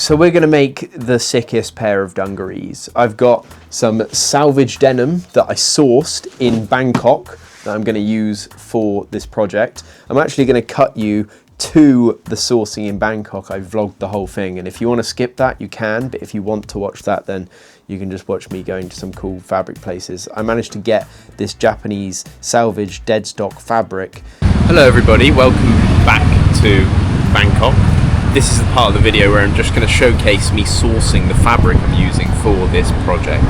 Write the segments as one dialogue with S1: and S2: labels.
S1: So we're gonna make the sickest pair of dungarees. I've got some salvage denim that I sourced in Bangkok that I'm gonna use for this project. I'm actually gonna cut you to the sourcing in Bangkok. I vlogged the whole thing, and if you wanna skip that, you can, but if you want to watch that, then you can just watch me going to some cool fabric places. I managed to get this Japanese salvage deadstock fabric. Hello everybody, welcome back to Bangkok. This is the part of the video where I'm just going to showcase me sourcing the fabric I'm using for this project.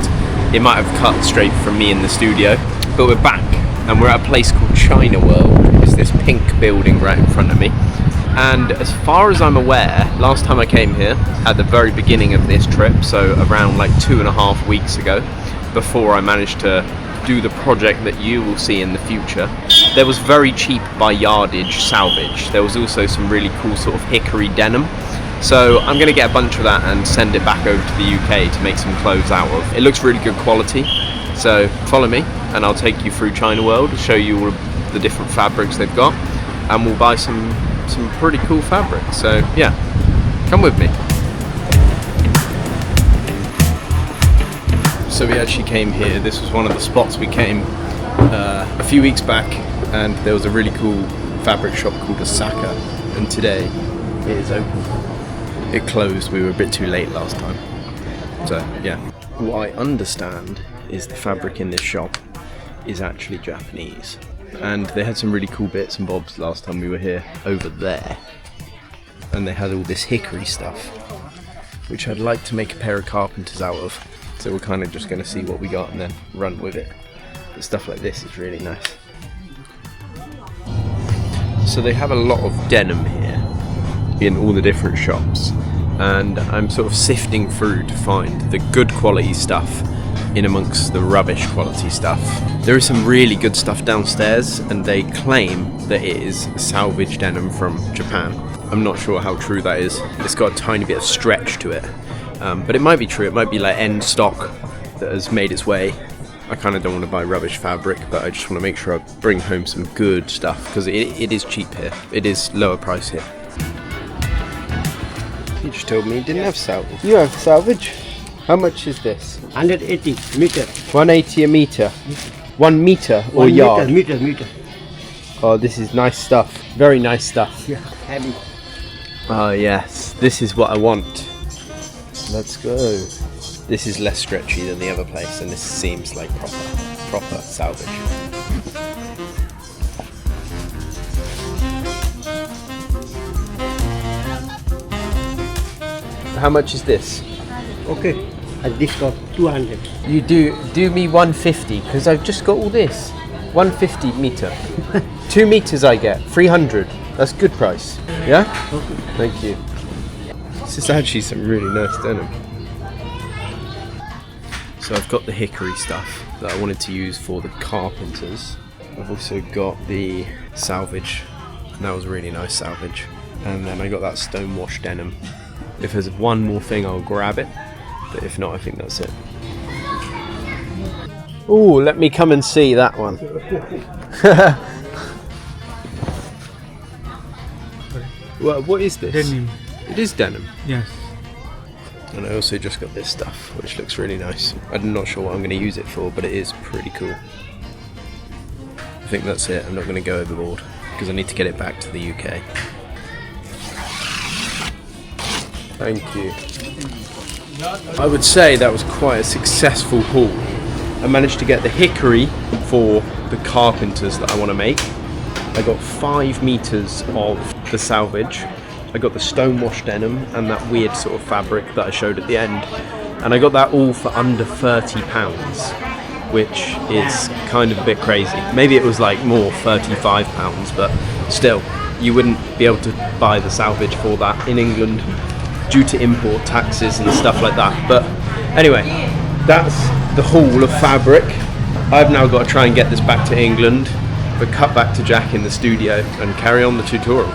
S1: It might have cut straight from me in the studio, but we're back and we're at a place called China World. It's this pink building right in front of me. And as far as I'm aware, last time I came here at the very beginning of this trip, so around like 2.5 weeks ago, before I managed to do the project that you will see in the future, there was very cheap by yardage salvage. There was also some really cool sort of hickory denim. So I'm going to get a bunch of that and send it back over to the UK to make some clothes out of. It looks really good quality, so follow me and I'll take you through China World, show you all of the different fabrics they've got, and we'll buy some pretty cool fabric. So yeah, come with me. So we actually came here. This was one of the spots we came a few weeks back, and there was a really cool fabric shop called Osaka, and today it is open. It closed, we were a bit too late last time. So yeah. What I understand is the fabric in this shop is actually Japanese, and they had some really cool bits and bobs last time we were here over there, and they had all this hickory stuff which I'd like to make a pair of carpenters out of. So we're kind of just going to see what we got and then run with it. But stuff like this is really nice. So they have a lot of denim here in all the different shops, and I'm sort of sifting through to find the good quality stuff in amongst the rubbish quality stuff. There is some really good stuff downstairs, and they claim that it is salvage denim from Japan. I'm not sure how true that is. It's got a tiny bit of stretch to it. But it might be true. It might be like end stock that has made its way. I kind of don't want to buy rubbish fabric, but I just want to make sure I bring home some good stuff, because it is cheap here. It is lower price here. You just told me you didn't have salvage. You have salvage? How much is this?
S2: 180 meter.
S1: 180 a meter. 1 meter or
S2: 1
S1: yard?
S2: Meter.
S1: Oh, this is nice stuff. Very nice stuff.
S2: Yeah, heavy.
S1: Oh yes, this is what I want. Let's go. This is less stretchy than the other place, and this seems like proper salvage. How much is this?
S2: Okay, at this cost 200.
S1: You do me 150, because I've just got all this. 150 meter. 2 meters I get, 300. That's good price. Yeah?
S2: Okay.
S1: Thank you. This is actually some really nice denim. So I've got the hickory stuff that I wanted to use for the carpenters. I've also got the salvage, and that was a really nice salvage. And then I got that stonewash denim. If there's one more thing, I'll grab it, but if not, I think that's it. Oh, let me come and see that one. What is this?
S3: Denim.
S1: It is denim.
S3: Yes.
S1: And I also just got this stuff, which looks really nice. I'm not sure what I'm going to use it for, but it is pretty cool. I think that's it. I'm not going to go overboard, because I need to get it back to the UK. Thank you. I would say that was quite a successful haul. I managed to get the hickory for the carpenters that I want to make. I got 5 meters of the salvage. I got the stonewash denim and that weird sort of fabric that I showed at the end, and I got that all for under £30, which is kind of a bit crazy. Maybe it was like more, £35, but still, you wouldn't be able to buy the salvage for that in England due to import taxes and stuff like that. But anyway, that's the haul of fabric. I've now got to try and get this back to England, but cut back to Jack in the studio and carry on the tutorial.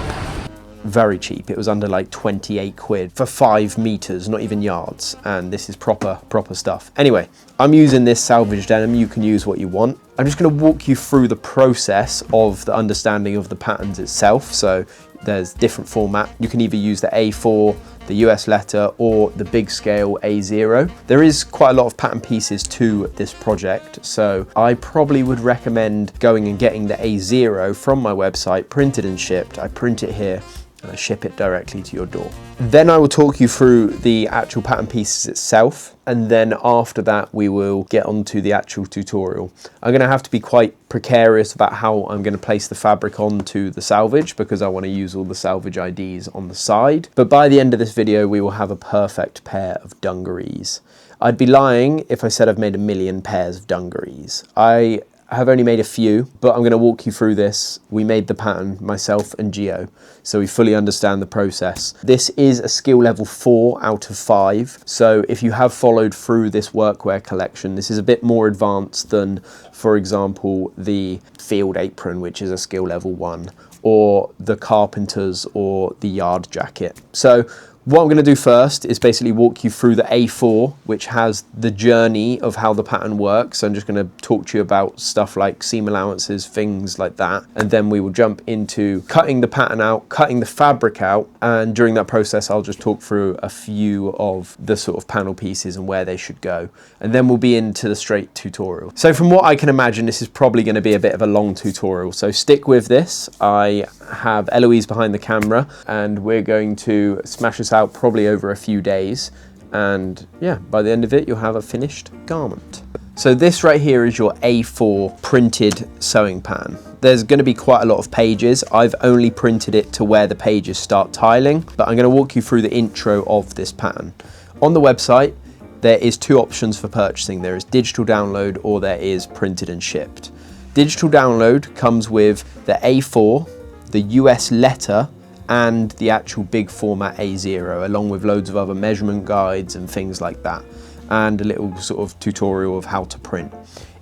S1: Very cheap. It was under like 28 quid for 5 meters, not even yards, and this is proper stuff. Anyway, I'm using this salvage denim. You can use what you want. I'm just going to walk you through the process of the understanding of the patterns itself. So there's different format. You can either use the A4, the US letter or the big scale A0. There is quite a lot of pattern pieces to this project, so I probably would recommend going and getting the A0 from my website, printed and shipped. I print it here and I ship it directly to your door. Then I will talk you through the actual pattern pieces itself, and then after that we will get on to the actual tutorial. I'm going to have to be quite precarious about how I'm going to place the fabric onto the selvage, because I want to use all the selvage IDs on the side. But by the end of this video we will have a perfect pair of dungarees. I'd be lying if I said I've made 1 million pairs of dungarees. I have only made a few, but I'm going to walk you through this. We made the pattern, myself and Gio, so we fully understand the process. This is a skill level 4 out of 5, so if you have followed through this workwear collection, this is a bit more advanced than, for example, the field apron, which is a skill level 1, or the carpenters or the yard jacket. So what I'm going to do first is basically walk you through the A4, which has the journey of how the pattern works. I'm just going to talk to you about stuff like seam allowances, things like that. And then we will jump into cutting the pattern out, cutting the fabric out. And during that process, I'll just talk through a few of the sort of panel pieces and where they should go. And then we'll be into the straight tutorial. So from what I can imagine, this is probably going to be a bit of a long tutorial. So stick with this. I have Eloise behind the camera and we're going to smash this out probably over a few days, and yeah, by the end of it you'll have a finished garment. So this right here is your A4 printed sewing pattern. There's going to be quite a lot of pages. I've only printed it to where the pages start tiling, but I'm going to walk you through the intro of this pattern. On the website there is 2 options for purchasing. There is digital download or there is printed and shipped. Digital download comes with the A4, the US letter, and the actual big format A0, along with loads of other measurement guides and things like that, and a little sort of tutorial of how to print.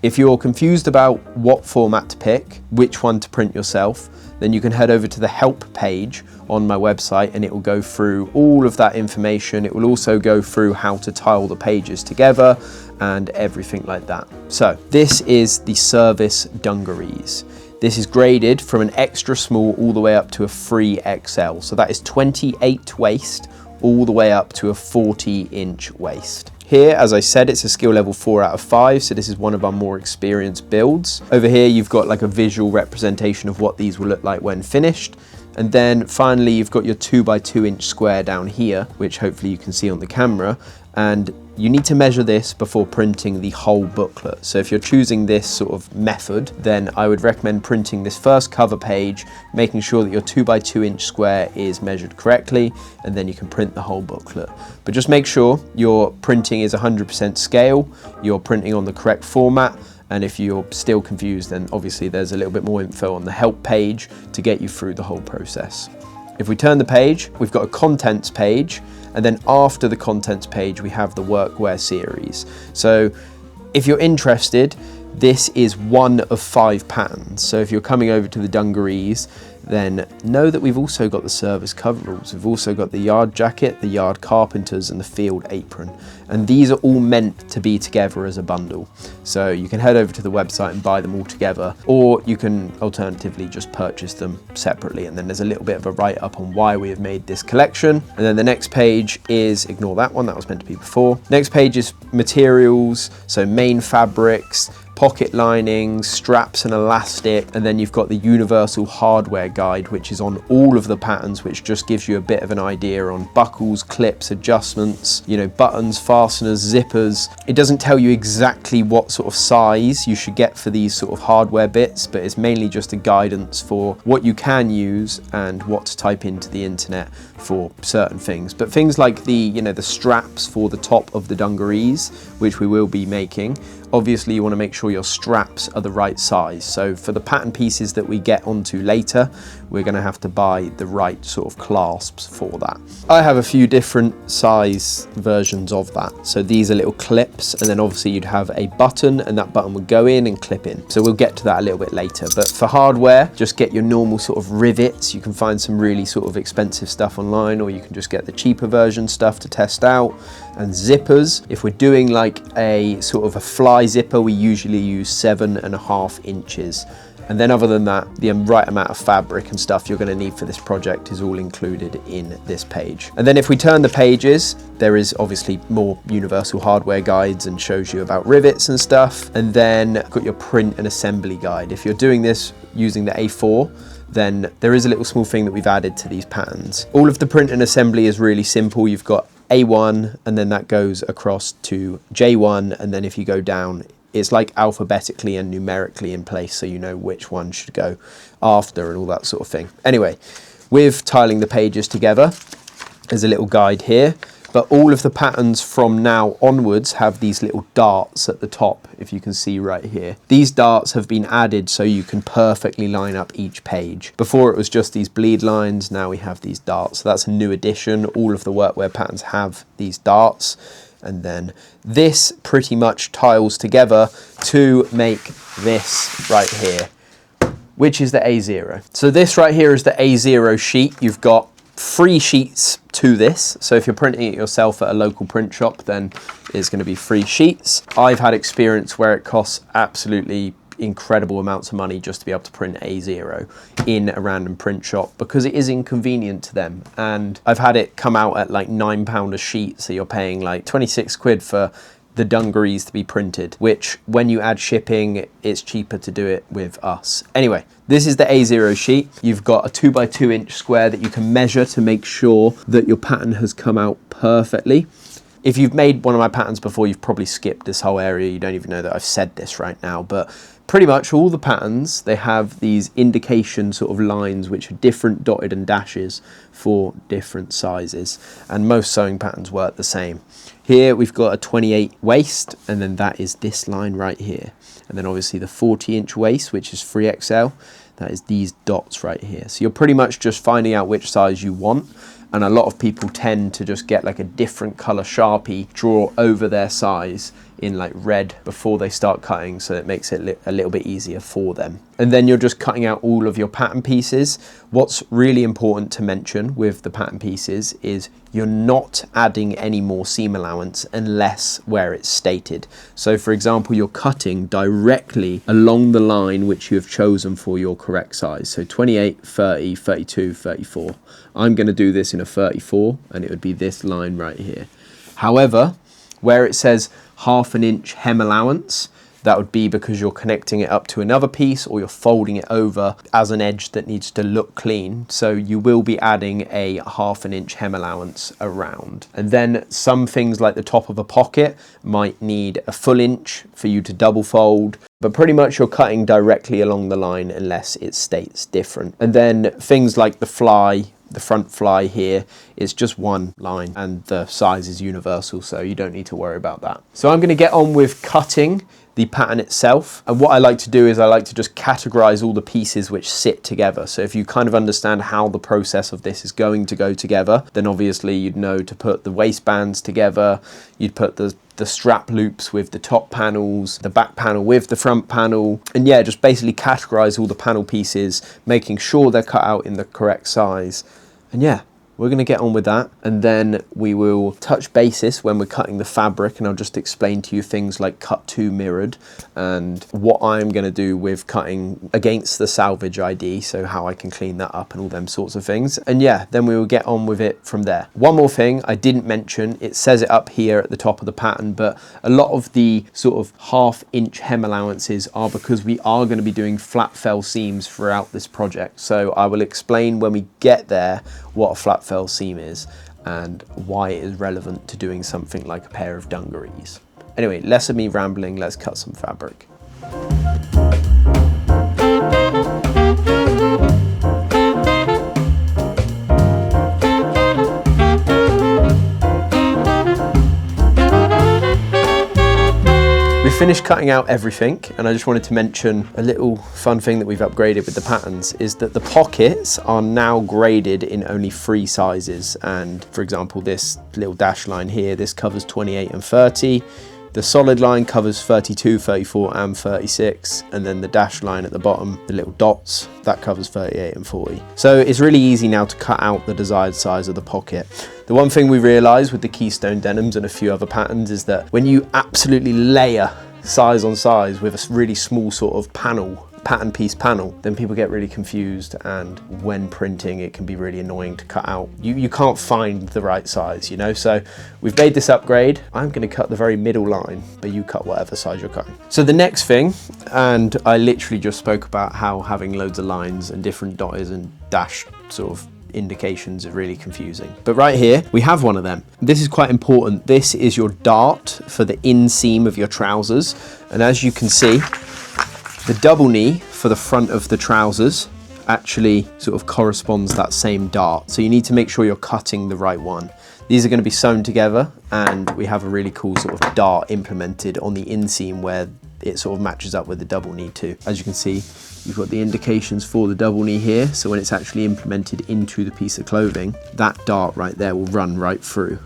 S1: If you're confused about what format to pick, which one to print yourself, then you can head over to the help page on my website and it will go through all of that information. It will also go through how to tile the pages together and everything like that. So this is the service dungarees. This is graded from an extra small all the way up to a 3XL. So that is 28 waist all the way up to a 40-inch waist. Here, as I said, it's a skill level 4 out of 5, so this is one of our more experienced builds. Over here, you've got like a visual representation of what these will look like when finished. And then finally, you've got your 2x2 inch square down here, which hopefully you can see on the camera. And you need to measure this before printing the whole booklet. So if you're choosing this sort of method, then I would recommend printing this first cover page, making sure that your 2x2 inch square is measured correctly, and then you can print the whole booklet. But just make sure your printing is 100% scale, you're printing on the correct format, and if you're still confused, then obviously there's a little bit more info on the help page to get you through the whole process. If we turn the page, we've got a contents page, and then after the contents page, we have the Workwear Series. So if you're interested, this is one of 5 patterns. So if you're coming over to the dungarees, then know that we've also got the service coveralls. We've also got the yard jacket, the yard carpenters, and the field apron. And these are all meant to be together as a bundle. So you can head over to the website and buy them all together, or you can alternatively just purchase them separately. And then there's a little bit of a write-up on why we have made this collection. And then the next page is, ignore that one, that was meant to be before. Next page is materials, so main fabrics, pocket linings, straps and elastic, and then you've got the universal hardware guide, which is on all of the patterns, which just gives you a bit of an idea on buckles, clips, adjustments, you know, buttons, fasteners, zippers. It doesn't tell you exactly what sort of size you should get for these sort of hardware bits, but it's mainly just a guidance for what you can use and what to type into the internet for certain things. But things like the, you know, the straps for the top of the dungarees, which we will be making, obviously you want to make sure your straps are the right size. So for the pattern pieces that we get onto later, we're going to have to buy the right sort of clasps for that. I have a few different size versions of that. So these are little clips, and then obviously you'd have a button, and that button would go in and clip in. So we'll get to that a little bit later. But for hardware, just get your normal sort of rivets. You can find some really sort of expensive stuff online, or you can just get the cheaper version stuff to test out. And zippers, if we're doing like a sort of a fly zipper, we usually use 7.5 inches. And then other than that, the right amount of fabric and stuff you're going to need for this project is all included in this page. And then if we turn the pages, there is obviously more universal hardware guides and shows you about rivets and stuff. And then got your print and assembly guide. If you're doing this using the A4, then there is a little small thing that we've added to these patterns. All of the print and assembly is really simple. You've got A1 and then that goes across to J1, and then if you go down, it's like alphabetically and numerically in place, so you know which one should go after and all that sort of thing. Anyway, with tiling the pages together, there's a little guide here, but all of the patterns from now onwards have these little darts at the top, if you can see right here. These darts have been added so you can perfectly line up each page. Before it was just these bleed lines, now we have these darts. So that's a new addition. All of the workwear patterns have these darts. And then this pretty much tiles together to make this right here, which is the A0. So this right here is the A0 sheet. You've got 3 sheets to this. So if you're printing it yourself at a local print shop, then it's going to be 3 sheets. I've had experience where it costs absolutely incredible amounts of money just to be able to print A0 in a random print shop because it is inconvenient to them. And I've had it come out at like £9 a sheet, so you're paying like 26 quid for the dungarees to be printed, which when you add shipping, it's cheaper to do it with us. Anyway, this is the A0 sheet. You've got a 2x2 inch square that you can measure to make sure that your pattern has come out perfectly. If you've made one of my patterns before, you've probably skipped this whole area. You don't even know that I've said this right now, but pretty much all the patterns, they have these indication sort of lines which are different dotted and dashes for different sizes, and most sewing patterns work the same. Here we've got a 28 waist, and then that is this line right here. And then obviously the 40-inch waist, which is 3XL, that is these dots right here. So you're pretty much just finding out which size you want. And a lot of people tend to just get like a different color Sharpie, draw over their size in like red before they start cutting, so it makes it a little bit easier for them. And then you're just cutting out all of your pattern pieces. What's really important to mention with the pattern pieces is you're not adding any more seam allowance unless where it's stated. So for example, you're cutting directly along the line which you have chosen for your correct size. So 28, 30, 32, 34. I'm going to do this in a 34, and it would be this line right here. However, where it says ½ inch hem allowance, that would be because you're connecting it up to another piece or you're folding it over as an edge that needs to look clean. So you will be adding a ½ inch hem allowance around. And then some things like the top of a pocket might need a full inch for you to double fold, but pretty much you're cutting directly along the line unless it states different. And then things like the fly, the front fly here, is just one line and the size is universal, so you don't need to worry about that. So I'm going to get on with cutting the pattern itself, and what I like to do is I like to just categorize all the pieces which sit together. So if you kind of understand how the process of this is going to go together, then obviously you'd know to put the waistbands together, you'd put the strap loops with the top panels, the back panel with the front panel, and yeah, just basically categorize all the panel pieces, making sure they're cut out in the correct size. And yeah, we're going to get on with that, and then we will touch basis when we're cutting the fabric, and I'll just explain to you things like cut to mirrored and what I'm going to do with cutting against the salvage ID, so how I can clean that up and all them sorts of things. And yeah, then we will get on with it from there. One more thing I didn't mention, it says it up here at the top of the pattern, but a lot of the sort of ½ inch hem allowances are because we are going to be doing flat fell seams throughout this project. So I will explain when we get there what a flat fell seam is and why it is relevant to doing something like a pair of dungarees. Anyway, less of me rambling, let's cut some fabric. Finished cutting out everything, and I just wanted to mention a little fun thing that we've upgraded with the patterns is that the pockets are now graded in only 3 sizes. And for example, this little dash line here, this covers 28 and 30. The solid line covers 32, 34 and 36, and then the dash line at the bottom, the little dots, that covers 38 and 40. So it's really easy now to cut out the desired size of the pocket. The one thing we realized with the Keystone denims and a few other patterns is that when you absolutely layer size on size with a really small sort of panel pattern piece panel, then people get really confused, and when printing it can be really annoying to cut out. You can't find the right size, you know? So we've made this upgrade. I'm gonna cut the very middle line, but you cut whatever size you're cutting. So the next thing, and I literally just spoke about how having loads of lines and different dots and dash sort of indications are really confusing. But right here, we have one of them. This is quite important. This is your dart for the inseam of your trousers. And as you can see, the double knee for the front of the trousers actually sort of corresponds that same dart. So you need to make sure you're cutting the right one. These are going to be sewn together, and we have a really cool sort of dart implemented on the inseam where it sort of matches up with the double knee too. As you can see, you've got the indications for the double knee here. So when it's actually implemented into the piece of clothing, that dart right there will run right through.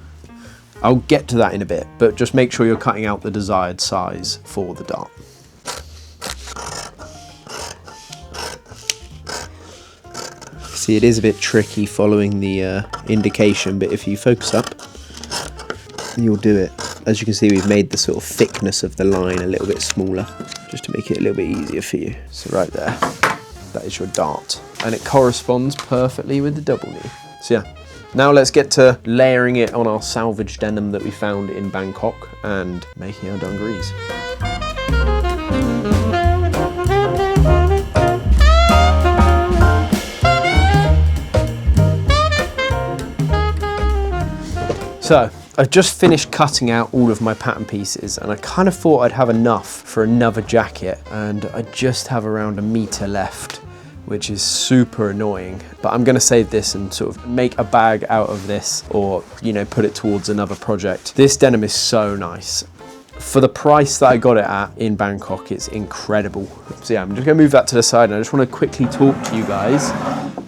S1: I'll get to that in a bit, but just make sure you're cutting out the desired size for the dart. See, it is a bit tricky following the indication, but if you focus up, you'll do it. As you can see, we've made the sort of thickness of the line a little bit smaller, just to make it a little bit easier for you. So right there, that is your dart. And it corresponds perfectly with the double knee. So yeah, now let's get to layering it on our salvage denim that we found in Bangkok and making our dungarees. So I've just finished cutting out all of my pattern pieces, and I kind of thought I'd have enough for another jacket, and I just have around 1 meter left, which is super annoying. But I'm gonna save this and sort of make a bag out of this, or, you know, put it towards another project. This denim is so nice. For the price that I got it at in Bangkok, it's incredible. So yeah, I'm just gonna move that to the side, and I just wanna quickly talk to you guys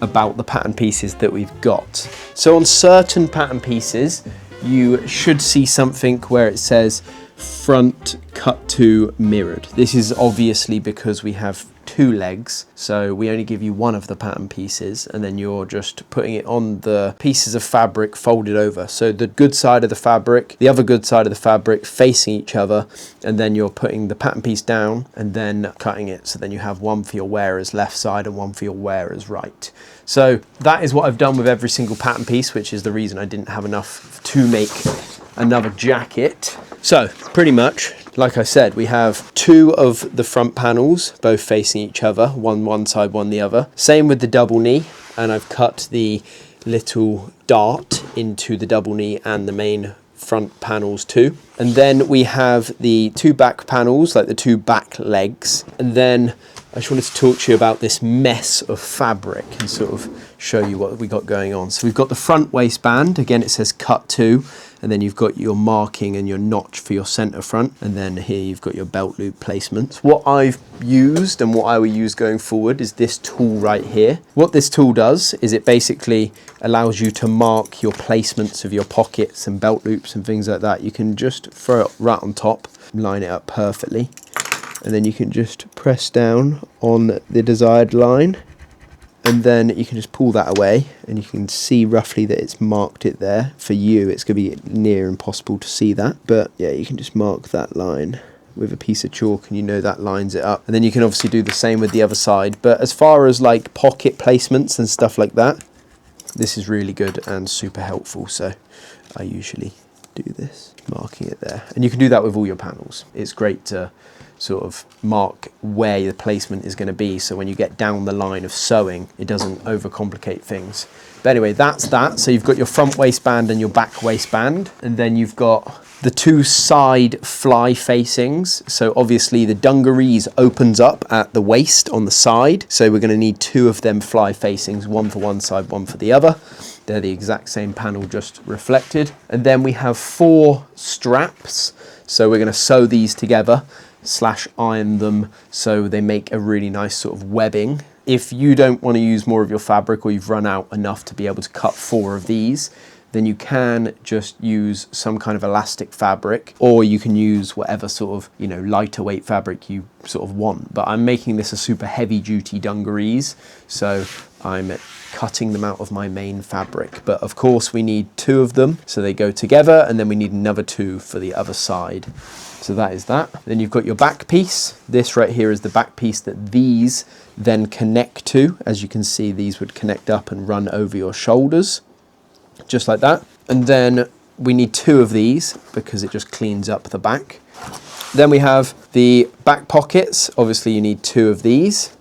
S1: about the pattern pieces that we've got. So on certain pattern pieces, you should see something where it says front cut to mirrored. This is obviously because we have 2 legs, so we only give you one of the pattern pieces, and then you're just putting it on the pieces of fabric folded over. So the good side of the fabric, the other good side of the fabric facing each other, and then you're putting the pattern piece down and then cutting it. So then you have one for your wearer's left side and one for your wearer's right. So that is what I've done with every single pattern piece, which is the reason I didn't have enough to make another jacket. So pretty much, like I said, we have 2 of the front panels, both facing each other, one side, one the other. Same with the double knee, and I've cut the little dart into the double knee and the main front panels too. And then we have the 2 back panels, like the 2 back legs. And then I just wanted to talk to you about this mess of fabric and sort of show you what we got going on. So we've got the front waistband, again it says cut to, and then you've got your marking and your notch for your center front, and then here you've got your belt loop placements. What I've used and what I will use going forward is this tool right here. What this tool does is it basically allows you to mark your placements of your pockets and belt loops and things like that. You can just throw it right on top, line it up perfectly, and then you can just press down on the desired line, and then you can just pull that away, and you can see roughly that it's marked it there. For you, it's going to be near impossible to see that, but yeah, you can just mark that line with a piece of chalk, and you know that lines it up. And then you can obviously do the same with the other side. But as far as like pocket placements and stuff like that, this is really good and super helpful. So I usually do this, marking it there, and you can do that with all your panels. It's great to sort of mark where the placement is going to be, so when you get down the line of sewing, it doesn't overcomplicate things. But anyway, that's that. So you've got your front waistband and your back waistband, and then you've got the 2 side fly facings. So obviously the dungarees opens up at the waist on the side, so we're going to need 2 of them fly facings, one for one side, one for the other. They're the exact same panel, just reflected. And then we have 4 straps, so we're going to sew these together / iron them so they make a really nice sort of webbing. If you don't want to use more of your fabric, or you've run out enough to be able to cut 4 of these, then you can just use some kind of elastic fabric, or you can use whatever sort of, you know, lighter weight fabric you sort of want. But I'm making this a super heavy duty dungarees, so I'm cutting them out of my main fabric. But of course we need 2 of them, so they go together, and then we need another 2 for the other side. So that is that. Then you've got your back piece. This right here is the back piece that these then connect to. As you can see, these would connect up and run over your shoulders, just like that. And then we need 2 of these because it just cleans up the back. Then we have the back pockets. Obviously you need 2 of these.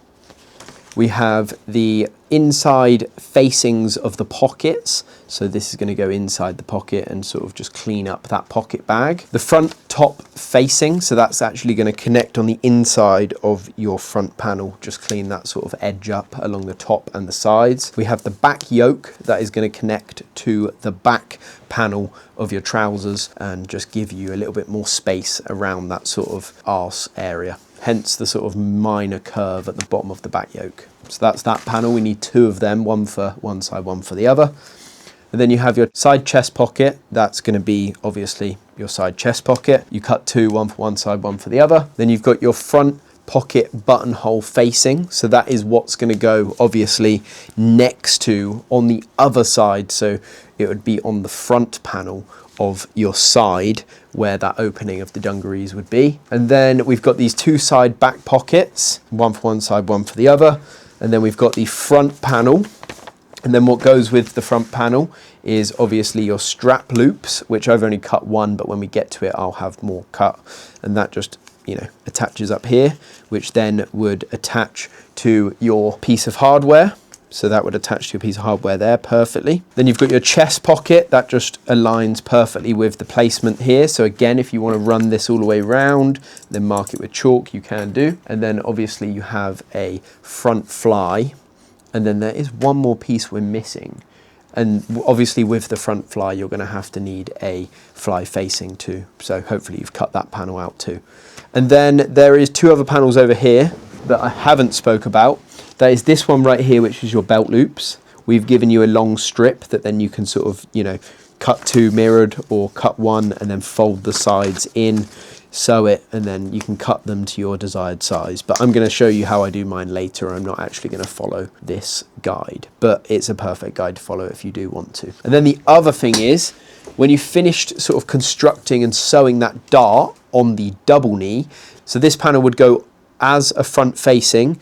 S1: We have the inside facings of the pockets. So this is going to go inside the pocket and sort of just clean up that pocket bag. The front top facing, so that's actually going to connect on the inside of your front panel, just clean that sort of edge up along the top and the sides. We have the back yoke that is going to connect to the back panel of your trousers and just give you a little bit more space around that sort of arse area. Hence the sort of minor curve at the bottom of the back yoke. So that's that panel. We need 2 of them, one for one side, one for the other. And then you have your side chest pocket. That's going to be obviously your side chest pocket. You cut 2, one for one side, one for the other. Then you've got your front pocket buttonhole facing. So that is what's going to go obviously next to on the other side. So it would be on the front panel of your side where that opening of the dungarees would be. And then we've got these 2 side back pockets, one for one side, one for the other. And then we've got the front panel. And then what goes with the front panel is obviously your strap loops, which I've only cut 1, but when we get to it, I'll have more cut. And that just, you know, attaches up here, which then would attach to your piece of hardware. So that would attach to your piece of hardware there perfectly. Then you've got your chest pocket that just aligns perfectly with the placement here. So again, if you want to run this all the way around, then mark it with chalk, you can do. And then obviously you have a front fly. And then there is one more piece we're missing. And obviously with the front fly, you're going to have to need a fly facing too. So hopefully you've cut that panel out too. And then there is 2 other panels over here that I haven't spoke about. That is this one right here, which is your belt loops. We've given you a long strip that then you can sort of, you know, cut 2 mirrored or cut 1 and then fold the sides in, sew it, and then you can cut them to your desired size. But I'm going to show you how I do mine later. I'm not actually going to follow this guide, but it's a perfect guide to follow if you do want to. And then the other thing is, when you finished sort of constructing and sewing that dart on the double knee, so this panel would go as a front facing,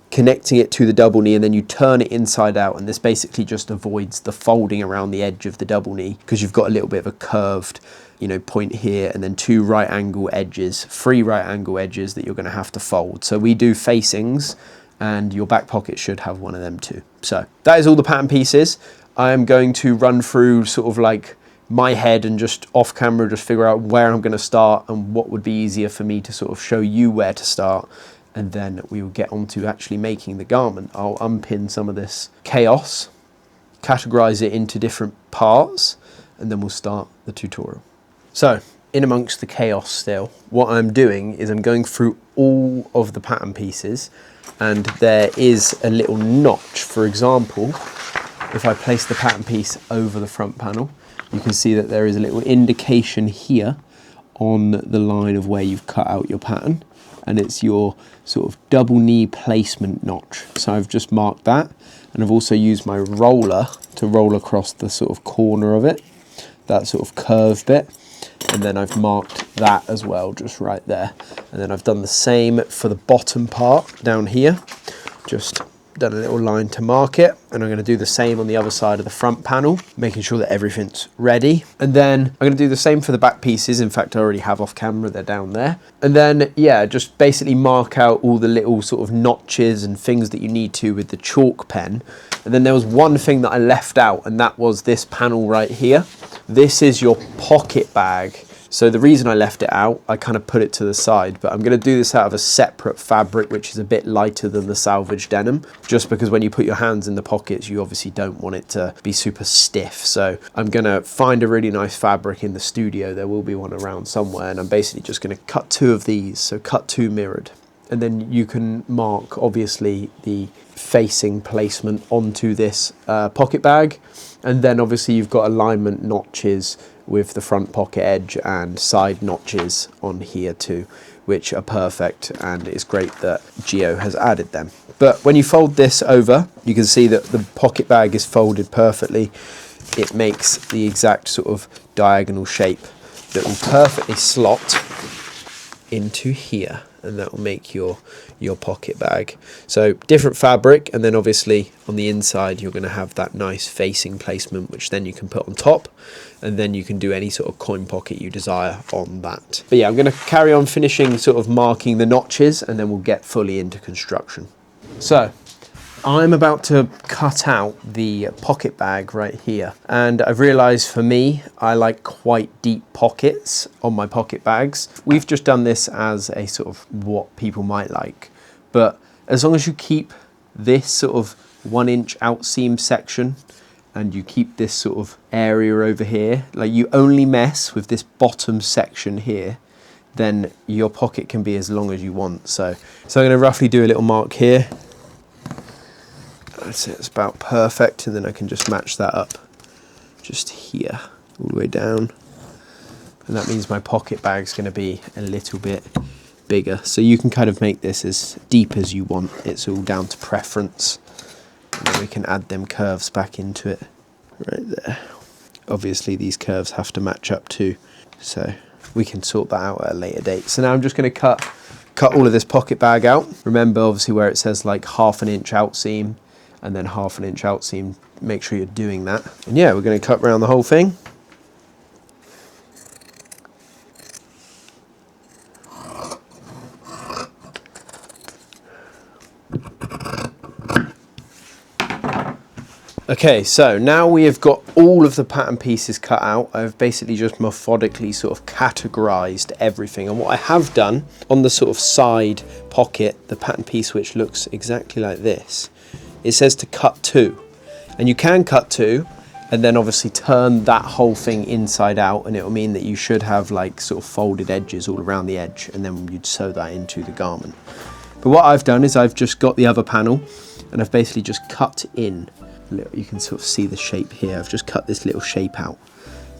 S1: connecting it to the double knee, and then you turn it inside out, and this basically just avoids the folding around the edge of the double knee because you've got a little bit of a curved, you know, point here, and then 2 right angle edges, 3 right angle edges that you're going to have to fold. So we do facings, and your back pocket should have one of them too. So that is all the pattern pieces. I am going to run through sort of like my head and just off camera just figure out where I'm going to start and what would be easier for me to sort of show you where to start. And then we will get on to actually making the garment. I'll unpin some of this chaos, categorize it into different parts, and then we'll start the tutorial. So in amongst the chaos still, what I'm doing is I'm going through all of the pattern pieces, and there is a little notch. For example, if I place the pattern piece over the front panel, you can see that there is a little indication here on the line of where you've cut out your pattern. And it's your sort of double knee placement notch. So I've just marked that, and I've also used my roller to roll across the sort of corner of it, that sort of curved bit, and then I've marked that as well, just right there. And then I've done the same for the bottom part down here, just done a little line to mark it, and I'm going to do the same on the other side of the front panel, making sure that everything's ready. And then I'm going to do the same for the back pieces. In fact, I already have off camera, they're down there. And then, yeah, just basically mark out all the little sort of notches and things that you need to with the chalk pen. And then there was one thing that I left out, and that was this panel right here. This is your pocket bag. So the reason I left it out, I kind of put it to the side, but I'm going to do this out of a separate fabric, which is a bit lighter than the selvedge denim, just because when you put your hands in the pockets, you obviously don't want it to be super stiff. So I'm going to find a really nice fabric in the studio. There will be one around somewhere, and I'm basically just going to cut 2 of these. So cut 2 mirrored. and then you can mark obviously the facing placement onto this pocket bag, and then obviously you've got alignment notches with the front pocket edge and side notches on here too, which are perfect, and it's great that Geo has added them. But when you fold this over, you can see that the pocket bag is folded perfectly. It makes the exact sort of diagonal shape that will perfectly slot into here, and that will make your pocket bag. So different fabric, and then obviously on the inside you're going to have that nice facing placement, which then you can put on top, and then you can do any sort of coin pocket you desire on that. But yeah, I'm going to carry on finishing sort of marking the notches, and then we'll get fully into construction. So I'm about to cut out the pocket bag right here, and I've realized for me, I like quite deep pockets on my pocket bags. We've just done this as a sort of what people might like, but as long as you keep this sort of 1 inch outseam section, and you keep this sort of area over here, like you only mess with this bottom section here, then your pocket can be as long as you want. So I'm going to roughly do a little mark here. That's it, it's about perfect, and then I can just match that up just here all the way down, and that means my pocket bag's going to be a little bit bigger. So you can kind of make this as deep as you want, it's all down to preference, and then we can add them curves back into it right there. Obviously these curves have to match up too, so we can sort that out at a later date. So now I'm just going to cut all of this pocket bag out. Remember obviously where it says like 1/2 inch outseam and then 1/2 inch outseam, make sure you're doing that. And yeah, we're going to cut around the whole thing. Okay, so now we have got all of the pattern pieces cut out. I've basically just methodically sort of categorized everything. And what I have done on the sort of side pocket, the pattern piece which looks exactly like this, it says to cut 2. And you can cut 2 and then obviously turn that whole thing inside out, and it will mean that you should have like sort of folded edges all around the edge, and then you'd sew that into the garment. But what I've done is I've just got the other panel and I've basically just cut in. You can sort of see the shape here. I've just cut this little shape out.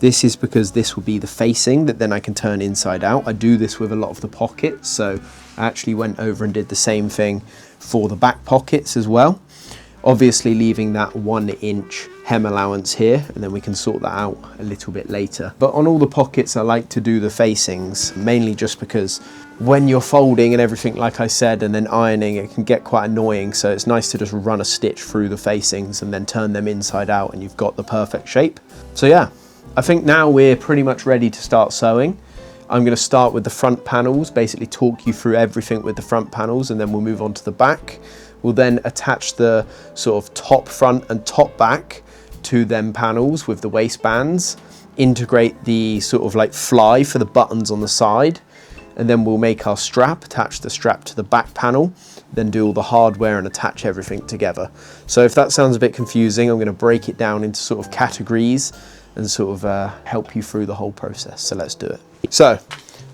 S1: This is because this will be the facing that then I can turn inside out. I do this with a lot of the pockets, so I actually went over and did the same thing for the back pockets as well. Obviously leaving that 1 inch hem allowance here, and then we can sort that out a little bit later. But on all the pockets I like to do the facings, mainly just because when you're folding and everything, like I said, and then ironing, it can get quite annoying. So it's nice to just run a stitch through the facings and then turn them inside out, and you've got the perfect shape. So yeah, I think now we're pretty much ready to start sewing. I'm going to start with the front panels, basically talk you through everything with the front panels, and then we'll move on to the back. We'll then attach the sort of top front and top back to them panels with the waistbands, integrate the sort of like fly for the buttons on the side, and then we'll make our strap, attach the strap to the back panel, then do all the hardware and attach everything together. So if that sounds a bit confusing, I'm going to break it down into sort of categories and sort of help you through the whole process. So let's do it. So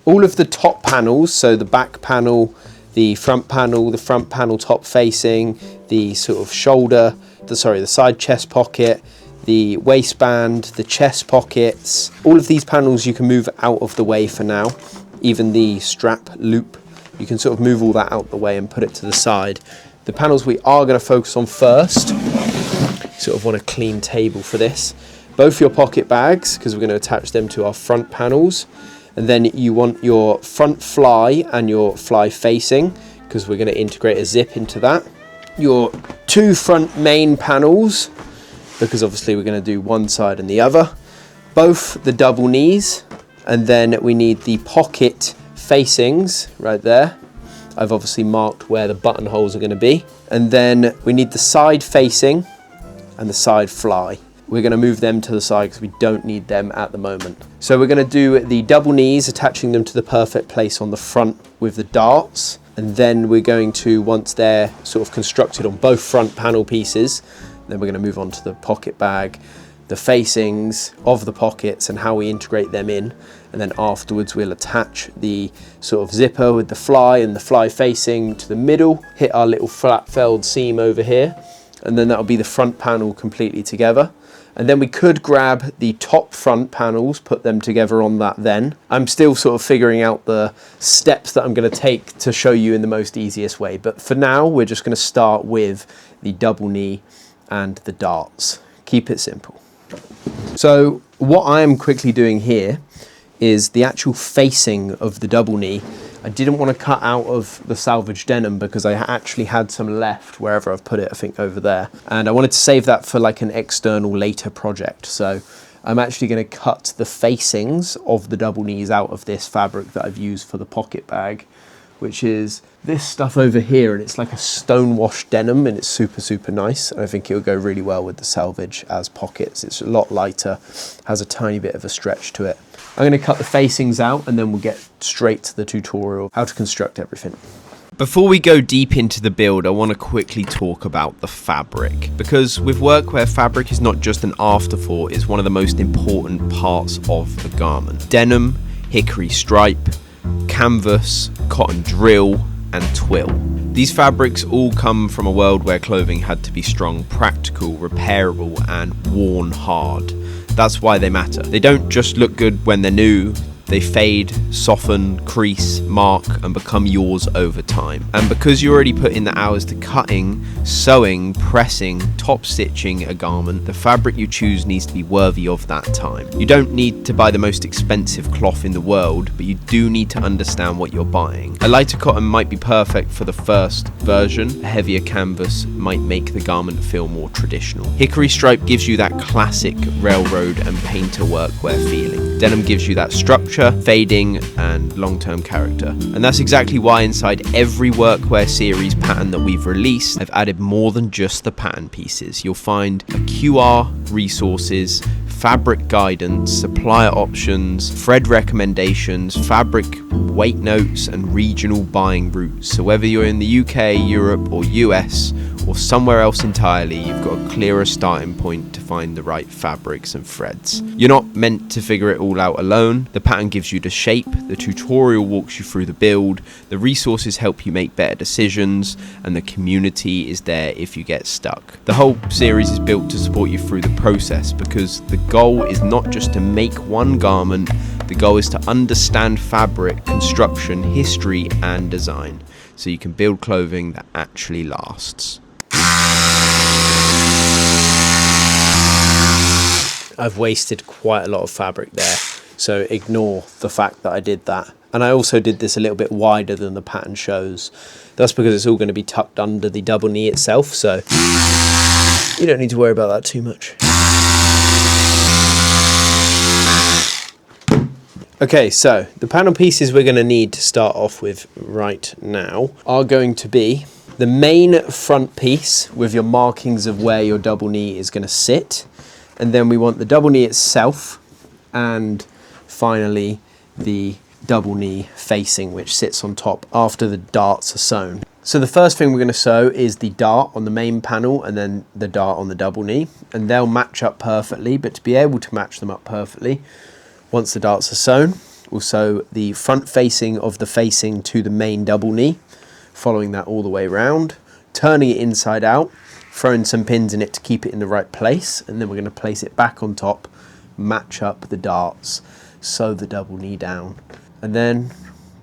S1: all of the top panels, so the back panel, the front panel top facing, the sort of shoulder, the side chest pocket, the waistband, the chest pockets, all of these panels you can move out of the way for now. Even the strap loop, you can sort of move all that out the way and put it to the side. The panels we are going to focus on first, sort of want a clean table for this. Both your pocket bags, because we're going to attach them to our front panels. And then you want your front fly and your fly facing, because we're going to integrate a zip into that. Your 2 front main panels, because obviously we're going to do one side and the other. Both the double knees, and then we need the pocket facings right there. I've obviously marked where the buttonholes are going to be. And then we need the side facing and the side fly. We're going to move them to the side because we don't need them at the moment. So we're going to do the double knees, attaching them to the perfect place on the front with the darts. And then we're going to, once they're sort of constructed on both front panel pieces, then we're going to move on to the pocket bag, the facings of the pockets and how we integrate them in. and then afterwards we'll attach the sort of zipper with the fly and the fly facing to the middle, hit our little flat felled seam over here, and then that'll be the front panel completely together. And then we could grab the top front panels, put them together on that then. I'm still sort of figuring out the steps that I'm going to take to show you in the most easiest way. But for now, we're just going to start with the double knee and the darts. Keep it simple. So what I am quickly doing here is the actual facing of the double knee. I didn't want to cut out of the salvage denim because I actually had some left wherever I've put it, I think over there. And I wanted to save that for like an external later project. So I'm actually going to cut the facings of the double knees out of this fabric that I've used for the pocket bag, which is this stuff over here. And it's like a stone wash denim and it's super, super nice. And I think it'll go really well with the salvage as pockets. It's a lot lighter, has a tiny bit of a stretch to it. I'm going to cut the facings out and then we'll get straight to the tutorial, how to construct everything. Before we go deep into the build, I want to quickly talk about the fabric, because with workwear, fabric is not just an afterthought, it's one of the most important parts of the garment. Denim, hickory stripe, canvas, cotton drill, and twill. These fabrics all come from a world where clothing had to be strong, practical, repairable, and worn hard. That's why they matter. They don't just look good when they're new, they fade, soften, crease, mark, and become yours over time. And because you already put in the hours to cutting, sewing, pressing, top stitching a garment, the fabric you choose needs to be worthy of that time. You don't need to buy the most expensive cloth in the world, but you do need to understand what you're buying. A lighter cotton might be perfect for the first version, a heavier canvas might make the garment feel more traditional. Hickory stripe gives you that classic railroad and painter workwear feeling. Denim gives you that structure, fading, and long-term character. And that's exactly why inside every Workwear Series pattern that we've released, I've added more than just the pattern pieces. You'll find a QR, resources, fabric guidance, supplier options, thread recommendations, fabric weight notes, and regional buying routes. So whether you're in the UK, Europe, or US, or somewhere else entirely, you've got a clearer starting point to find the right fabrics and threads. You're not meant to figure it all out alone. The pattern gives you the shape, the tutorial walks you through the build, the resources help you make better decisions, and the community is there if you get stuck. The whole series is built to support you through the process, because the goal is not just to make one garment, the goal is to understand fabric, construction, history, and design, so you can build clothing that actually lasts. I've wasted quite a lot of fabric there, so ignore the fact that I did that. And I also did this a little bit wider than the pattern shows. That's because it's all going to be tucked under the double knee itself, so you don't need to worry about that too much. Okay, so the panel pieces we're going to need to start off with right now are going to be the main front piece with your markings of where your double knee is going to sit. And then we want the double knee itself, and finally the double knee facing, which sits on top after the darts are sewn. So the first thing we're going to sew is the dart on the main panel and then the dart on the double knee, and they'll match up perfectly. But to be able to match them up perfectly, once the darts are sewn, we'll sew the front facing of the facing to the main double knee, following that all the way around, turning it inside out, throwing some pins in it to keep it in the right place, and then we're going to place it back on top, match up the darts, sew the double knee down, and then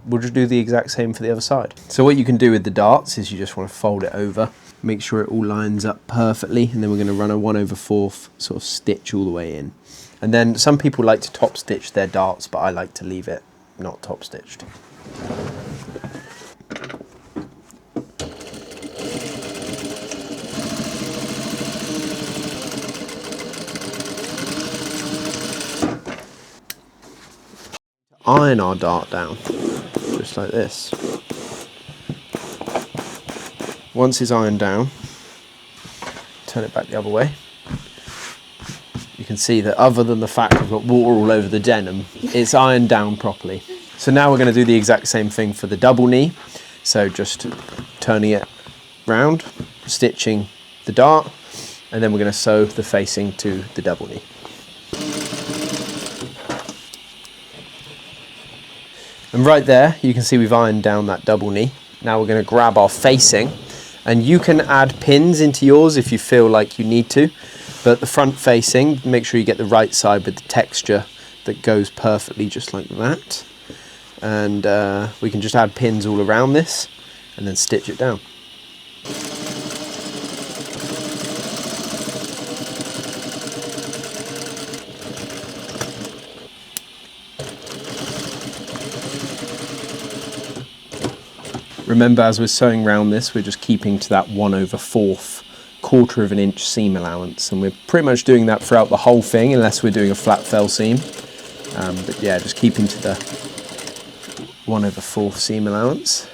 S1: we'll just do the exact same for the other side. So what you can do with the darts is you just want to fold it over, make sure it all lines up perfectly, and then we're going to run a 1/4 sort of stitch all the way in. And then some people like to top stitch their darts, but I like to leave it not top stitched. Iron our dart down, just like this. Once it's ironed down, turn it back the other way. You can see that other than the fact I've got water all over the denim, it's ironed down properly. So now we're going to do the exact same thing for the double knee. So just turning it round, stitching the dart, and then we're going to sew the facing to the double knee. And right there, you can see we've ironed down that double knee. Now we're going to grab our facing, and you can add pins into yours if you feel like you need to, but the front facing, make sure you get the right side with the texture that goes perfectly just like that. And we can just add pins all around this and then stitch it down. Remember, as we're sewing around this, we're just keeping to that 1/4 quarter of an inch seam allowance, and we're pretty much doing that throughout the whole thing unless we're doing a flat fell seam. But yeah, just keeping to the 1/4 seam allowance.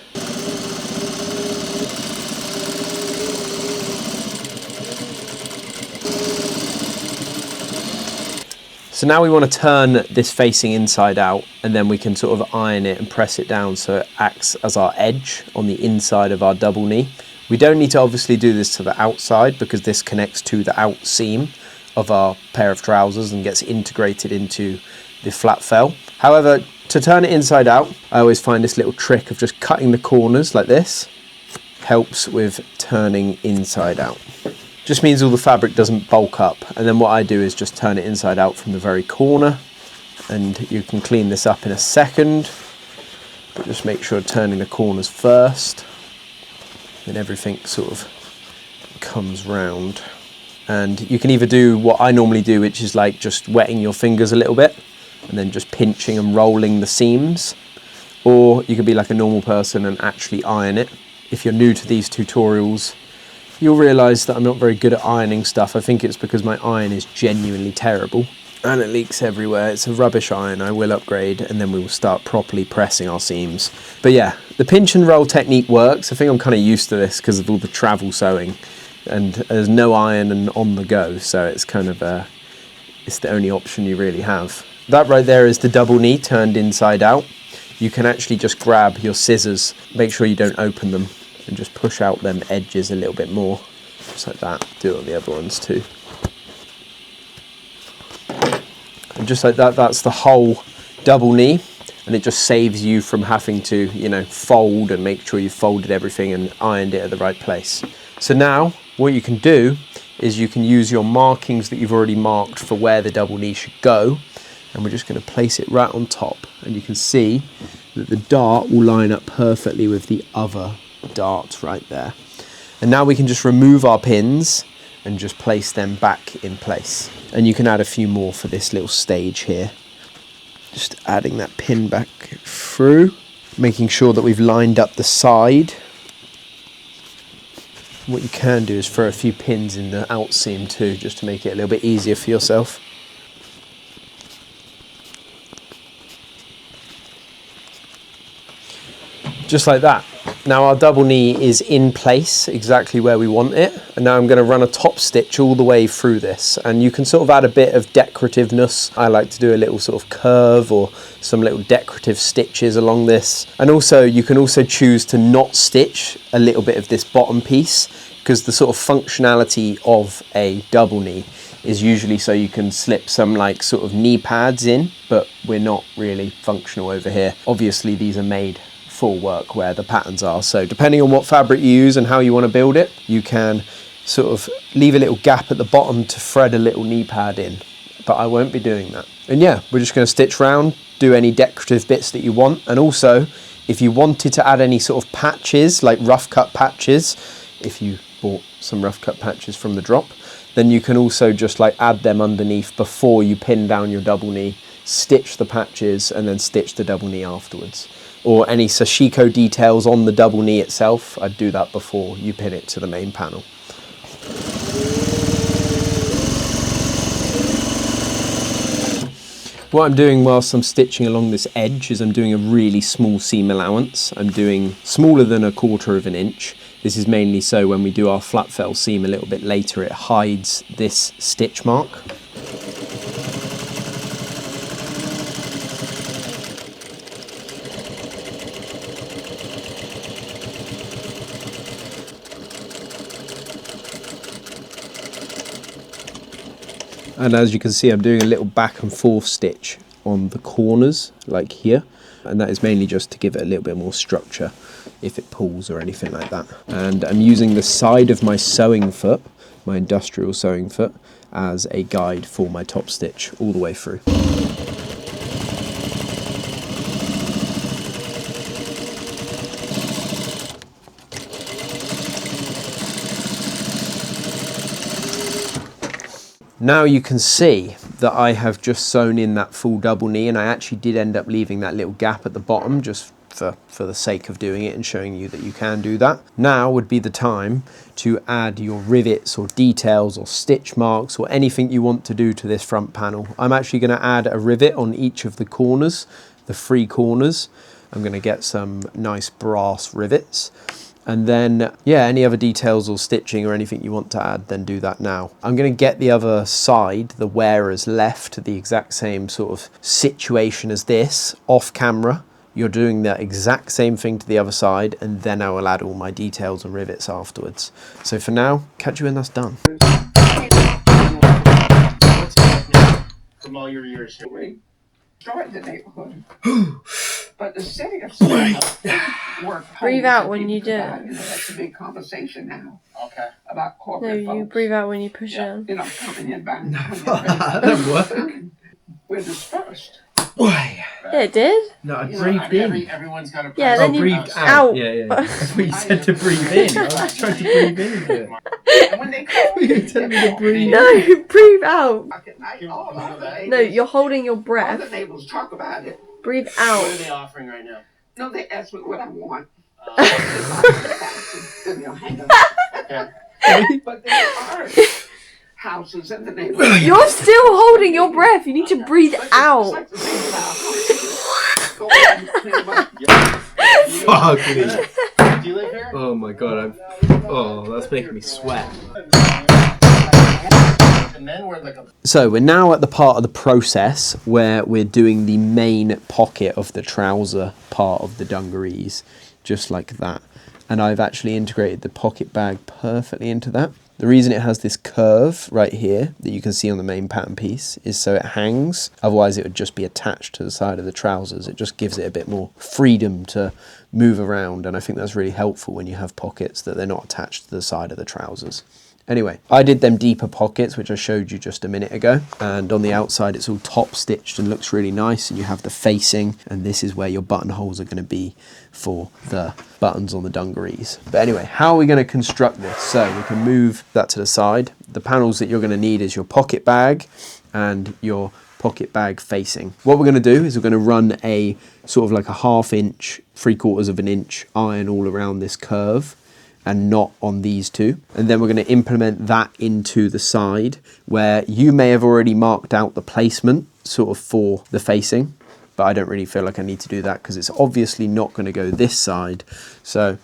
S1: So now we want to turn this facing inside out, and then we can sort of iron it and press it down so it acts as our edge on the inside of our double knee. We don't need to obviously do this to the outside because this connects to the out seam of our pair of trousers and gets integrated into the flat fell. However, to turn it inside out, I always find this little trick of just cutting the corners like this helps with turning inside out. Just means all the fabric doesn't bulk up, and then what I do is just turn it inside out from the very corner, and you can clean this up in a second, but just make sure turning the corners first, then everything sort of comes round. And you can either do what I normally do, which is like just wetting your fingers a little bit and then just pinching and rolling the seams, or you could be like a normal person and actually iron it. If you're new to these tutorials, you'll realise that I'm not very good at ironing stuff. I think it's because my iron is genuinely terrible and it leaks everywhere. It's a rubbish iron. I will upgrade and then we will start properly pressing our seams. But yeah, the pinch and roll technique works. I think I'm kind of used to this because of all the travel sewing, and there's no iron and on the go, so it's kind of it's the only option you really have. That right there is the double knee turned inside out. You can actually just grab your scissors, make sure you don't open them, and just push out them edges a little bit more, just like that. Do it on the other ones too. And just like that, that's the whole double knee, and it just saves you from having to, you know, fold and make sure you've folded everything and ironed it at the right place. So now what you can do is you can use your markings that you've already marked for where the double knee should go, and we're just going to place it right on top, and you can see that the dart will line up perfectly with the other darts right there. And now we can just remove our pins and just place them back in place, and you can add a few more for this little stage here, just adding that pin back through, making sure that we've lined up the side. What you can do is throw a few pins in the out seam too, just to make it a little bit easier for yourself. Just like that. Now our double knee is in place exactly where we want it, and now I'm going to run a top stitch all the way through this, and you can sort of add a bit of decorativeness. I like to do a little sort of curve or some little decorative stitches along this, and also you can also choose to not stitch a little bit of this bottom piece, because the sort of functionality of a double knee is usually so you can slip some like sort of knee pads in, but we're not really functional over here. Obviously these are made for workwear, the patterns are, so depending on what fabric you use and how you want to build it, you can sort of leave a little gap at the bottom to thread a little knee pad in, but I won't be doing that. And yeah, we're just going to stitch round, do any decorative bits that you want, and also if you wanted to add any sort of patches, like rough cut patches, if you bought some rough cut patches from the drop, then you can also just like add them underneath before you pin down your double knee, stitch the patches and then stitch the double knee afterwards. Or any sashiko details on the double knee itself, I'd do that before you pin it to the main panel. What I'm doing whilst I'm stitching along this edge is I'm doing a really small seam allowance. I'm doing smaller than 1/4 of an inch. This is mainly so when we do our flat fell seam a little bit later, it hides this stitch mark. And as you can see, I'm doing a little back and forth stitch on the corners, like here, and that is mainly just to give it a little bit more structure if it pulls or anything like that. And I'm using the side of my sewing foot, my industrial sewing foot, as a guide for my top stitch all the way through. Now you can see that I have just sewn in that full double knee, and I actually did end up leaving that little gap at the bottom just for the sake of doing it and showing you that you can do that. Now would be the time to add your rivets or details or stitch marks or anything you want to do to this front panel. I'm actually going to add a rivet on each of the corners, the 3 corners. I'm going to get some nice brass rivets. And then, yeah, any other details or stitching or anything you want to add, then do that now. I'm going to get the other side, the wearer's left, the exact same sort of situation as this, off camera. You're doing the exact same thing to the other side, and then I will add all my details and rivets afterwards. So for now, catch you when that's done.
S3: From all your years here.
S4: We destroyed the neighborhood. But the city of work.
S5: Breathe out when you do it.
S4: You know, that's a big conversation now.
S3: Okay.
S4: About
S5: No,
S4: corporate
S5: you
S4: folks.
S5: breathe out when you push in.
S4: You know, coming in back.
S2: That work.
S4: We're dispersed.
S2: Why?
S5: Yeah, it did.
S2: No, I
S4: You know,
S2: breathed in.
S3: Everyone's got a
S5: Yeah, then you
S2: breathed
S5: out.
S2: out. Yeah. That's what you said to breathe in. I was trying to breathe into it.
S4: And when they call
S2: You're telling me to breathe in.
S5: No, breathe out.
S4: at night, all the other neighbors,
S5: No, you're holding your
S4: all the
S5: breath.
S4: neighbors talk about it.
S5: Breathe
S3: What are
S5: out.
S3: they offering right now?
S4: No, they ask me what I want.
S3: Uh,
S4: And they'll hang up.
S3: okay.
S4: But there are houses in the neighborhood.
S5: You're still holding your breath. You need to breathe out.
S4: It's like the thing about go ahead and clean them up.
S2: Fuck me.
S3: Do you live here?
S2: Oh my god, that's making me sweat.
S3: And then we're like a
S1: So we're now at the part of the process where we're doing the main pocket of the trouser part of the dungarees, just like that. And I've actually integrated the pocket bag perfectly into that. The reason it has this curve right here that you can see on the main pattern piece is so it hangs. Otherwise it would just be attached to the side of the trousers. It just gives it a bit more freedom to move around, and I think that's really helpful when you have pockets that they're not attached to the side of the trousers. Anyway, I did them deeper pockets, which I showed you just a minute ago. And on the outside, it's all top stitched and looks really nice. And you have the facing, and this is where your buttonholes are going to be for the buttons on the dungarees. But anyway, how are we going to construct this? So we can move that to the side. The panels that you're going to need is your pocket bag and your pocket bag facing. What we're going to do is we're going to run a sort of like a 1/2 inch, 3/4 of an inch iron all around this curve, and not on these two. And then we're going to implement that into the side where you may have already marked out the placement sort of for the facing, but I don't really feel like I need to do that because it's obviously not going to go this side. So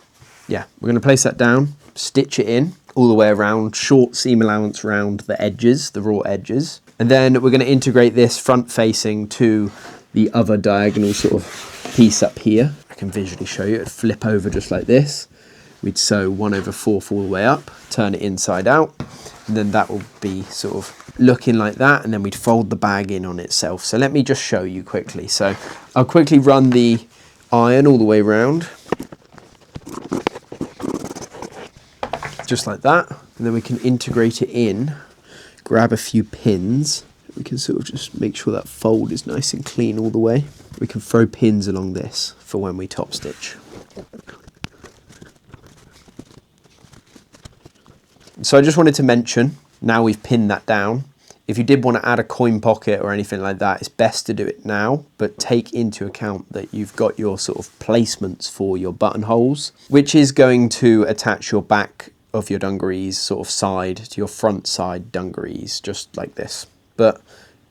S1: yeah, we're going to place that down, stitch it in all the way around, short seam allowance around the edges, the raw edges. And then we're going to integrate this front facing to the other diagonal sort of piece up here. I can visually show you. It'd flip over just like this. We'd sew 1/4 all the way up, turn it inside out, and then that will be sort of looking like that, and then we'd fold the bag in on itself. So let me just show you quickly. So I'll quickly run the iron all the way around, just like that, and then we can integrate it in, grab a few pins. We can sort of just make sure that fold is nice and clean all the way. We can throw pins along this for when we top stitch. So I just wanted to mention, now we've pinned that down, if you did want to add a coin pocket or anything like that, it's best to do it now, but take into account that you've got your sort of placements for your buttonholes, which is going to attach your back of your dungarees sort of side to your front side dungarees, just like this. But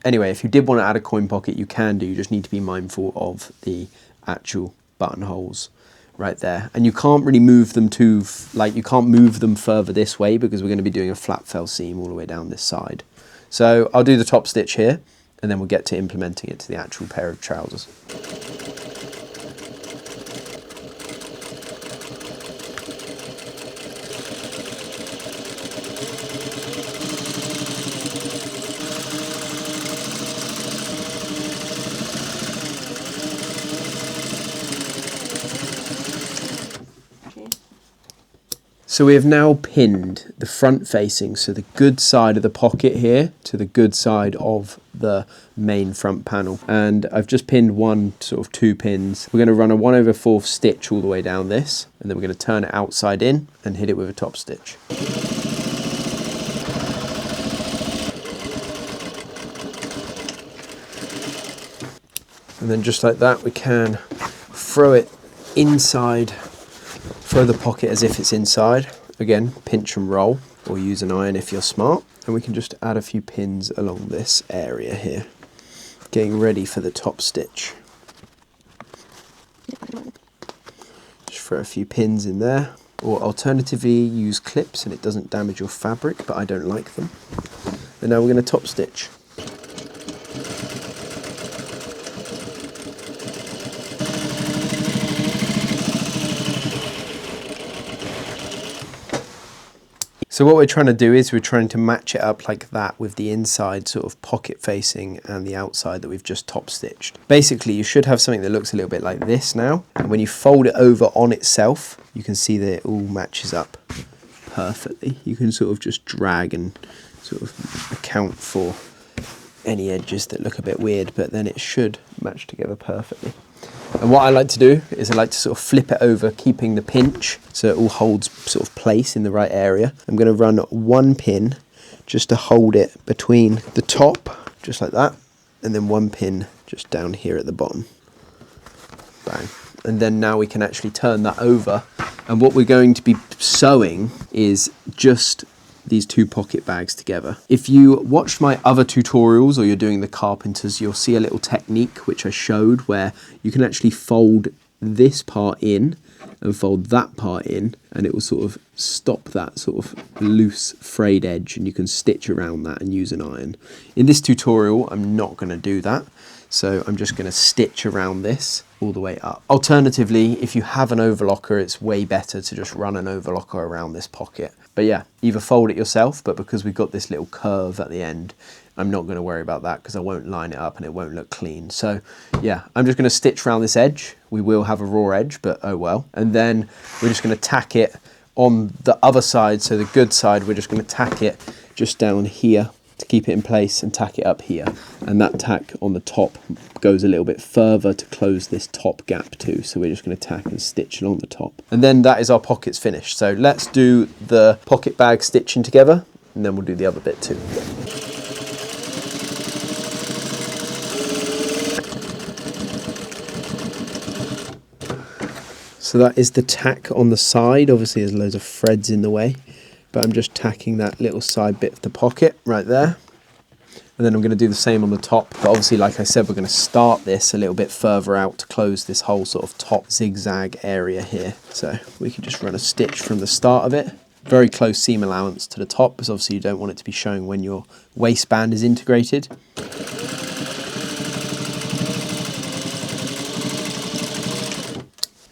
S1: anyway, if you did want to add a coin pocket, you can do, you just need to be mindful of the actual buttonholes right there, and you can't really move them to, like, you can't move them further this way because we're going to be doing a flat fell seam all the way down this side. So I'll do the top stitch here, and then we'll get to implementing it to the actual pair of trousers. So we have now pinned the front facing, so the good side of the pocket here to the good side of the main front panel. And I've just pinned one, sort of 2 pins. We're going to run a 1/4 stitch all the way down this, and then we're going to turn it outside in and hit it with a top stitch. And then just like that, we can throw it inside, throw the pocket as if it's inside. Again, pinch and roll, or use an iron if you're smart. And we can just add a few pins along this area here, getting ready for the top stitch. Just throw a few pins in there, or alternatively use clips and it doesn't damage your fabric, but I don't like them. And now we're going to top stitch. So what we're trying to do is we're trying to match it up like that with the inside sort of pocket facing and the outside that we've just top stitched. Basically, you should have something that looks a little bit like this now. And when you fold it over on itself, you can see that it all matches up perfectly. You can sort of just drag and sort of account for any edges that look a bit weird, but then it should match together perfectly. And what I like to do is I like to sort of flip it over, keeping the pinch so it all holds sort of place in the right area. I'm going to run 1 pin just to hold it between the top, just like that, and then 1 pin just down here at the bottom. Bang. And then now we can actually turn that over. And what we're going to be sewing is just these 2 pocket bags together. If you watched my other tutorials or you're doing the carpenters, you'll see a little technique which I showed where you can actually fold this part in and fold that part in, and it will sort of stop that sort of loose frayed edge, and you can stitch around that and use an iron. In this tutorial, I'm not going to do that. So I'm just going to stitch around this all the way up. Alternatively, if you have an overlocker, it's way better to just run an overlocker around this pocket. But yeah, either fold it yourself, but because we've got this little curve at the end, I'm not going to worry about that because I won't line it up and it won't look clean. So yeah, I'm just going to stitch around this edge. We will have a raw edge, but oh well. And then we're just going to tack it on the other side. So the good side, we're just going to tack it just down here to keep it in place and tack it up here. And that tack on the top goes a little bit further to close this top gap too. So we're just going to tack and stitch along the top. And then that is our pockets finished. So let's do the pocket bag stitching together, and then we'll do the other bit too. So that is the tack on the side. Obviously there's loads of threads in the way, but I'm just tacking that little side bit of the pocket right there. And then I'm going to do the same on the top. But obviously, like I said, we're going to start this a little bit further out to close this whole sort of top zigzag area here. So we can just run a stitch from the start of it. Very close seam allowance to the top, because obviously you don't want it to be showing when your waistband is integrated.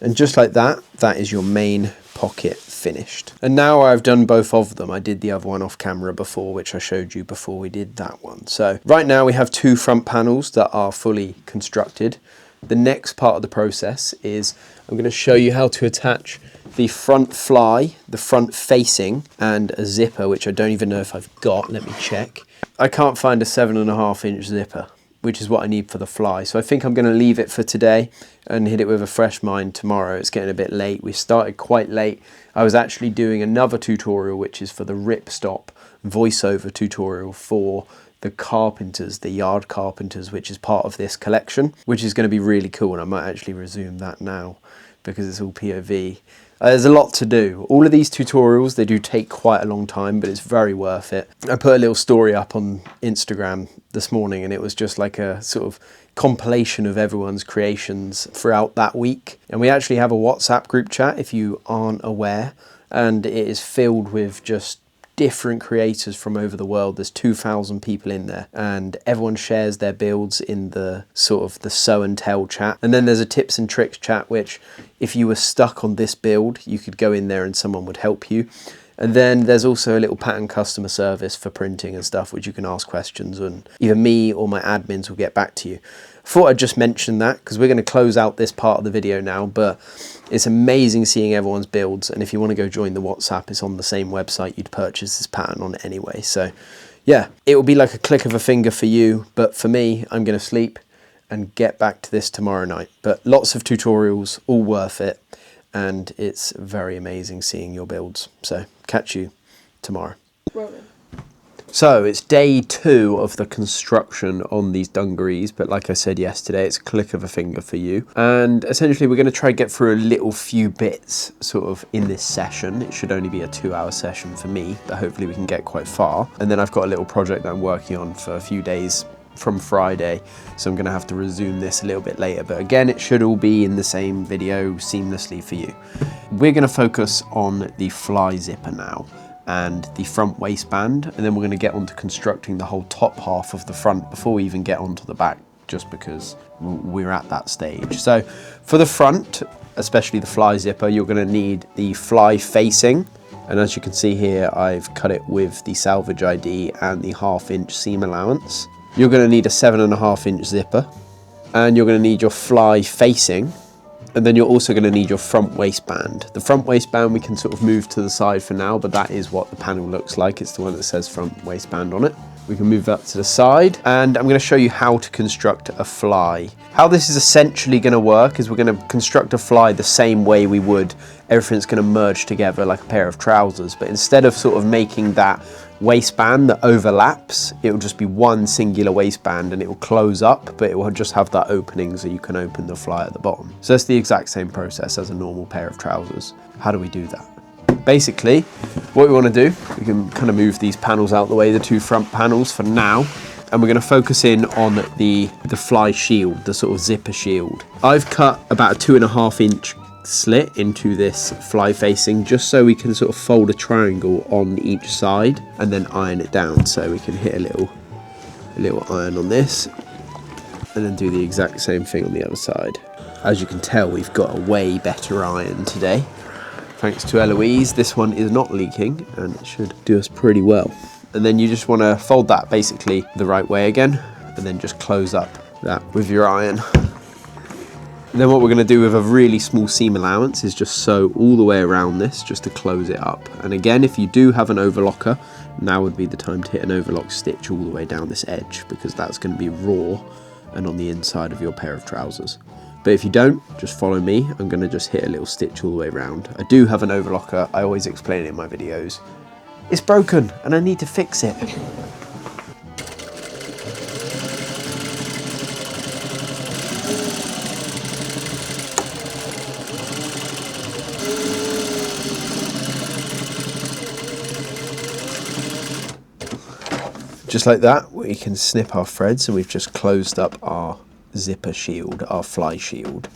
S1: And just like that, that is your main pocket finished. And now I've done both of them. I did the other one off camera before, which I showed you before we did that one. So right now we have 2 front panels that are fully constructed. The next part of the process is I'm going to show you how to attach the front fly, the front facing, and a zipper, which I don't even know if I've got. Let me check. I can't find a 7.5-inch zipper, which is what I need for the fly. So I think I'm going to leave it for today and hit it with a fresh mind tomorrow. It's getting a bit late. We started quite late. I was actually doing another tutorial, which is for the ripstop voiceover tutorial for the carpenters, the yard carpenters, which is part of this collection, which is going to be really cool. And I might actually resume that now because it's all POV. There's a lot to do. All of these tutorials, they do take quite a long time, but it's very worth it. I put a little story up on Instagram this morning, and it was just like a sort of compilation of everyone's creations throughout that week. And we actually have a WhatsApp group chat, if you aren't aware, and it is filled with just different creators from over the world. There's 2,000 people in there, and everyone shares their builds in the sort of the sew and tell chat. And then there's a tips and tricks chat, which if you were stuck on this build, you could go in there and someone would help you. And then there's also a little pattern customer service for printing and stuff, which you can ask questions, and either me or my admins will get back to you. thought I'd just mention that because we're going to close out this part of the video now, but it's amazing seeing everyone's builds, and if you want to go join the WhatsApp, it's on the same website you'd purchase this pattern on anyway. So yeah, it will be like a click of a finger for you, but for me, I'm going to sleep and get back to this tomorrow night. But lots of tutorials, all worth it, and it's very amazing seeing your builds. So catch you tomorrow. So it's day 2 of the construction on these dungarees, but like I said yesterday, it's a click of a finger for you. And essentially we're going to try to get through a little few bits sort of in this session. It should only be a 2-hour session for me, but hopefully we can get quite far. And then I've got a little project that I'm working on for a few days from Friday, so I'm going to have to resume this a little bit later. But again, it should all be in the same video seamlessly for you. We're going to focus on the fly zipper now, and the front waistband, and then we're going to get on to constructing the whole top half of the front before we even get onto the back, just because we're at that stage. So for the front, especially the fly zipper, you're going to need the fly facing, and as you can see here, I've cut it with the selvedge ID and the 1/2 inch seam allowance. You're going to need a 7.5 inch zipper, and you're going to need your fly facing. And then you're also going to need your front waistband. The front waistband we can sort of move to the side for now, but that is what the panel looks like. It's the one that says front waistband on it. We can move that to the side, and I'm going to show you how to construct a fly. How this is essentially going to work is we're going to construct a fly the same way we would. Everything's going to merge together like a pair of trousers, but instead of sort of making that waistband that overlaps, it will just be one singular waistband, and it will close up, but it will just have that opening so you can open the fly at the bottom. So it's the exact same process as a normal pair of trousers. How do we do that? Basically, what we want to do, we can kind of move these panels out the way, the 2 front panels for now, and we're going to focus in on the fly shield, the sort of zipper shield. I've cut about a 2.5 inch slit into this fly facing, just so we can sort of fold a triangle on each side and then iron it down. So we can hit a little iron on this and then do the exact same thing on the other side. As you can tell, we've got a way better iron today, thanks to Eloise. This one is not leaking and it should do us pretty well. And then you just want to fold that basically the right way again, and then just close up that with your iron. And then what we're going to do with a really small seam allowance is just sew all the way around this just to close it up. And again, if you do have an overlocker, now would be the time to hit an overlock stitch all the way down this edge, because that's going to be raw and on the inside of your pair of trousers. But if you don't, just follow me. I'm going to just hit a little stitch all the way around. I do have an overlocker. I always explain it in my videos. It's broken and I need to fix it. Just like that, we can snip our threads, and we've just closed up our zipper shield, our fly shield.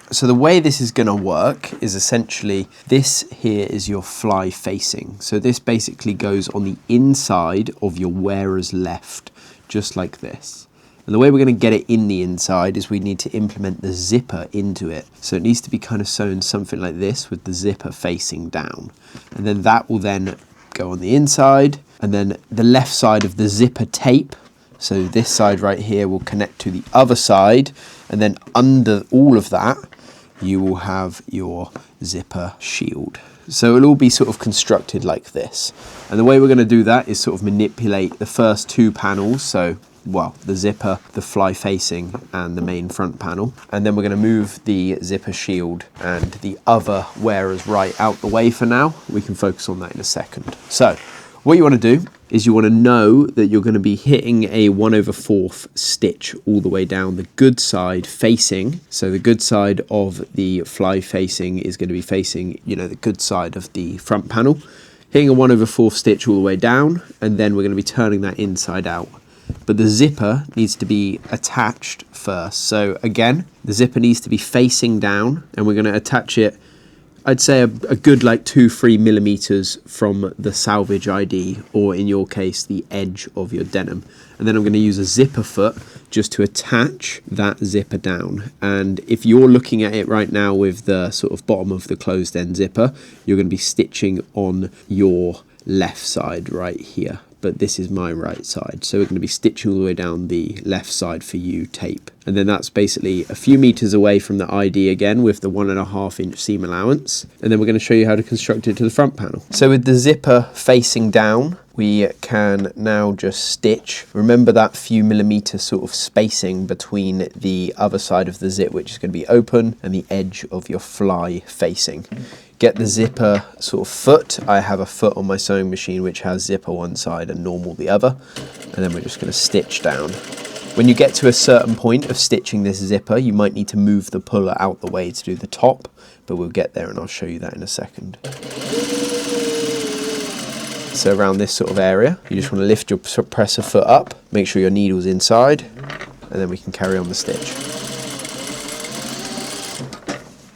S1: So the way this is going to work is essentially, this here is your fly facing. So this basically goes on the inside of your wearer's left, just like this. And the way we're going to get it in the inside is we need to implement the zipper into it. So it needs to be kind of sewn something like this with the zipper facing down. And then that will then go on the inside, and then the left side of the zipper tape, so this side right here, will connect to the other side, and then under all of that you will have your zipper shield. So it'll all be sort of constructed like this. And the way we're going to do that is sort of manipulate the first 2 panels, so well, the zipper, the fly facing, and the main front panel. And then we're going to move the zipper shield and the other wearer's right out the way for now. We can focus on that in a second. So what you want to do is you want to know that you're going to be hitting a 1/4 stitch all the way down the good side facing. So the good side of the fly facing is going to be facing, you know, the good side of the front panel. Hitting a 1/4 stitch all the way down, and then we're going to be turning that inside out. But the zipper needs to be attached first. So again, the zipper needs to be facing down, and we're going to attach it, I'd say a good like 2-3 millimeters from the selvedge ID, or in your case, the edge of your denim. And then I'm going to use a zipper foot just to attach that zipper down. And if you're looking at it right now with the sort of bottom of the closed end zipper, you're going to be stitching on your left side right here. but this is my right side. So we're going to be stitching all the way down the left side for you tape. And then that's basically a few meters away from the ID again with the 1.5 inch seam allowance. And then we're going to show you how to construct it to the front panel. So with the zipper facing down, we can now just stitch. Remember that few millimeter sort of spacing between the other side of the zip, which is going to be open, and the edge of your fly facing. Get the zipper sort of foot. I have a foot on my sewing machine which has zipper one side and normal the other. And then we're just going to stitch down. When you get to a certain point of stitching this zipper, you might need to move the puller out the way to do the top, but we'll get there and I'll show you that in a second. So around this sort of area, you just want to lift your presser foot up, make sure your needle's inside, and then we can carry on the stitch.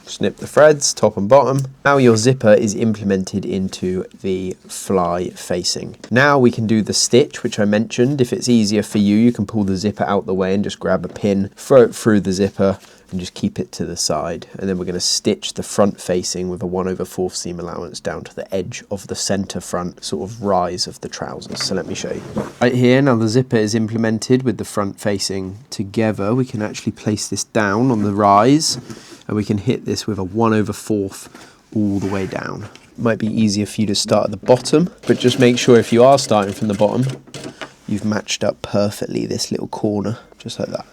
S1: Snip the threads, top and bottom. Now your zipper is implemented into the fly facing. Now we can do the stitch, which I mentioned. If it's easier for you, you can pull the zipper out the way and just grab a pin, throw it through the zipper, and just keep it to the side. And then we're going to stitch the front facing with a 1/4 seam allowance down to the edge of the center front sort of rise of the trousers. So let me show you. Right here, now the zipper is implemented with the front facing together. We can actually place this down on the rise, and we can hit this with a 1/4 all the way down. Might be easier for you to start at the bottom, but just make sure if you are starting from the bottom, you've matched up perfectly this little corner, just like that.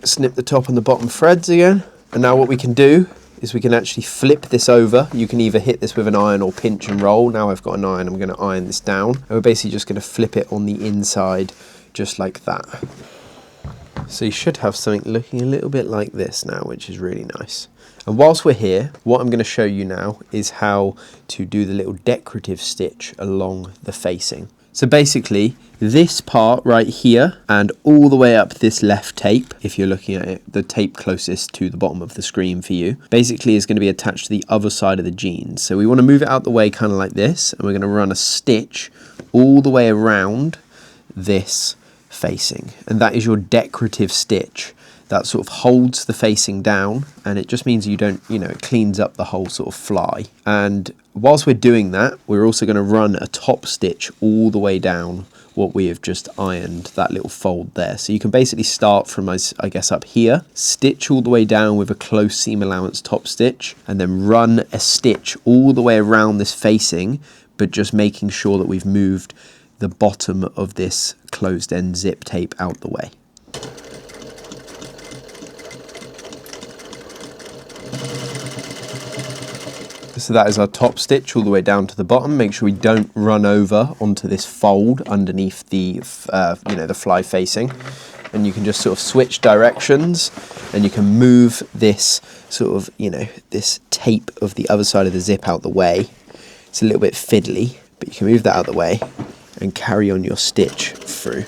S1: Snip the top and the bottom threads again. And now what we can do is we can actually flip this over. You can either hit this with an iron or pinch and roll. Now I've got an iron, I'm going to iron this down. And we're basically just going to flip it on the inside, just like that. So you should have something looking a little bit like this now, which is really nice. And whilst we're here, what I'm going to show you now is how to do the little decorative stitch along the facing. So basically, this part right here and all the way up this left tape, if you're looking at it, the tape closest to the bottom of the screen for you, basically is going to be attached to the other side of the jeans. So we want to move it out the way kind of like this, and we're going to run a stitch all the way around this facing. And that is your decorative stitch. That sort of holds the facing down, and it just means you don't, it cleans up the whole sort of fly. And whilst we're doing that, we're also going to run a top stitch all the way down what we have just ironed, that little fold there. So you can basically start from, I guess, up here, stitch all the way down with a close seam allowance top stitch, and then run a stitch all the way around this facing, but just making sure that we've moved the bottom of this closed end zip tape out the way. So that is our top stitch all the way down to the bottom. Make sure we don't run over onto this fold underneath the, the fly facing. And you can just sort of switch directions, and you can move this sort of, this tape of the other side of the zip out the way. It's a little bit fiddly, but you can move that out the way and carry on your stitch through.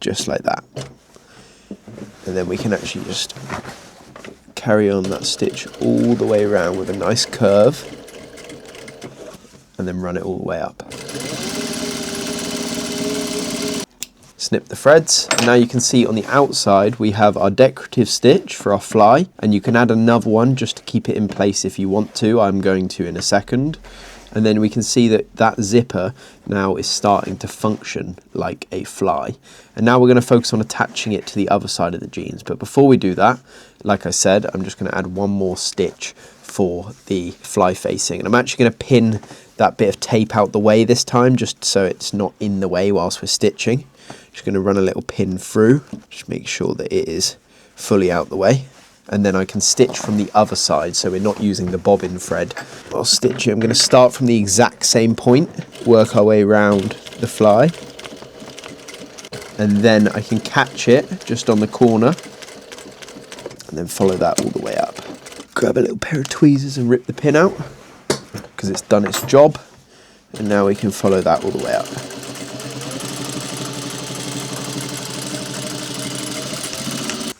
S1: Just like that. And then we can actually just carry on that stitch all the way around with a nice curve, and then run it all the way up. Snip the threads, and now you can see on the outside we have our decorative stitch for our fly, and you can add another one just to keep it in place if you want to. I'm going to in a second. And then we can see that that zipper now is starting to function like a fly. And now we're going to focus on attaching it to the other side of the jeans. But before we do that, like I said, I'm just going to add one more stitch for the fly facing. And I'm actually going to pin that bit of tape out the way this time, just so it's not in the way whilst we're stitching. Just going to run a little pin through, just make sure that it is fully out the way. And then I can stitch from the other side, so we're not using the bobbin thread. I'll stitch it. I'm going to start from the exact same point, work our way around the fly, and then I can catch it just on the corner, and then follow that all the way up. Grab a little pair of tweezers and rip the pin out, because it's done its job, and now we can follow that all the way up.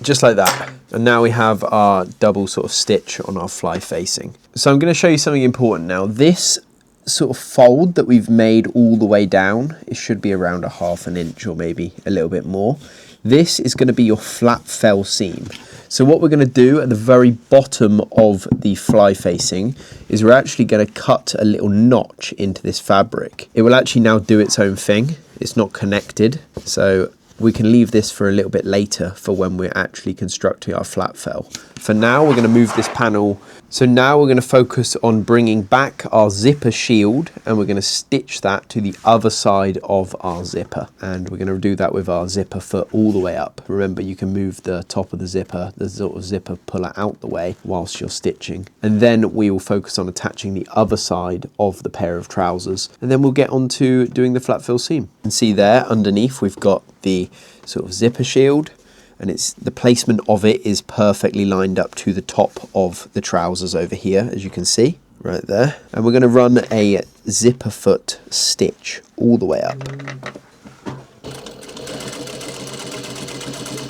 S1: Just like that. And now we have our double sort of stitch on our fly facing. So I'm going to show you something important now. This sort of fold that we've made all the way down, it should be around 1/2 inch or maybe a little bit more. This is going to be your flat fell seam. So what we're going to do at the very bottom of the fly facing is we're actually going to cut a little notch into this fabric. It will actually now do its own thing. It's not connected, so we can leave this for a little bit later for when we're actually constructing our flat fell. For now, we're going to move this panel. So now we're going to focus on bringing back our zipper shield, and we're going to stitch that to the other side of our zipper. And we're going to do that with our zipper foot all the way up. Remember, you can move the top of the sort of zipper puller out the way whilst you're stitching. And then we will focus on attaching the other side of the pair of trousers. And then we'll get on to doing the flat fill seam. And see there underneath, we've got the sort of zipper shield, and it's the placement of it is perfectly lined up to the top of the trousers over here, as you can see right there. And we're going to run a zipper foot stitch all the way up,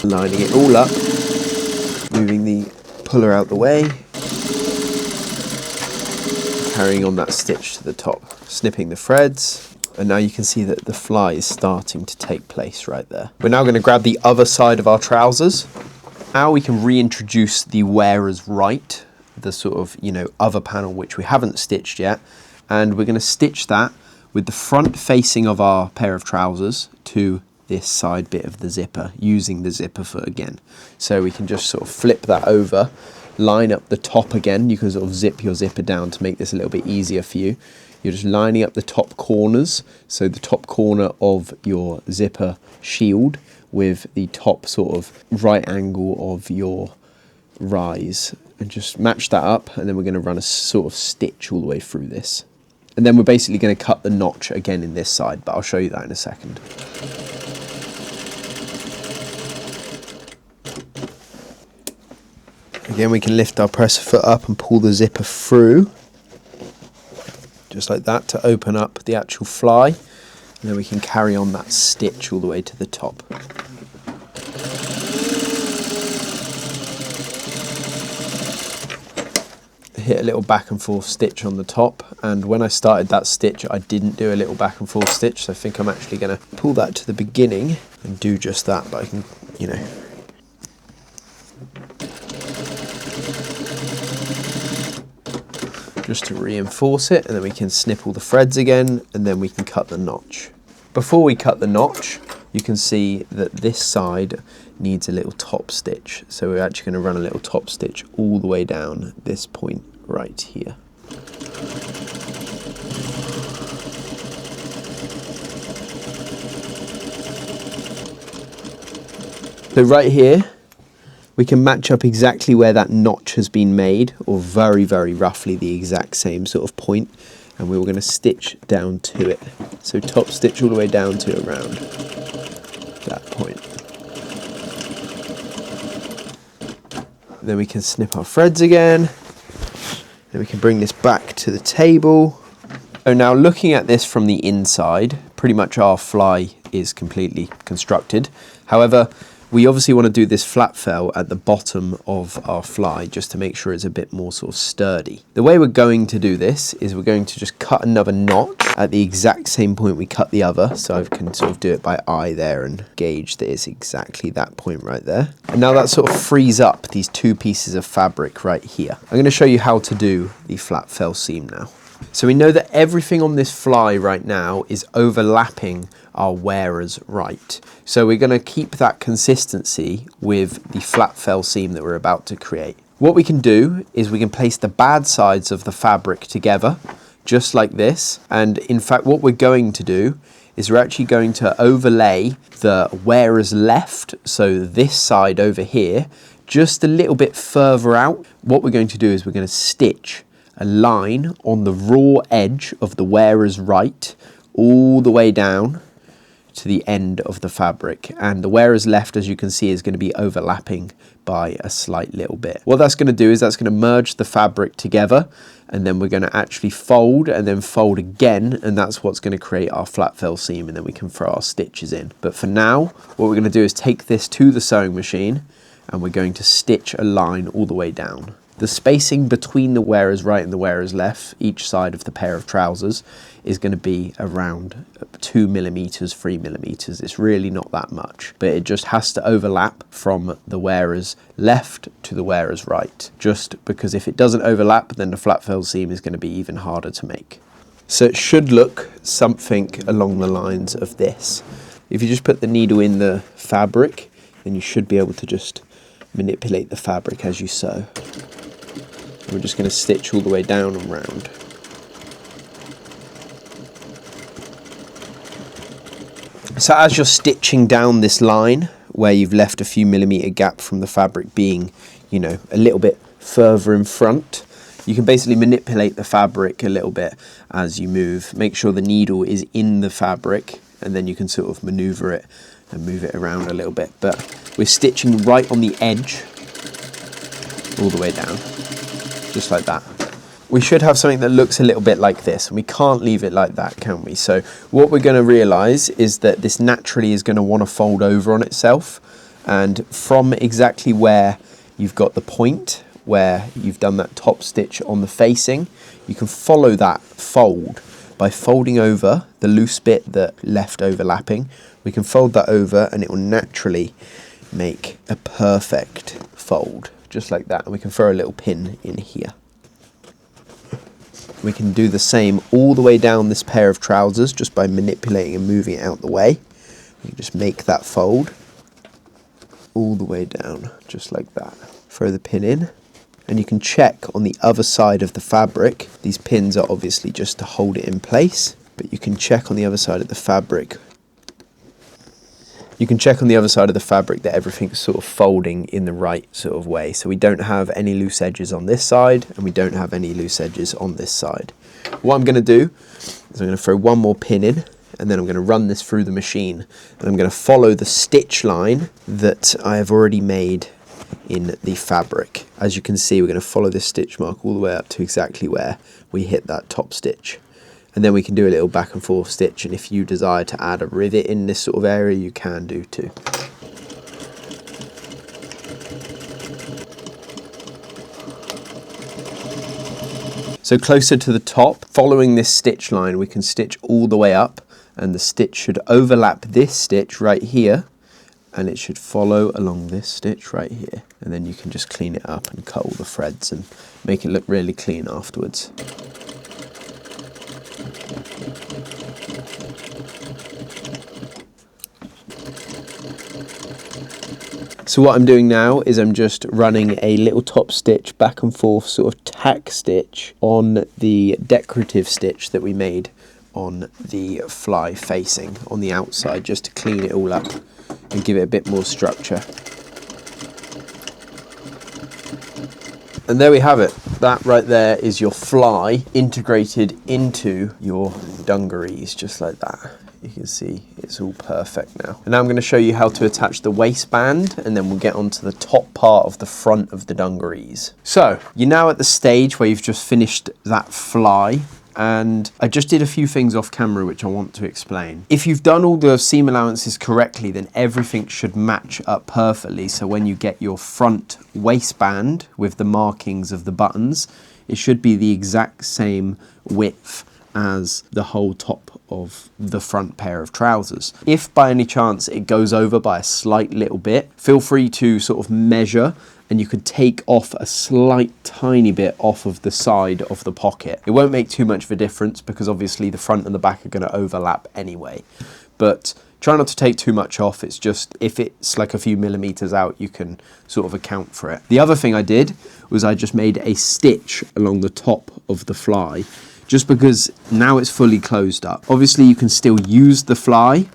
S1: lining it all up, moving the puller out the way, carrying on that stitch to the top, snipping the threads. And now you can see that the fly is starting to take place right there. We're now going to grab the other side of our trousers. Now we can reintroduce the wearer's right, the sort of, other panel which we haven't stitched yet. And we're going to stitch that with the front facing of our pair of trousers to this side bit of the zipper, using the zipper foot again. So we can just sort of flip that over, line up the top again. You can sort of zip your zipper down to make this a little bit easier for you. You're just lining up the top corners, so the top corner of your zipper shield with the top sort of right angle of your rise, and just match that up, and then we're going to run a sort of stitch all the way through this. And then we're basically going to cut the notch again in this side, but I'll show you that in a second. Again, we can lift our presser foot up and pull the zipper through, just like that, to open up the actual fly, and then we can carry on that stitch all the way to the top. Hit a little back and forth stitch on the top, and when I started that stitch I didn't do a little back and forth stitch, so I think I'm actually going to pull that to the beginning and do just that, but I can, just to reinforce it, and then we can snip all the threads again, and then we can cut the notch. Before we cut the notch, you can see that this side needs a little top stitch, so we're actually going to run a little top stitch all the way down this point right here. So right here we can match up exactly where that notch has been made, or very, very roughly the exact same sort of point, and we were going to stitch down to it. So top stitch all the way down to around that point. Then we can snip our threads again. Then we can bring this back to the table. So now looking at this from the inside, pretty much our fly is completely constructed. However, we obviously want to do this flat fell at the bottom of our fly just to make sure it's a bit more sort of sturdy. The way we're going to do this is we're going to just cut another notch at the exact same point we cut the other. So I can sort of do it by eye there and gauge that it's exactly that point right there. And now that sort of frees up these two pieces of fabric right here. I'm going to show you how to do the flat fell seam now. So we know that everything on this fly right now is overlapping our wearer's right. So we're going to keep that consistency with the flat fell seam that we're about to create. What we can do is we can place the bad sides of the fabric together, just like this. And in fact, what we're going to do is we're actually going to overlay the wearer's left, so this side over here, just a little bit further out. What we're going to do is we're going to stitch a line on the raw edge of the wearer's right all the way down to the end of the fabric, and the wearer's left, as you can see, is going to be overlapping by a slight little bit. What that's going to do is that's going to merge the fabric together, and then we're going to actually fold and then fold again, and that's what's going to create our flat fell seam, and then we can throw our stitches in. But for now, what we're going to do is take this to the sewing machine, and we're going to stitch a line all the way down. The spacing between the wearer's right and the wearer's left, each side of the pair of trousers, is going to be around 2 millimeters, 3 millimeters. It's really not that much, but it just has to overlap from the wearer's left to the wearer's right, just because if it doesn't overlap, then the flat fell seam is going to be even harder to make. So it should look something along the lines of this. If you just put the needle in the fabric, then you should be able to just manipulate the fabric as you sew. We're just going to stitch all the way down and round. So as you're stitching down this line, where you've left a few millimeter gap from the fabric being, you know, a little bit further in front, you can basically manipulate the fabric a little bit as you move. Make sure the needle is in the fabric, and then you can sort of maneuver it and move it around a little bit. But we're stitching right on the edge, all the way down, just like that. We should have something that looks a little bit like this, and we can't leave it like that, can we? So what we're going to realize is that this naturally is going to want to fold over on itself, and from exactly where you've got the point where you've done that top stitch on the facing, you can follow that fold by folding over the loose bit that left overlapping. We can fold that over and it will naturally make a perfect fold, just like that. And we can throw a little pin in here. We can do the same all the way down this pair of trousers just by manipulating and moving it out the way. We can just make that fold all the way down, just like that. Throw the pin in. And you can check on the other side of the fabric. These pins are obviously just to hold it in place, but you can check on the other side of the fabric. You can check on the other side of the fabric that everything's sort of folding in the right sort of way. So we don't have any loose edges on this side, and we don't have any loose edges on this side. What I'm going to do is I'm going to throw one more pin in, and then I'm going to run this through the machine, and I'm going to follow the stitch line that I have already made in the fabric. As you can see, we're going to follow this stitch mark all the way up to exactly where we hit that top stitch, and then we can do a little back and forth stitch, and if you desire to add a rivet in this sort of area, you can do too. So closer to the top, following this stitch line, we can stitch all the way up, and the stitch should overlap this stitch right here, and it should follow along this stitch right here, and then you can just clean it up and cut all the threads and make it look really clean afterwards. So what I'm doing now is I'm just running a little top stitch back and forth, sort of tack stitch on the decorative stitch that we made on the fly facing on the outside, just to clean it all up and give it a bit more structure. And there we have it. That right there is your fly integrated into your dungarees, just like that. You can see it's all perfect now. And now I'm going to show you how to attach the waistband, and then we'll get onto the top part of the front of the dungarees. So you're now at the stage where you've just finished that fly, and I just did a few things off camera which I want to explain. If you've done all the seam allowances correctly, then everything should match up perfectly. So when you get your front waistband with the markings of the buttons, it should be the exact same width as the whole top of the front pair of trousers. If by any chance it goes over by a slight little bit, feel free to sort of measure, and you could take off a slight tiny bit off of the side of the pocket. It won't make too much of a difference because obviously the front and the back are going to overlap anyway, but try not to take too much off. It's just, if it's like a few millimeters out, you can sort of account for it. The other thing I did was I just made a stitch along the top of the fly, just because now it's fully closed up. Obviously you can still use the fly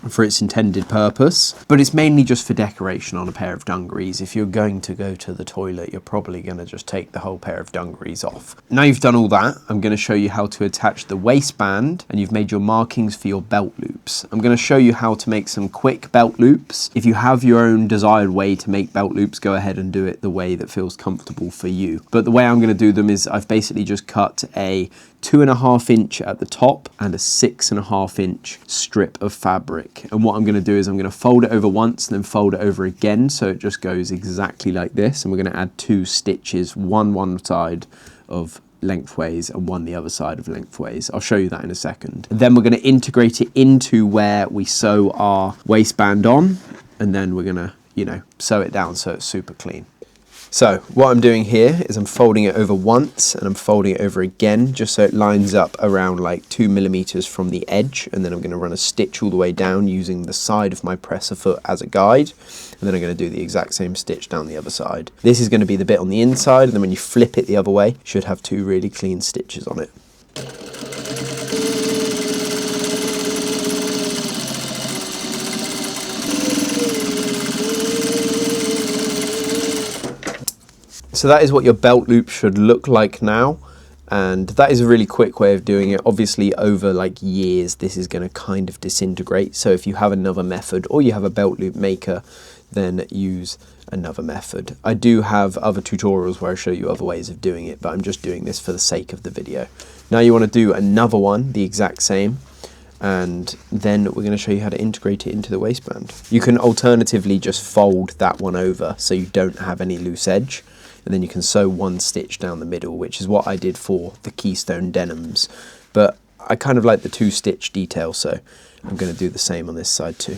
S1: for its intended purpose, but it's mainly just for decoration on a pair of dungarees. If you're going to go to the toilet, you're probably going to just take the whole pair of dungarees off. Now you've done all that, I'm going to show you how to attach the waistband, and you've made your markings for your belt loops. I'm going to show you how to make some quick belt loops. If you have your own desired way to make belt loops, go ahead and do it the way that feels comfortable for you. But the way I'm going to do them is I've basically just cut a 2.5 inch at the top and a 6.5 inch strip of fabric like. And what I'm going to do is I'm going to fold it over once and then fold it over again, so it just goes exactly like this. And we're going to add 2 stitches, one side of lengthways and one the other side of lengthways. I'll show you that in a second. And then we're going to integrate it into where we sew our waistband on, and then we're going to, you know, sew it down so it's super clean. So what I'm doing here is I'm folding it over once and I'm folding it over again just so it lines up around like 2 millimeters from the edge, and then I'm going to run a stitch all the way down using the side of my presser foot as a guide, and then I'm going to do the exact same stitch down the other side. This is going to be the bit on the inside, and then when you flip it the other way, you should have 2 really clean stitches on it. So that is what your belt loop should look like now, and that is a really quick way of doing it. Obviously over like years this is going to kind of disintegrate, so if you have another method or you have a belt loop maker, then use another method. I do have other tutorials where I show you other ways of doing it, but I'm just doing this for the sake of the video. Now you want to do another one the exact same, and then we're going to show you how to integrate it into the waistband. You can alternatively just fold that one over so you don't have any loose edge, and then you can sew 1 stitch down the middle, which is what I did for the Keystone denims. But I kind of like the 2 stitch detail, so I'm going to do the same on this side too.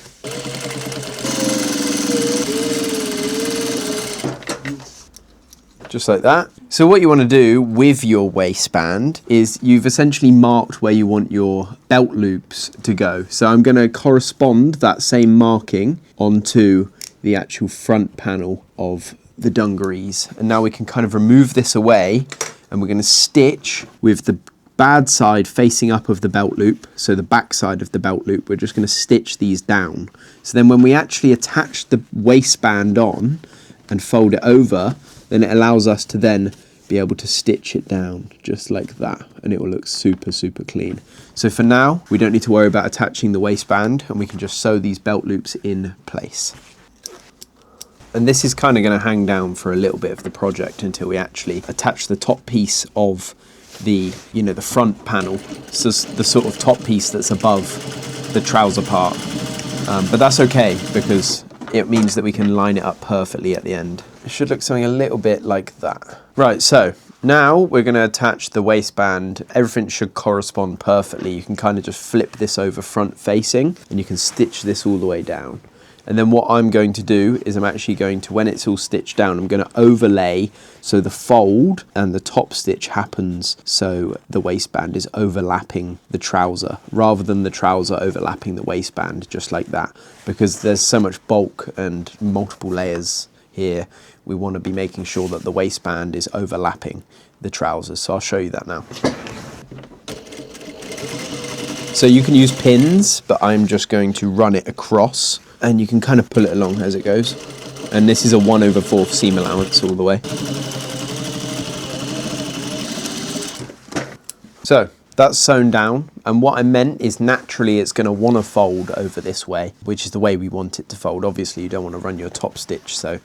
S1: Just like that. So what you want to do with your waistband is you've essentially marked where you want your belt loops to go. So I'm going to correspond that same marking onto the actual front panel of the dungarees, and now we can kind of remove this away, and we're going to stitch with the bad side facing up of the belt loop, so the back side of the belt loop. We're just going to stitch these down, so then when we actually attach the waistband on and fold it over, then it allows us to then be able to stitch it down just like that, and it will look super clean. So for now we don't need to worry about attaching the waistband, and we can just sew these belt loops in place. And this is kind of going to hang down for a little bit of the project until we actually attach the top piece of the, you know, the front panel, so the sort of top piece that's above the trouser part. But that's okay, because it means that we can line it up perfectly at the end. It should look something a little bit like that. Right, so now we're going to attach the waistband. Everything should correspond perfectly. You can kind of just flip this over front facing, and you can stitch this all the way down. And then what I'm going to do is I'm actually going to, when it's all stitched down, I'm going to overlay so the fold and the top stitch happens so the waistband is overlapping the trouser rather than the trouser overlapping the waistband, just like that. Because there's so much bulk and multiple layers here, we want to be making sure that the waistband is overlapping the trousers. So I'll show you that now. So you can use pins, but I'm just going to run it across, and you can kind of pull it along as it goes. And this is a 1/4 seam allowance all the way. So that's sewn down, and what I meant is naturally it's going to want to fold over this way, which is the way we want it to fold. Obviously you don't want to run your top stitch, so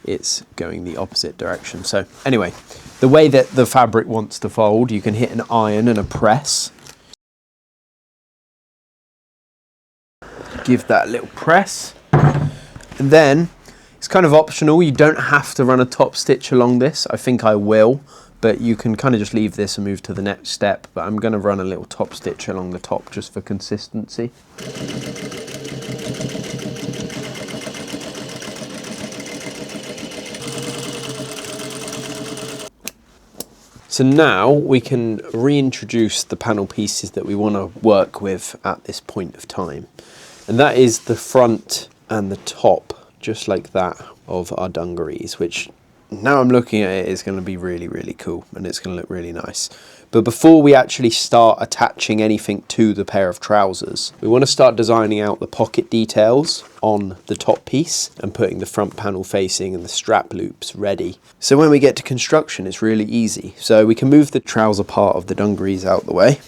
S1: it's going the opposite direction. So anyway, the way that the fabric wants to fold, you can hit an iron and a press. Give that a little press, and then it's kind of optional. You don't have to run a top stitch along this. I think I will, but you can kind of just leave this and move to the next step. But I'm going to run a little top stitch along the top just for consistency. So now we can reintroduce the panel pieces that we want to work with at this point of time. And that is the front and the top, just like that, of our dungarees, which now I'm looking at it is going to be really cool, and it's going to look really nice. But before we actually start attaching anything to the pair of trousers, we want to start designing out the pocket details on the top piece and putting the front panel facing and the strap loops ready. So when we get to construction, it's really easy. So we can move the trouser part of the dungarees out the way,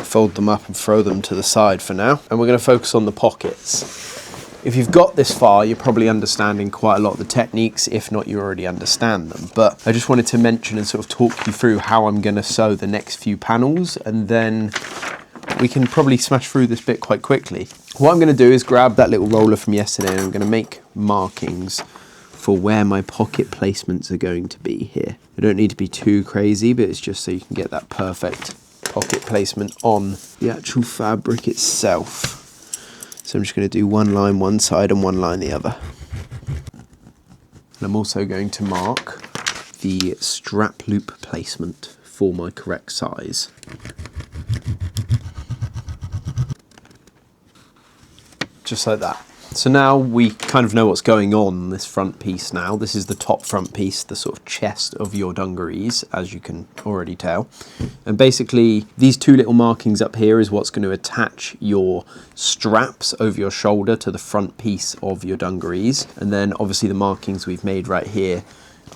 S1: fold them up and throw them to the side for now, and we're going to focus on the pockets. If you've got this far, you're probably understanding quite a lot of the techniques. If not, you already understand them. But I just wanted to mention and sort of talk you through how I'm going to sew the next few panels, and then we can probably smash through this bit quite quickly. What I'm going to do is grab that little roller from yesterday and I'm going to make markings for where my pocket placements are going to be here. They don't need to be too crazy, but it's just so you can get that perfect pocket placement on the actual fabric itself. So I'm just going to do one line one side and one line the other. And I'm also going to mark the strap loop placement for my correct size. Just like that. So now we kind of know what's going on this front piece now. This is the top front piece, the sort of chest of your dungarees, as you can already tell. And basically, these two little markings up here is what's going to attach your straps over your shoulder to the front piece of your dungarees. And then obviously the markings we've made right here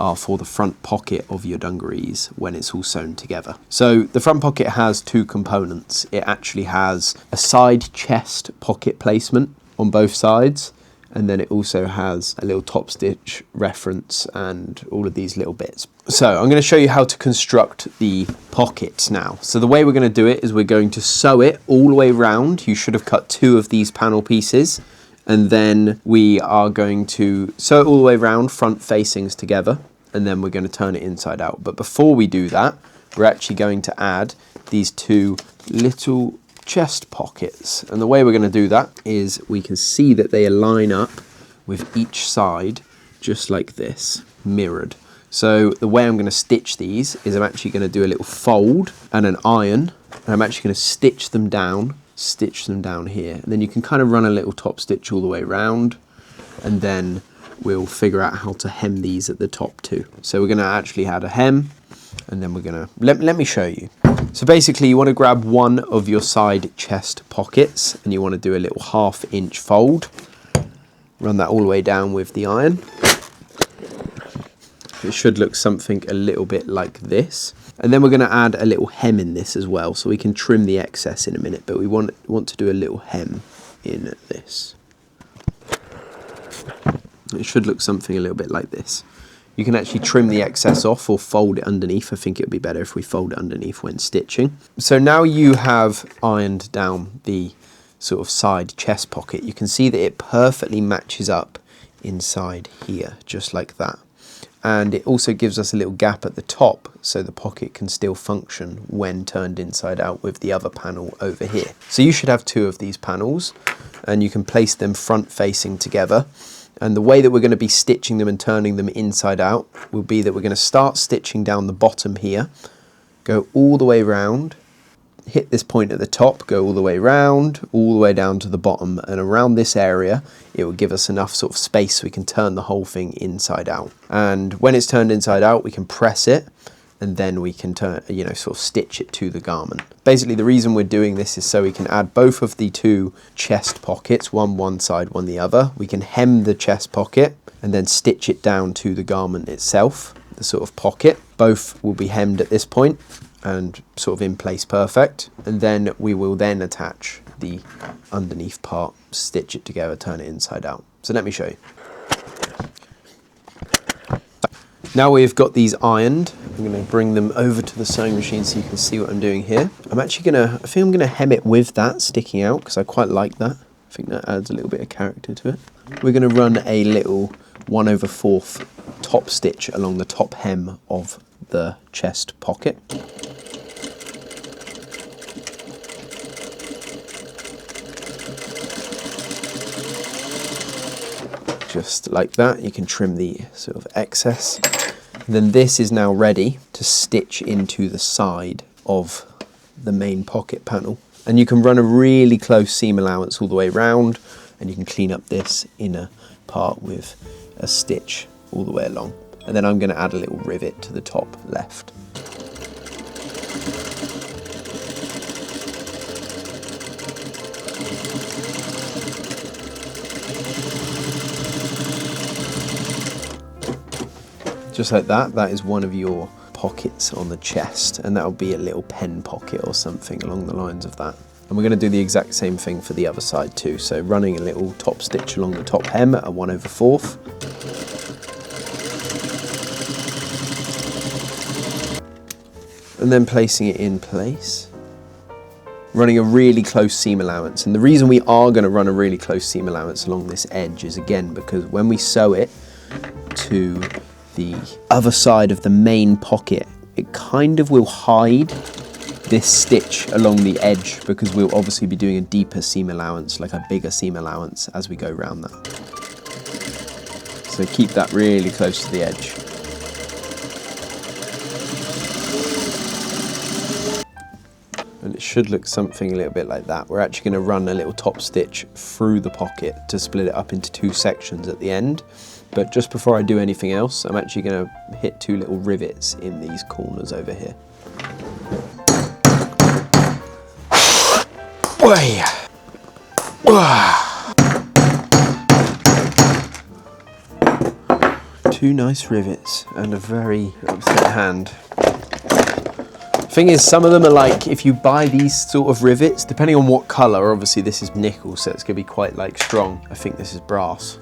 S1: are for the front pocket of your dungarees when it's all sewn together. So the front pocket has two components. It actually has a side chest pocket placement on both sides, and then it also has a little top stitch reference and all of these little bits. So I'm going to show you how to construct the pockets now. So the way we're going to do it is we're going to sew it all the way around. You should have cut two of these panel pieces, and then we are going to sew it all the way around, front facings together, and then we're going to turn it inside out. But before we do that, we're actually going to add these two little chest pockets, and the way we're going to do that is we can see that they line up with each side just like this, mirrored. So the way I'm going to stitch these is I'm actually going to do a little fold and an iron, and I'm actually going to stitch them down here, and then you can kind of run a little top stitch all the way around, and then we'll figure out how to hem these at the top too. So we're going to actually add a hem, and then we're going to let me show you. So basically you want to grab one of your side chest pockets and you want to do a little 1/2 inch fold, run that all the way down with the iron. It should look something a little bit like this, and then we're going to add a little hem in this as well, so we can trim the excess in a minute, but we want to do a little hem in this. It should look something a little bit like this. You can actually trim the excess off or fold it underneath. I think it would be better if we fold it underneath when stitching. So now you have ironed down the sort of side chest pocket. You can see that it perfectly matches up inside here, just like that. And it also gives us a little gap at the top so the pocket can still function when turned inside out with the other panel over here. So you should have two of these panels, and you can place them front facing together. And the way that we're going to be stitching them and turning them inside out will be that we're going to start stitching down the bottom here, go all the way round, hit this point at the top, go all the way round, all the way down to the bottom, and around this area it will give us enough sort of space so we can turn the whole thing inside out. And when it's turned inside out, we can press it, and then we can turn, sort of stitch it to the garment. Basically the reason we're doing this is so we can add both of the two chest pockets, one side, one the other. We can hem the chest pocket and then stitch it down to the garment itself, the sort of pocket. Both will be hemmed at this point and sort of in place perfect. And then we will then attach the underneath part, stitch it together, turn it inside out. So let me show you. Now we've got these ironed, I'm going to bring them over to the sewing machine so you can see what I'm doing here. I think I'm going to hem it with that sticking out because I quite like that. I think that adds a little bit of character to it. We're going to run a little 1/4 top stitch along the top hem of the chest pocket. Just like that. You can trim the sort of excess. Then this is now ready to stitch into the side of the main pocket panel. And you can run a really close seam allowance all the way around, and you can clean up this inner part with a stitch all the way along. And then I'm going to add a little rivet to the top left. Just like that, that is one of your pockets on the chest, and that'll be a little pen pocket or something along the lines of that. And we're going to do the exact same thing for the other side too. So running a little top stitch along the top hem at a 1/4. And then placing it in place. running a really close seam allowance. And the reason we are going to run a really close seam allowance along this edge is, again, because when we sew it to the other side of the main pocket, it kind of will hide this stitch along the edge, because we'll obviously be doing a deeper seam allowance, like a bigger seam allowance as we go around that. So keep that really close to the edge. And it should look something a little bit like that. We're actually going to run a little top stitch through the pocket to split it up into 2 sections at the end. But just before I do anything else, I'm actually going to hit 2 little rivets in these corners over here. Way. 2 nice rivets and a very upset hand. Thing is, some of them are like, if you buy these sort of rivets, depending on what colour, obviously this is nickel, so it's going to be quite like strong. I think this is brass.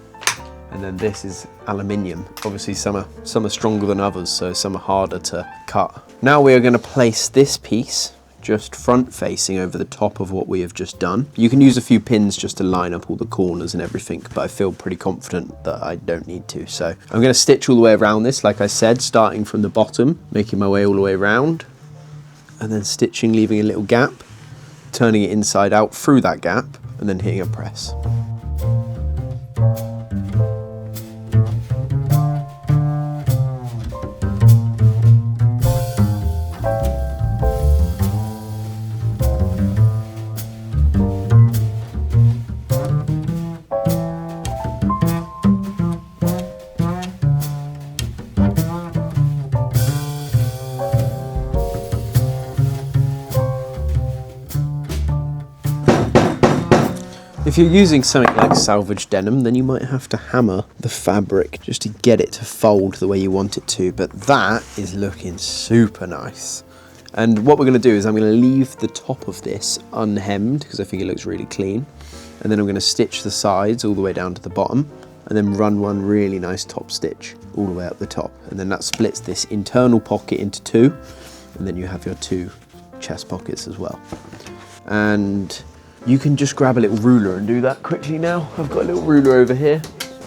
S1: And then this is aluminium. Obviously some are stronger than others, so some are harder to cut. Now we are going to place this piece just front facing over the top of what we have just done. You can use a few pins just to line up all the corners and everything, but I feel pretty confident that I don't need to. So I'm going to stitch all the way around this, like I said, starting from the bottom, making my way all the way around, and then stitching, leaving a little gap, turning it inside out through that gap, and then hitting a press. If you're using something like selvedge denim, then you might have to hammer the fabric just to get it to fold the way you want it to, but that is looking super nice. And what we're going to do is I'm going to leave the top of this unhemmed because I think it looks really clean, and then I'm going to stitch the sides all the way down to the bottom, and then run one really nice top stitch all the way up the top, and then that splits this internal pocket into 2, and then you have your 2 chest pockets as well. And you can just grab a little ruler and do that quickly now. I've got a little ruler over here.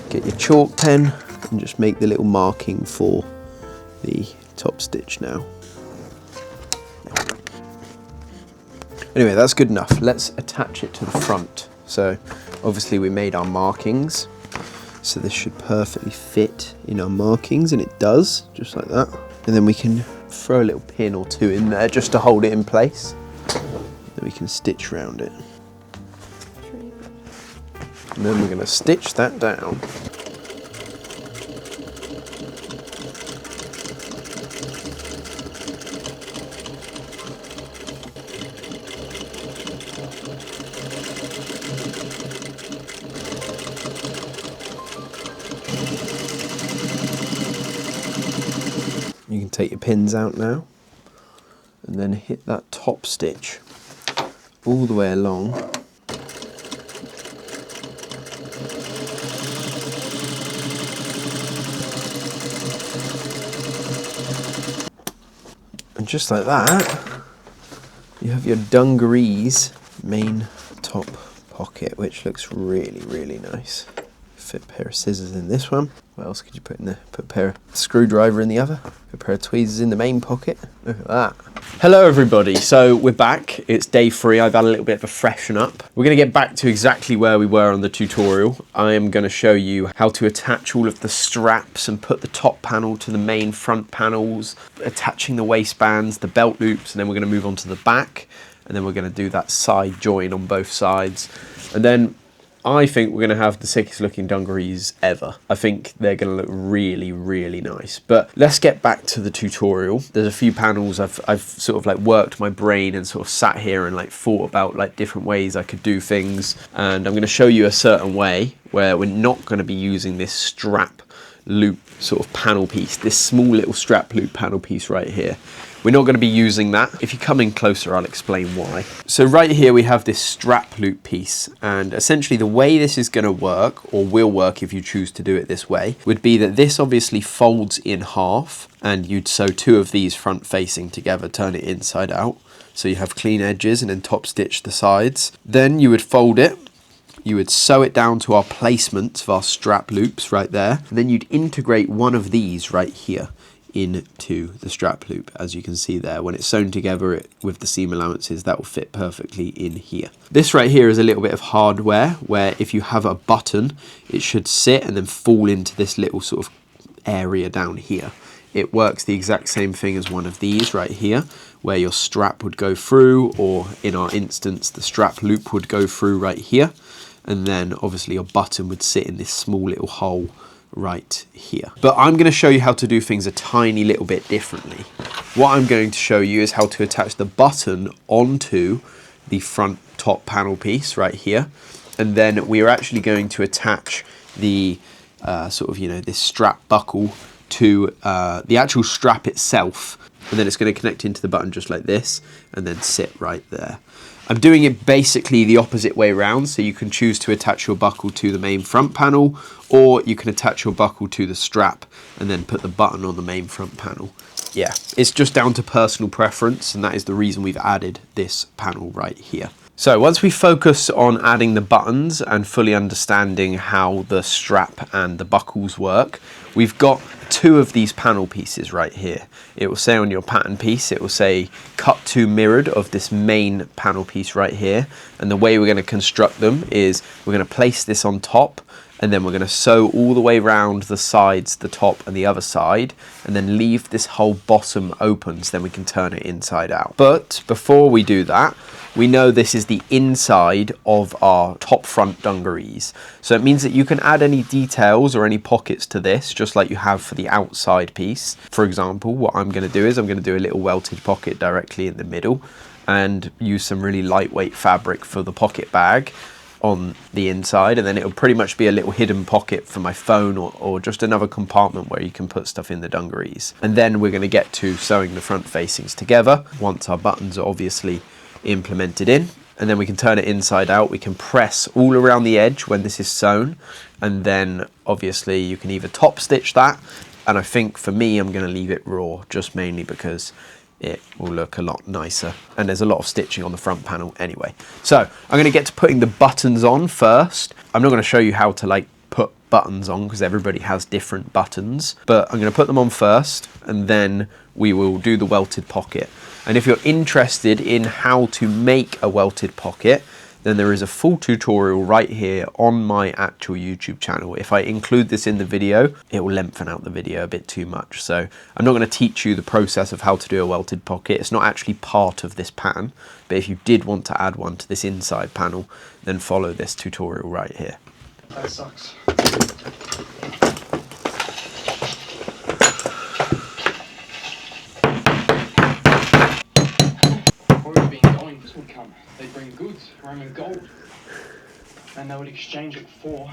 S1: Get your chalk pen and just make the little marking for the top stitch now. Anyway, that's good enough. Let's attach it to the front. So obviously we made our markings, so this should perfectly fit in our markings, and it does, just like that. And then we can throw a little pin or 2 in there just to hold it in place. Then we can stitch around it. And then we're going to stitch that down. You can take your pins out now and then hit that top stitch all the way along. And just like that, you have your Dungarees main top pocket, which looks really, really nice. Fit a pair of scissors in this one. What else could you put in there? Put a pair of screwdriver in the other. Put a pair of tweezers in the main pocket. Look at that. Hello everybody, so we're back. It's day 3. I've had a little bit of a freshen up. We're going to get back to exactly where we were on the tutorial. I am going to show you how to attach all of the straps and put the top panel to the main front panels, attaching the waistbands, the belt loops, and then we're going to move on to the back, and then we're going to do that side join on both sides. And then I think we're going to have the sickest looking dungarees ever. I think they're going to look really, really nice. But let's get back to the tutorial. There's a few panels I've sort of like worked my brain and sort of sat here and like thought about like different ways I could do things. And I'm going to show you a certain way where we're not going to be using this strap loop sort of panel piece, this small little strap loop panel piece right here. We're not going to be using that. If you come in closer, I'll explain why. So right here we have this strap loop piece, and essentially the way this is going to work, or will work if you choose to do it this way, would be that this obviously folds in half, and you'd sew 2 of these front facing together, turn it inside out, so you have clean edges, and then top stitch the sides. Then you would fold it, you would sew it down to our placements of our strap loops right there, and then you'd integrate one of these right here into the strap loop. As you can see there, when it's sewn together with the seam allowances, that will fit perfectly in here. This right here is a little bit of hardware, where if you have a button, it should sit and then fall into this little sort of area down here. It works the exact same thing as one of these right here, where your strap would go through, or in our instance, the strap loop would go through right here, and then obviously your button would sit in this small little hole right here. But I'm going to show you how to do things a tiny little bit differently. What I'm going to show you is how to attach the button onto the front top panel piece right here, and then we are actually going to attach the sort of, you know, this strap buckle to the actual strap itself, and then it's going to connect into the button just like this and then sit right there. I'm doing it basically the opposite way around, so you can choose to attach your buckle to the main front panel, or you can attach your buckle to the strap and then put the button on the main front panel. Yeah, it's just down to personal preference, and that is the reason we've added this panel right here. So once we focus on adding the buttons and fully understanding how the strap and the buckles work, we've got 2 of these panel pieces right here. It will say on your pattern piece, it will say cut to mirrored of this main panel piece right here. And the way we're going to construct them is we're going to place this on top, and then we're going to sew all the way around the sides, the top and the other side, and then leave this whole bottom open so then we can turn it inside out. But before we do that, we know this is the inside of our top front dungarees. So it means that you can add any details or any pockets to this, just like you have for the outside piece. For example, what I'm going to do is I'm going to do a little welted pocket directly in the middle and use some really lightweight fabric for the pocket bag on the inside, and then it'll pretty much be a little hidden pocket for my phone, or just another compartment where you can put stuff in the dungarees. And then we're going to get to sewing the front facings together once our buttons are obviously implemented in, and then we can turn it inside out. We can press all around the edge when this is sewn, and then obviously you can either top stitch that, and I think for me I'm going to leave it raw, just mainly because it will look a lot nicer, and there's a lot of stitching on the front panel anyway. So I'm going to get to putting the buttons on first. I'm not going to show you how to like put buttons on because everybody has different buttons, but I'm going to put them on first, and then we will do the welted pocket. And if you're interested in how to make a welted pocket, then there is a full tutorial right here on my actual YouTube channel. If I include this in the video, it will lengthen out the video a bit too much. So I'm not going to teach you the process of how to do a welted pocket. It's not actually part of this pattern, but if you did want to add one to this inside panel, then follow this tutorial right here.
S3: That sucks. Would come. They'd bring goods, Roman gold, and they would exchange it for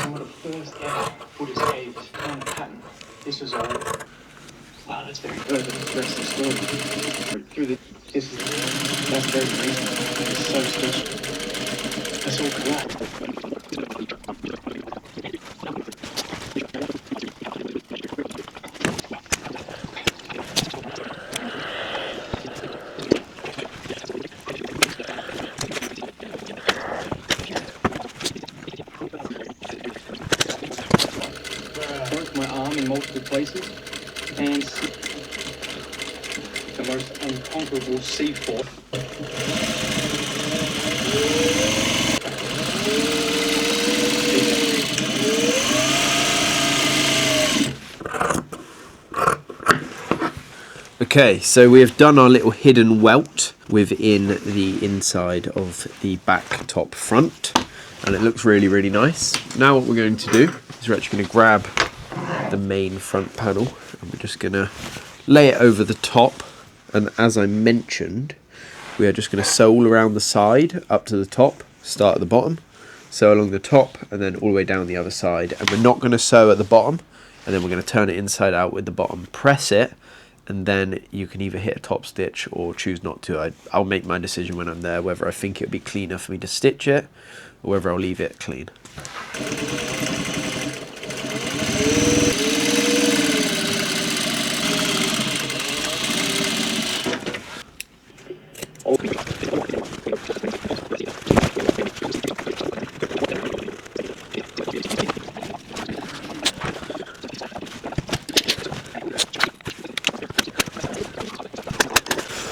S3: some of the first ever Buddhist caves on the pattern. This was all. Wow, that's very good. The rest of the story. Through the, this is that's very reasonable. It's so special. That's all correct. Multiple places, and the most unconquerable sea fort.
S1: Okay, so we have done our little hidden welt within the inside of the back top front, and it looks really, really nice. Now what we're going to do is we're actually going to grab the main front panel, and we're just going to lay it over the top, and as I mentioned, we are just going to sew all around the side up to the top, start at the bottom, sew along the top and then all the way down the other side. And we're not going to sew at the bottom, and then we're going to turn it inside out with the bottom, press it, and then you can either hit a top stitch or choose not to. I'll make my decision when I'm there, whether I think it would be cleaner for me to stitch it or whether I'll leave it clean.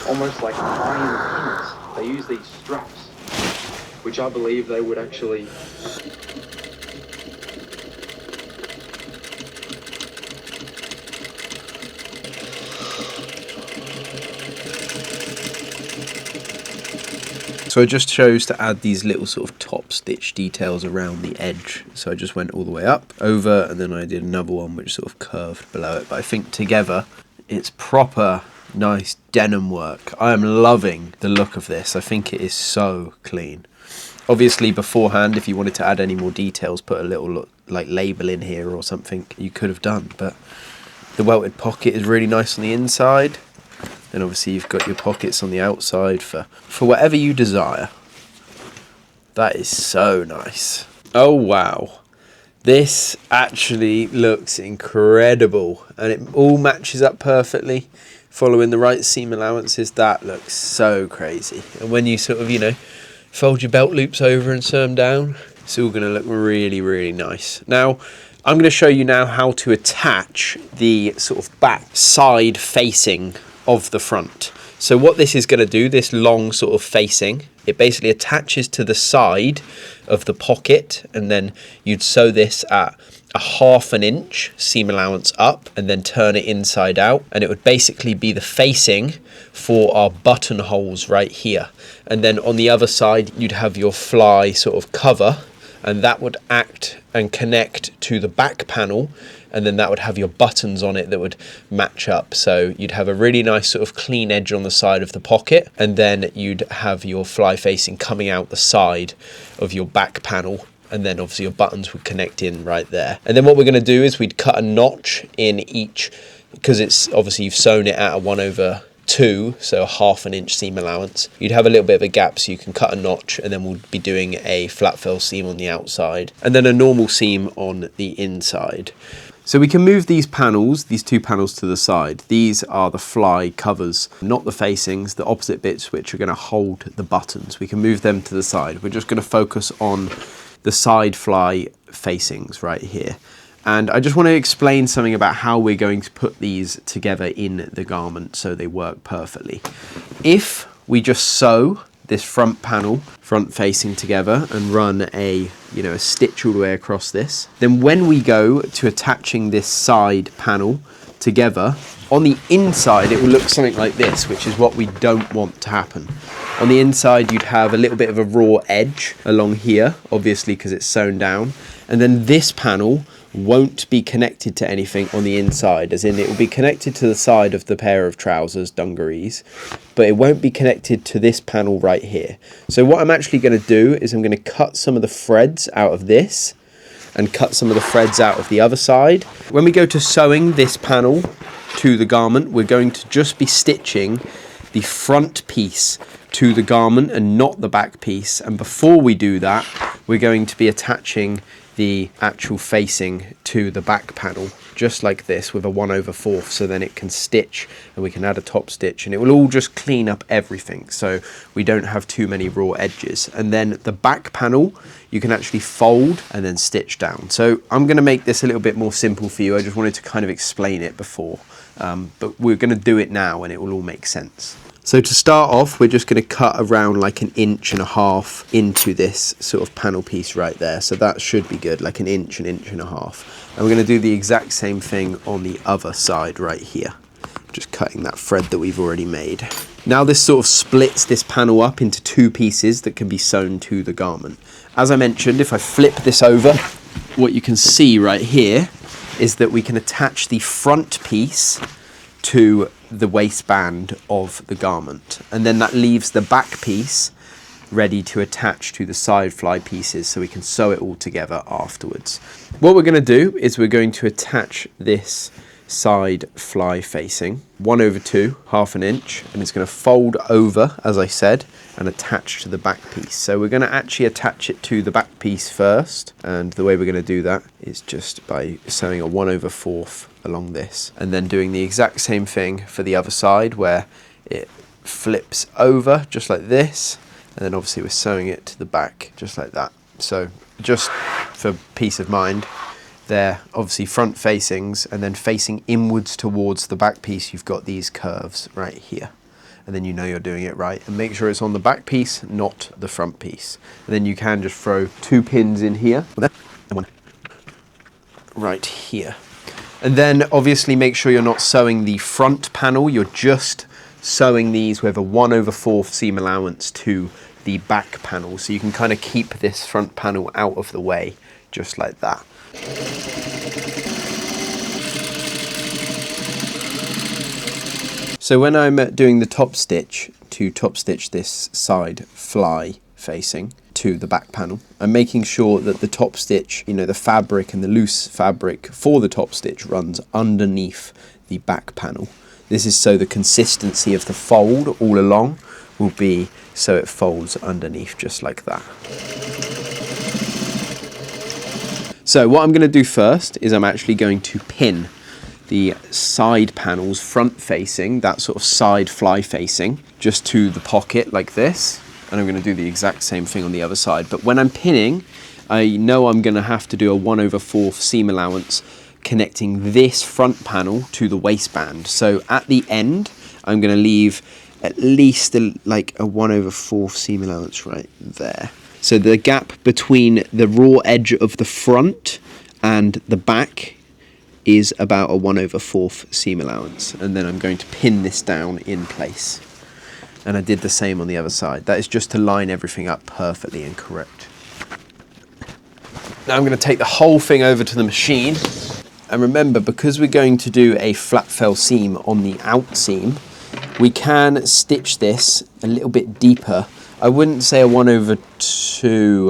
S3: Almost like tying pins. They use these straps, which I believe they would actually
S1: So I just chose to add these little sort of top stitch details around the edge. So I just went all the way up, over, and then I did another one which sort of curved below it. But I think together it's proper nice denim work. I am loving the look of this. I think it is so clean. Obviously beforehand, if you wanted to add any more details, put a little like label in here or something, you could have done. But the welted pocket is really nice on the inside. Then obviously you've got your pockets on the outside for whatever you desire. That is so nice. Oh wow. This actually looks incredible, and it all matches up perfectly, following the right seam allowances. That looks so crazy. And when you sort of, you know, fold your belt loops over and sew them down, it's all going to look really, really nice. Now, I'm going to show you now how to attach the sort of back side facing of the front. So what this is going to do, this long sort of facing, it basically attaches to the side of the pocket, and then you'd sew this at a 1/2 inch seam allowance up and then turn it inside out, and it would basically be the facing for our buttonholes right here. And then on the other side you'd have your fly sort of cover, and that would act and connect to the back panel, and then that would have your buttons on it that would match up. So you'd have a really nice sort of clean edge on the side of the pocket, and then you'd have your fly facing coming out the side of your back panel, and then obviously your buttons would connect in right there. And then what we're going to do is we'd cut a notch in each, because it's obviously you've sewn it at a 1/2, so a 1/2 inch seam allowance. You'd have a little bit of a gap, so you can cut a notch, and then we'll be doing a flat fill seam on the outside and then a normal seam on the inside. So we can move these panels, these two panels, to the side. These are the fly covers, not the facings, the opposite bits which are going to hold the buttons. We can move them to the side. We're just going to focus on the side fly facings right here. And I just want to explain something about how we're going to put these together in the garment so they work perfectly. If we just sew this front panel, front facing together, and run a stitch all the way across this, then when we go to attaching this side panel together, on the inside it will look something like this, which is what we don't want to happen. On the inside you'd have a little bit of a raw edge along here, obviously because it's sewn down, and then this panel won't be connected to anything on the inside, as in it will be connected to the side of the pair of trousers, dungarees, but it won't be connected to this panel right here. So what I'm actually going to do is I'm going to cut some of the threads out of this and cut some of the threads out of the other side. When we go to sewing this panel to the garment, we're going to just be stitching the front piece to the garment and not the back piece, and before we do that we're going to be attaching the actual facing to the back panel just like this with a 1/4, so then it can stitch and we can add a top stitch, and it will all just clean up everything so we don't have too many raw edges. And then the back panel you can actually fold and then stitch down. So I'm going to make this a little bit more simple for you. I just wanted to kind of explain it before, but we're going to do it now and it will all make sense. So to start off, we're just going to cut around like 1.5 inches into this sort of panel piece right there. So that should be good, like 1 inch, 1.5 inches. And we're going to do the exact same thing on the other side right here. Just cutting that thread that we've already made. Now this sort of splits this panel up into 2 pieces that can be sewn to the garment. As I mentioned, if I flip this over, what you can see right here is that we can attach the front piece to the waistband of the garment, and then that leaves the back piece ready to attach to the side fly pieces so we can sew it all together afterwards. What we're going to do is we're going to attach this side fly facing 1/2, 1/2 inch, and it's going to fold over, as I said, and attach to the back piece. So we're going to actually attach it to the back piece first, and the way we're going to do that is just by sewing a 1/4 along this, and then doing the exact same thing for the other side where it flips over just like this, and then obviously we're sewing it to the back just like that. So just for peace of mind, they're obviously front facings, and then facing inwards towards the back piece you've got these curves right here, and then you know you're doing it right. And make sure it's on the back piece, not the front piece. And then you can just throw 2 pins in here and one right here, and then obviously make sure you're not sewing the front panel, you're just sewing these with a 1/4 seam allowance to the back panel, so you can kind of keep this front panel out of the way just like that. So when I'm doing the top stitch to top stitch this side fly facing to the back panel, I'm making sure that the top stitch, you know, the fabric and the loose fabric for the top stitch runs underneath the back panel. This is so the consistency of the fold all along will be so it folds underneath just like that. So what I'm going to do first is I'm actually going to pin the side panels front facing, that sort of side fly facing, just to the pocket like this. And I'm going to do the exact same thing on the other side. But when I'm pinning, I know I'm going to have to do a 1/4 seam allowance connecting this front panel to the waistband. So at the end, I'm going to leave at least like a 1/4 seam allowance right there. So the gap between the raw edge of the front and the back is about a 1/4 seam allowance. And then I'm going to pin this down in place. And I did the same on the other side. That is just to line everything up perfectly and correct. Now I'm going to take the whole thing over to the machine. And remember, because we're going to do a flat fell seam on the out seam, we can stitch this a little bit deeper. I wouldn't say a 1/2,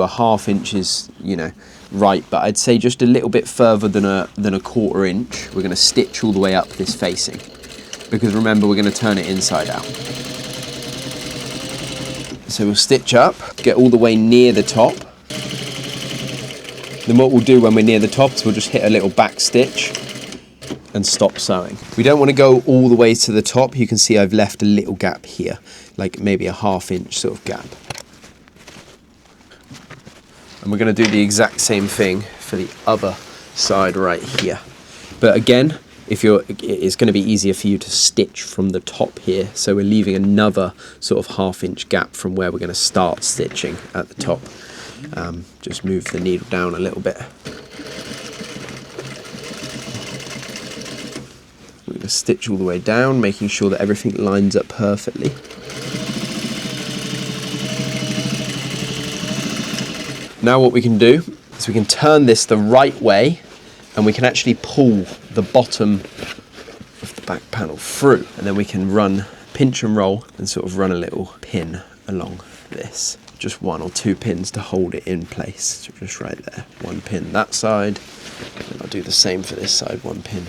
S1: 1/2 inches, you know, right, but I'd say just a little bit further than a 1/4 inch. We're going to stitch all the way up this facing, because remember, we're going to turn it inside out. So we'll stitch up, get all the way near the top. Then what we'll do when we're near the top is we'll just hit a little back stitch and stop sewing. We don't want to go all the way to the top. You can see I've left a little gap here, like maybe a 1/2 inch sort of gap. And we're going to do the exact same thing for the other side right here. But again, it's going to be easier for you to stitch from the top here. So we're leaving another sort of 1/2 inch gap from where we're going to start stitching at the top. Just move the needle down a little bit. We're going to stitch all the way down, making sure that everything lines up perfectly. Now what we can do is we can turn this the right way, and we can actually pull the bottom of the back panel through, and then we can pinch and roll and sort of run a little pin along this. Just 1 or 2 pins to hold it in place. So just right there. 1 pin that side, and I'll do the same for this side. 1 pin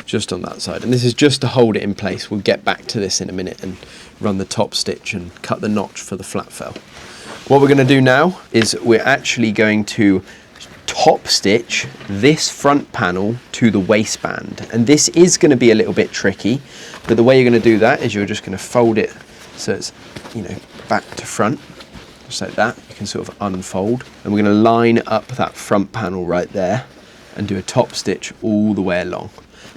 S1: just on that side, and this is just to hold it in place. We'll get back to this in a minute and run the top stitch and cut the notch for the flat fell. What we're going to do now is we're actually going to top stitch this front panel to the waistband, and this is going to be a little bit tricky, but the way you're going to do that is you're just going to fold it so it's, you know, back to front, just like that. You can sort of unfold, and we're going to line up that front panel right there and do a top stitch all the way along.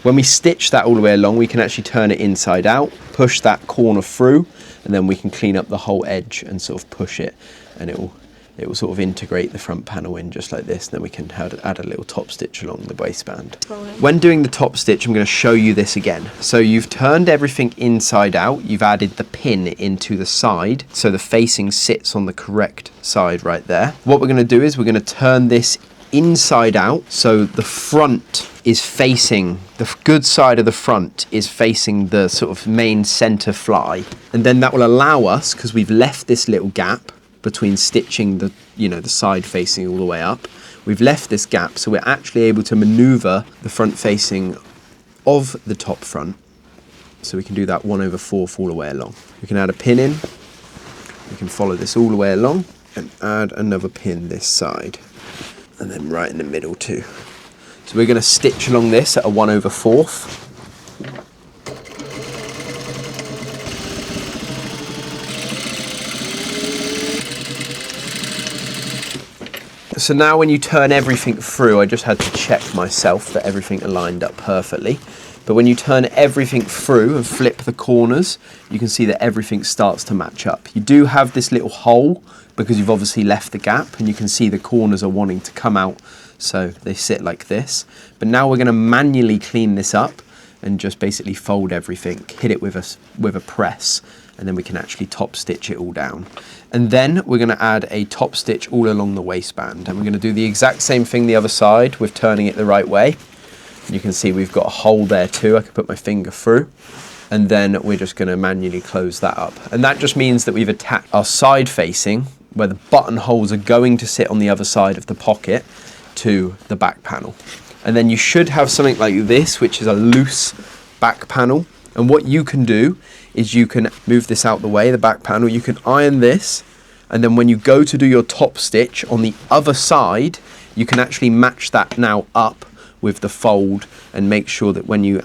S1: When we stitch that all the way along, we can actually turn it inside out, push that corner through, and then we can clean up the whole edge and sort of push it, and it will sort of integrate the front panel in just like this. And then we can add a little top stitch along the waistband. When doing the top stitch, I'm going to show you this again. So you've turned everything inside out, you've added the pin into the side, so the facing sits on the correct side right there. What we're going to do is we're going to turn this inside out, so the front is facing, the good side of the front is facing the sort of main center fly. And then that will allow us, because we've left this little gap between stitching the, you know, the side facing all the way up, we've left this gap, so we're actually able to maneuver the front facing of the top front. So we can do that 1/4 all the way along. We can add a pin in, we can follow this all the way along and add another pin this side, and then right in the middle too. So we're going to stitch along this at a 1/4. So now when you turn everything through, I just had to check myself that everything aligned up perfectly. But when you turn everything through and flip the corners, you can see that everything starts to match up. You do have this little hole because you've obviously left the gap, and you can see the corners are wanting to come out, so they sit like this. But now we're going to manually clean this up and just basically fold everything, hit it with a press, and then we can actually top stitch it all down. And then we're going to add a top stitch all along the waistband, and we're going to do the exact same thing the other side with turning it the right way. You can see we've got a hole there too. I can put my finger through, and then we're just going to manually close that up. And that just means that we've attached our side facing, where the buttonholes are going to sit on the other side of the pocket, to the back panel. And then you should have something like this, which is a loose back panel. And what you can do is you can move this out the way, the back panel, you can iron this, and then when you go to do your top stitch on the other side, you can actually match that now up with the fold, and make sure that when you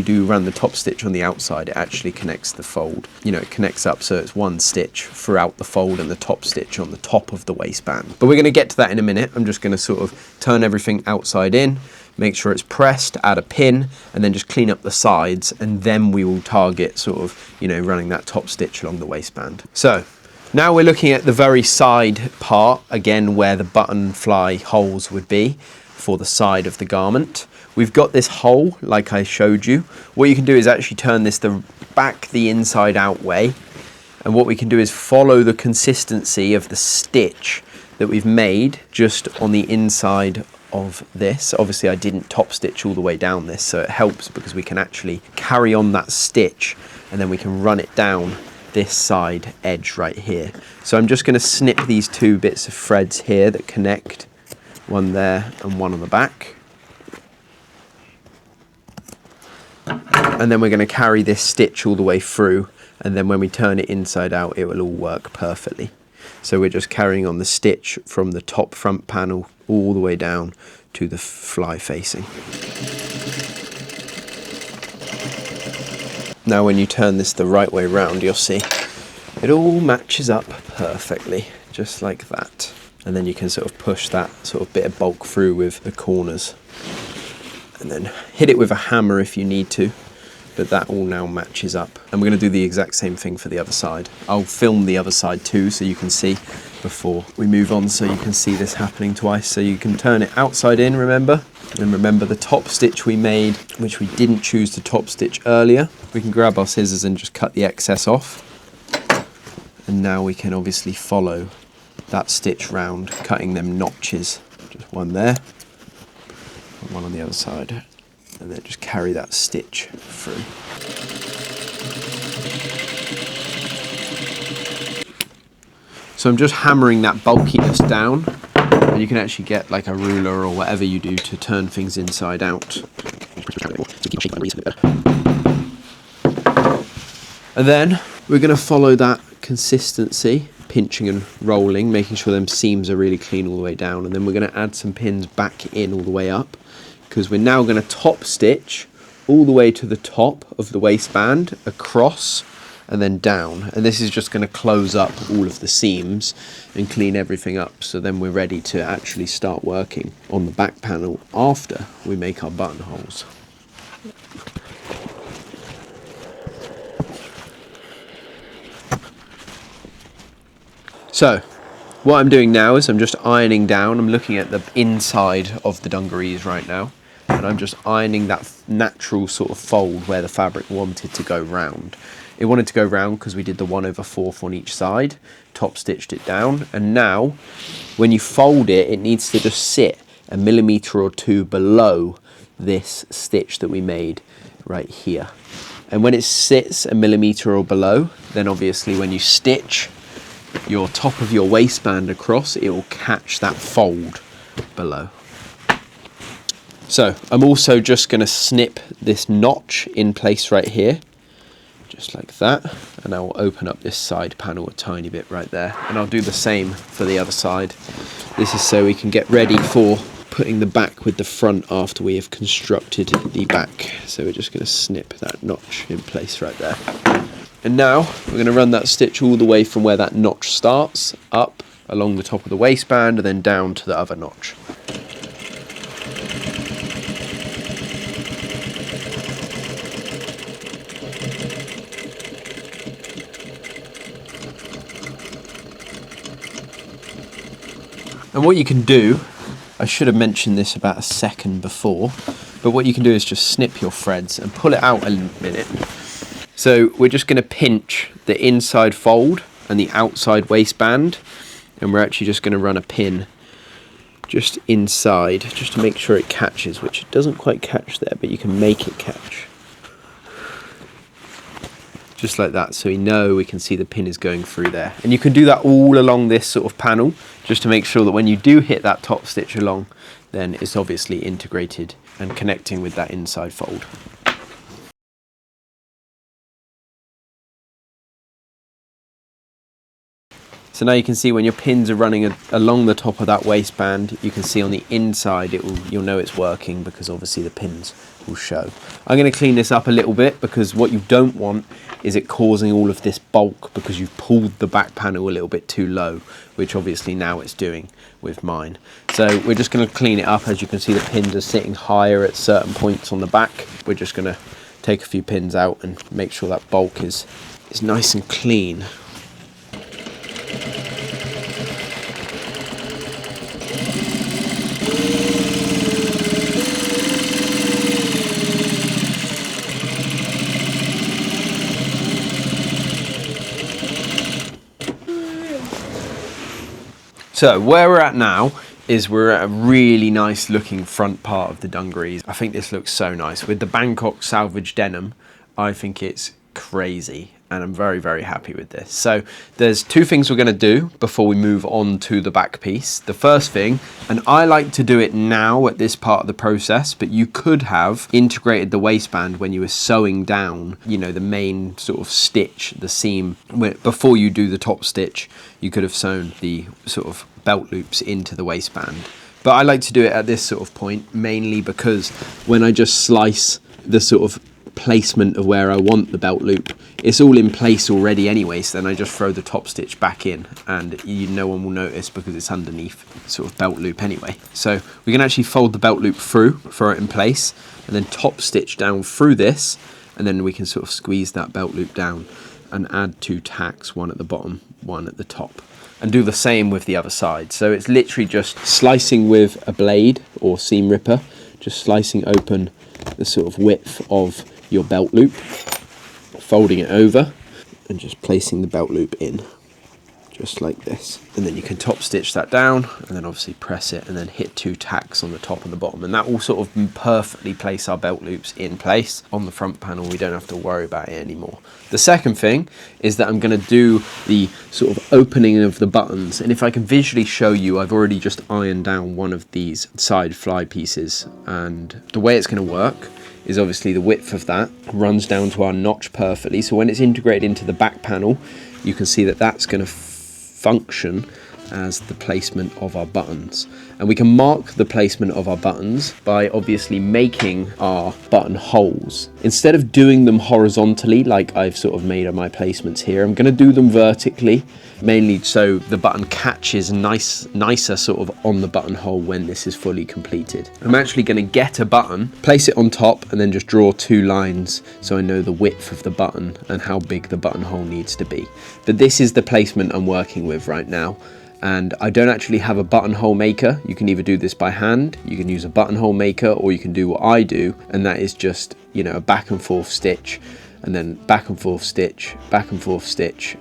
S1: do run the top stitch on the outside, it actually connects the fold. You know, it connects up, so it's one stitch throughout the fold and the top stitch on the top of the waistband. But we're going to get to that in a minute. I'm just going to sort of turn everything outside in, make sure it's pressed, add a pin, and then just clean up the sides, and then we will target sort of, you know, running that top stitch along the waistband. So now we're looking at the very side part, again, where the button fly holes would be for the side of the garment. We've got this hole like I showed you. What you can do is actually turn this the inside out way, and what we can do is follow the consistency of the stitch that we've made just on the inside of this. Obviously I didn't top stitch all the way down this, so it helps because we can actually carry on that stitch, and then we can run it down this side edge right here. So I'm just going to snip these two bits of threads here that connect, one there and one on the back. And then we're going to carry this stitch all the way through, and then when we turn it inside out, it will all work perfectly. So we're just carrying on the stitch from the top front panel all the way down to the fly facing. Now when you turn this the right way round, you'll see it all matches up perfectly, just like that. And then you can sort of push that sort of bit of bulk through with the corners, and then hit it with a hammer if you need to, but that all now matches up. And we're going to do the exact same thing for the other side. I'll film the other side too, so you can see before we move on, so you can see this happening twice. So you can turn it outside in, remember? And remember the top stitch we made, which we didn't choose to top stitch earlier. We can grab our scissors and just cut the excess off. And now we can obviously follow that stitch round, cutting them notches. Just one there, and one on the other side, and then just carry that stitch through. So I'm just hammering that bulkiness down, and you can actually get like a ruler or whatever you do to turn things inside out. And then we're going to follow that consistency, pinching and rolling, making sure them seams are really clean all the way down, and then we're going to add some pins back in all the way up, because we're now going to top stitch all the way to the top of the waistband, across and then down, and this is just going to close up all of the seams and clean everything up, so then we're ready to actually start working on the back panel after we make our buttonholes. So what I'm doing now is I'm just ironing down. I'm looking at the inside of the dungarees right now, and I'm just ironing that natural sort of fold where the fabric wanted to go round. It wanted to go round because we did the 1/4 on each side, top stitched it down, and now when you fold it, it needs to just sit a millimetre or two below this stitch that we made right here. And when it sits a millimetre or below, then obviously when you stitch your top of your waistband across, it will catch that fold below. So I'm also just going to snip this notch in place right here, just like that, and I will open up this side panel a tiny bit right there, and I'll do the same for the other side. This is so we can get ready for putting the back with the front after we have constructed the back. So we're just going to snip that notch in place right there. And now we're going to run that stitch all the way from where that notch starts, up along the top of the waistband, and then down to the other notch. And what you can do, I should have mentioned this about a second before, but what you can do is just snip your threads and pull it out a minute. So we're just going to pinch the inside fold and the outside waistband, and we're actually just going to run a pin just inside, just to make sure it catches, which it doesn't quite catch there, but you can make it catch. Just like that, so we can see the pin is going through there. And you can do that all along this sort of panel, just to make sure that when you do hit that top stitch along, then it's obviously integrated and connecting with that inside fold. So now you can see when your pins are running along the top of that waistband, you can see on the inside you'll know it's working, because obviously the pins will show. I'm going to clean this up a little bit, because what you don't want is it causing all of this bulk because you've pulled the back panel a little bit too low, which obviously now it's doing with mine. So we're just going to clean it up. As you can see, the pins are sitting higher at certain points on the back. We're just going to take a few pins out and make sure that bulk is nice and clean. So where we're at now is we're at a really nice looking front part of the dungarees. I think this looks so nice. With the Bangkok selvedge denim, I think it's crazy, and I'm very, very happy with this. So there's two things we're going to do before we move on to the back piece. The first thing, and I like to do it now at this part of the process, but you could have integrated the waistband when you were sewing down, you know, the main sort of stitch, the seam, before you do the top stitch. You could have sewn the sort of belt loops into the waistband. But I like to do it at this sort of point, mainly because when I just slice the sort of placement of where I want the belt loop, it's all in place already anyway, so then I just throw the top stitch back in, and no one will notice because it's underneath sort of belt loop anyway. So we can actually fold the belt loop through, throw it in place, and then top stitch down through this, and then we can sort of squeeze that belt loop down and add two tacks, one at the bottom, one at the top, and do the same with the other side. So it's literally just slicing with a blade or seam ripper, just slicing open the sort of width of your belt loop, folding it over, and just placing the belt loop in, just like this. And then you can top stitch that down, and then obviously press it, and then hit two tacks on the top and the bottom, and that will sort of perfectly place our belt loops in place on the front panel. We don't have to worry about it anymore. The second thing is that I'm going to do the sort of opening of the buttons, and if I can visually show you, I've already just ironed down one of these side fly pieces, and the way it's going to work is obviously the width of that runs down to our notch perfectly, so when it's integrated into the back panel, you can see that that's going to function as the placement of our buttons. And we can mark the placement of our buttons by obviously making our button holes. Instead of doing them horizontally like I've sort of made my placements here, I'm going to do them vertically, mainly so the button catches nicer sort of on the buttonhole when this is fully completed. I'm actually going to get a button, place it on top, and then just draw two lines so I know the width of the button and how big the buttonhole needs to be. But this is the placement I'm working with right now. And I don't actually have a buttonhole maker. You can either do this by hand, you can use a buttonhole maker, or you can do what I do, and that is just, you know, a back and forth stitch and then back and forth stitch,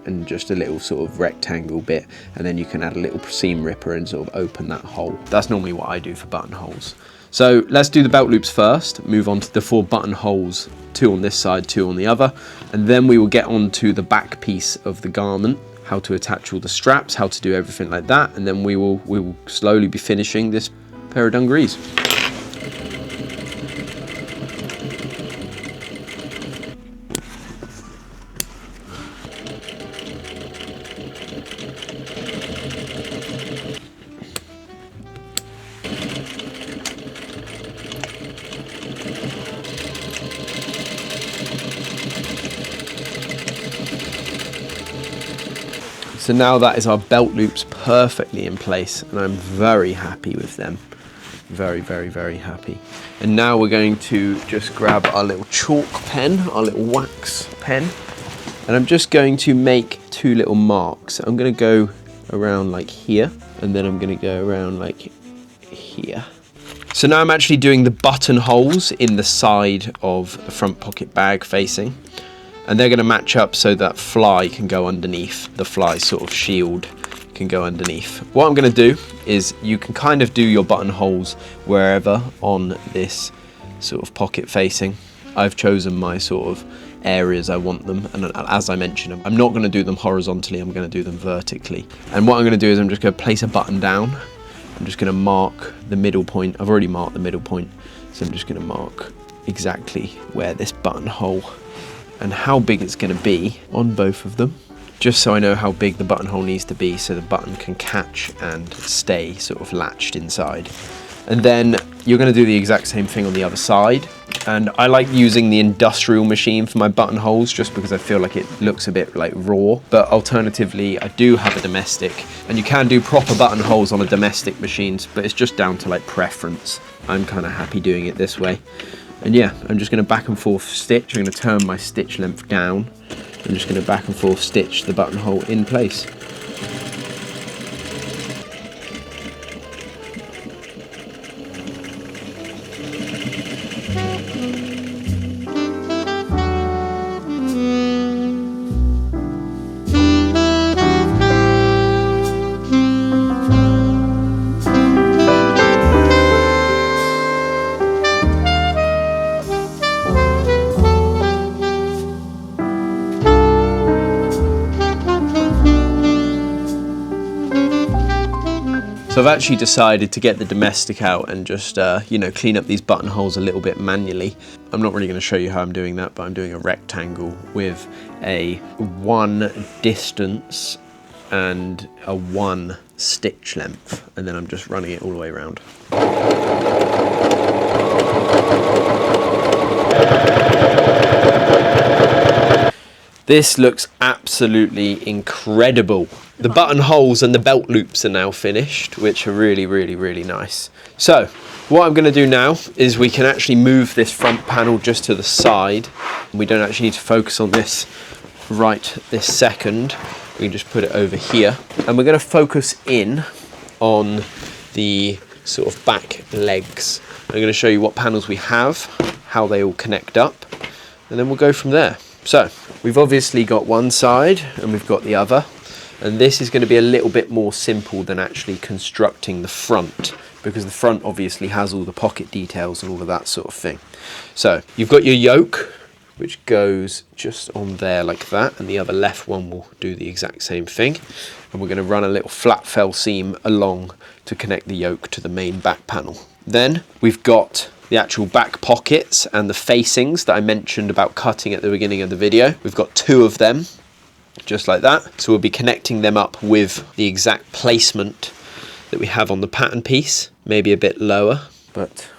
S1: and just a little sort of rectangle bit, and then you can add a little seam ripper and sort of open that hole. That's normally what I do for buttonholes. So let's do the belt loops first, move on to the 4 buttonholes, 2 on this side, 2 on the other, and then we will get on to the back piece of the garment, how to attach all the straps, how to do everything like that, and then we will slowly be finishing this pair of dungarees. So now that is our belt loops perfectly in place, and I'm very happy with them. Very, very, very happy. And now we're going to just grab our little chalk pen, our little wax pen, and I'm just going to make 2 little marks. I'm going to go around like here, and then I'm going to go around like here. So now I'm actually doing the buttonholes in the side of the front pocket bag facing. And they're going to match up so that fly can go underneath, the fly sort of shield can go underneath. What I'm going to do is you can kind of do your buttonholes wherever on this sort of pocket facing. I've chosen my sort of areas I want them, and as I mentioned, I'm not going to do them horizontally, I'm going to do them vertically. And what I'm going to do is I'm just going to place a button down. I'm just going to mark the middle point. I've already marked the middle point, so I'm just going to mark exactly where this buttonhole and how big it's going to be on both of them, just so I know how big the buttonhole needs to be so the button can catch and stay sort of latched inside. And then you're going to do the exact same thing on the other side. And I like using the industrial machine for my buttonholes just because I feel like it looks a bit like raw, but alternatively I do have a domestic, and you can do proper buttonholes on a domestic machines, but it's just down to like preference. I'm kind of happy doing it this way. And yeah, I'm just going to back and forth stitch. I'm going to turn my stitch length down. I'm just going to back and forth stitch the buttonhole in place. So I've actually decided to get the domestic out and just, you know, clean up these buttonholes a little bit manually. I'm not really going to show you how I'm doing that, but I'm doing a rectangle with a 1 distance and a 1 stitch length, and then I'm just running it all the way around. This looks absolutely incredible. The buttonholes and the belt loops are now finished, which are really, really, really nice. So what I'm going to do now is we can actually move this front panel just to the side. We don't actually need to focus on this right this second. We can just put it over here, and we're going to focus in on the sort of back legs. I'm going to show you what panels we have, how they all connect up, and then we'll go from there. So we've obviously got one side and we've got the other, and this is going to be a little bit more simple than actually constructing the front, because the front obviously has all the pocket details and all of that sort of thing. So you've got your yoke, which goes just on there like that, and the other left one will do the exact same thing, and we're going to run a little flat fell seam along to connect the yoke to the main back panel. Then we've got the actual back pockets and the facings that I mentioned about cutting at the beginning of the video. We've got 2 of them, just like that. So we'll be connecting them up with the exact placement that we have on the pattern piece, maybe a bit lower, but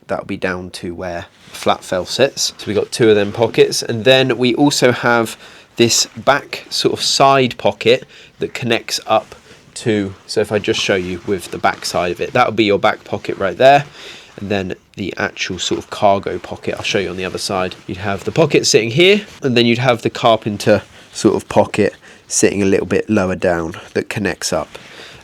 S1: that'll be down to where the flat fell sits. So we've got 2 of them pockets, and then we also have this back sort of side pocket that connects up to, so if I just show you with the back side of it, that'll be your back pocket right there. And then the actual sort of cargo pocket, I'll show you on the other side. You'd have the pocket sitting here, and then you'd have the carpenter sort of pocket sitting a little bit lower down that connects up.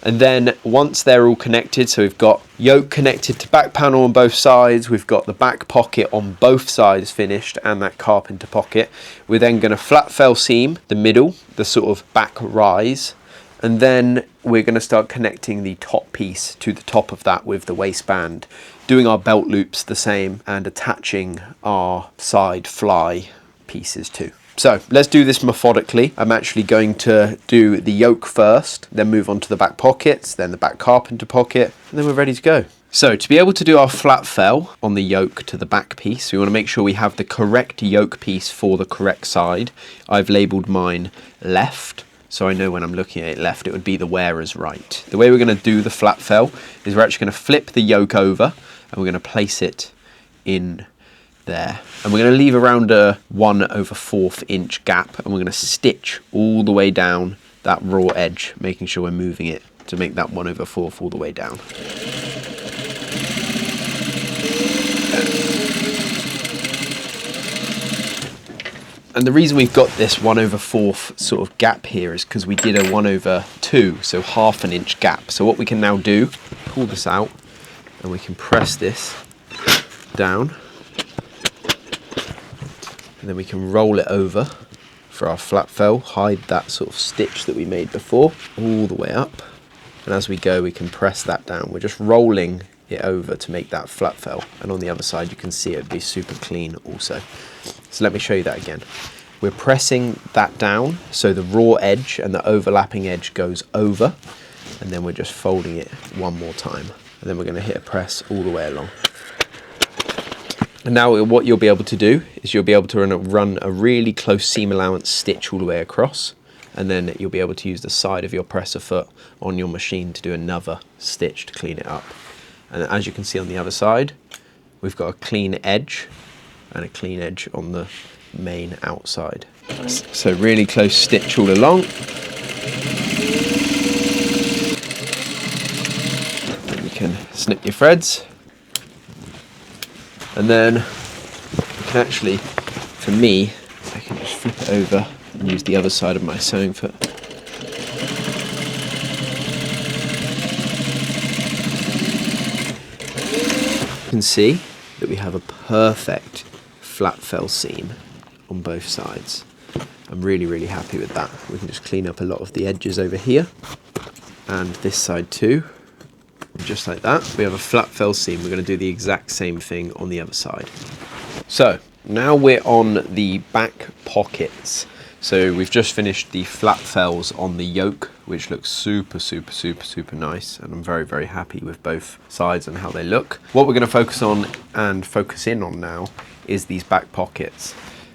S1: And then once they're all connected, so we've got yoke connected to back panel on both sides, we've got the back pocket on both sides finished and that carpenter pocket, we're then going to flat fell seam the middle, the sort of back rise, and then we're going to start connecting the top piece to the top of that with the waistband, doing our belt loops the same and attaching our side fly pieces too. So let's do this methodically. I'm actually going to do the yoke first, then move on to the back pockets, then the back carpenter pocket, and then we're ready to go. So to be able to do our flat fell on the yoke to the back piece, we want to make sure we have the correct yoke piece for the correct side. I've labelled mine left, so I know when I'm looking at it left, it would be the wearer's right. The way we're going to do the flat fell is we're actually going to flip the yoke over and we're going to place it in there, and we're going to leave around a 1/4 inch gap, and we're going to stitch all the way down that raw edge, making sure we're moving it to make that 1/4 all the way down. And the reason we've got this 1/4 sort of gap here is because we did a 1/2, so 1/2 inch gap. So what we can now do, pull this out, and we can press this down. And then we can roll it over for our flat fell, hide that sort of stitch that we made before, all the way up. And as we go, we can press that down. We're just rolling it over to make that flat fell. And on the other side, you can see it would be super clean also. So let me show you that again. We're pressing that down so the raw edge and the overlapping edge goes over. And then we're just folding it one more time. And then we're going to hit a press all the way along. And now what you'll be able to do is you'll be able to run a really close seam allowance stitch all the way across, and then you'll be able to use the side of your presser foot on your machine to do another stitch to clean it up. And as you can see on the other side, we've got a clean edge and a clean edge on the main outside. So really close stitch all along. And you can snip your threads. And then you can actually, for me, I can just flip it over and use the other side of my sewing foot. You can see that we have a perfect flat fell seam on both sides. I'm really, really happy with that. We can just clean up a lot of the edges over here and this side too. Just like that, we have a flat fell seam. We're going to do the exact same thing on the other side. So now we're on the back pockets. So we've just finished the flat fells on the yoke, which looks super, super, super, super nice. And I'm very, very happy with both sides and how they look. What we're going to focus on and focus in on now is these back pockets.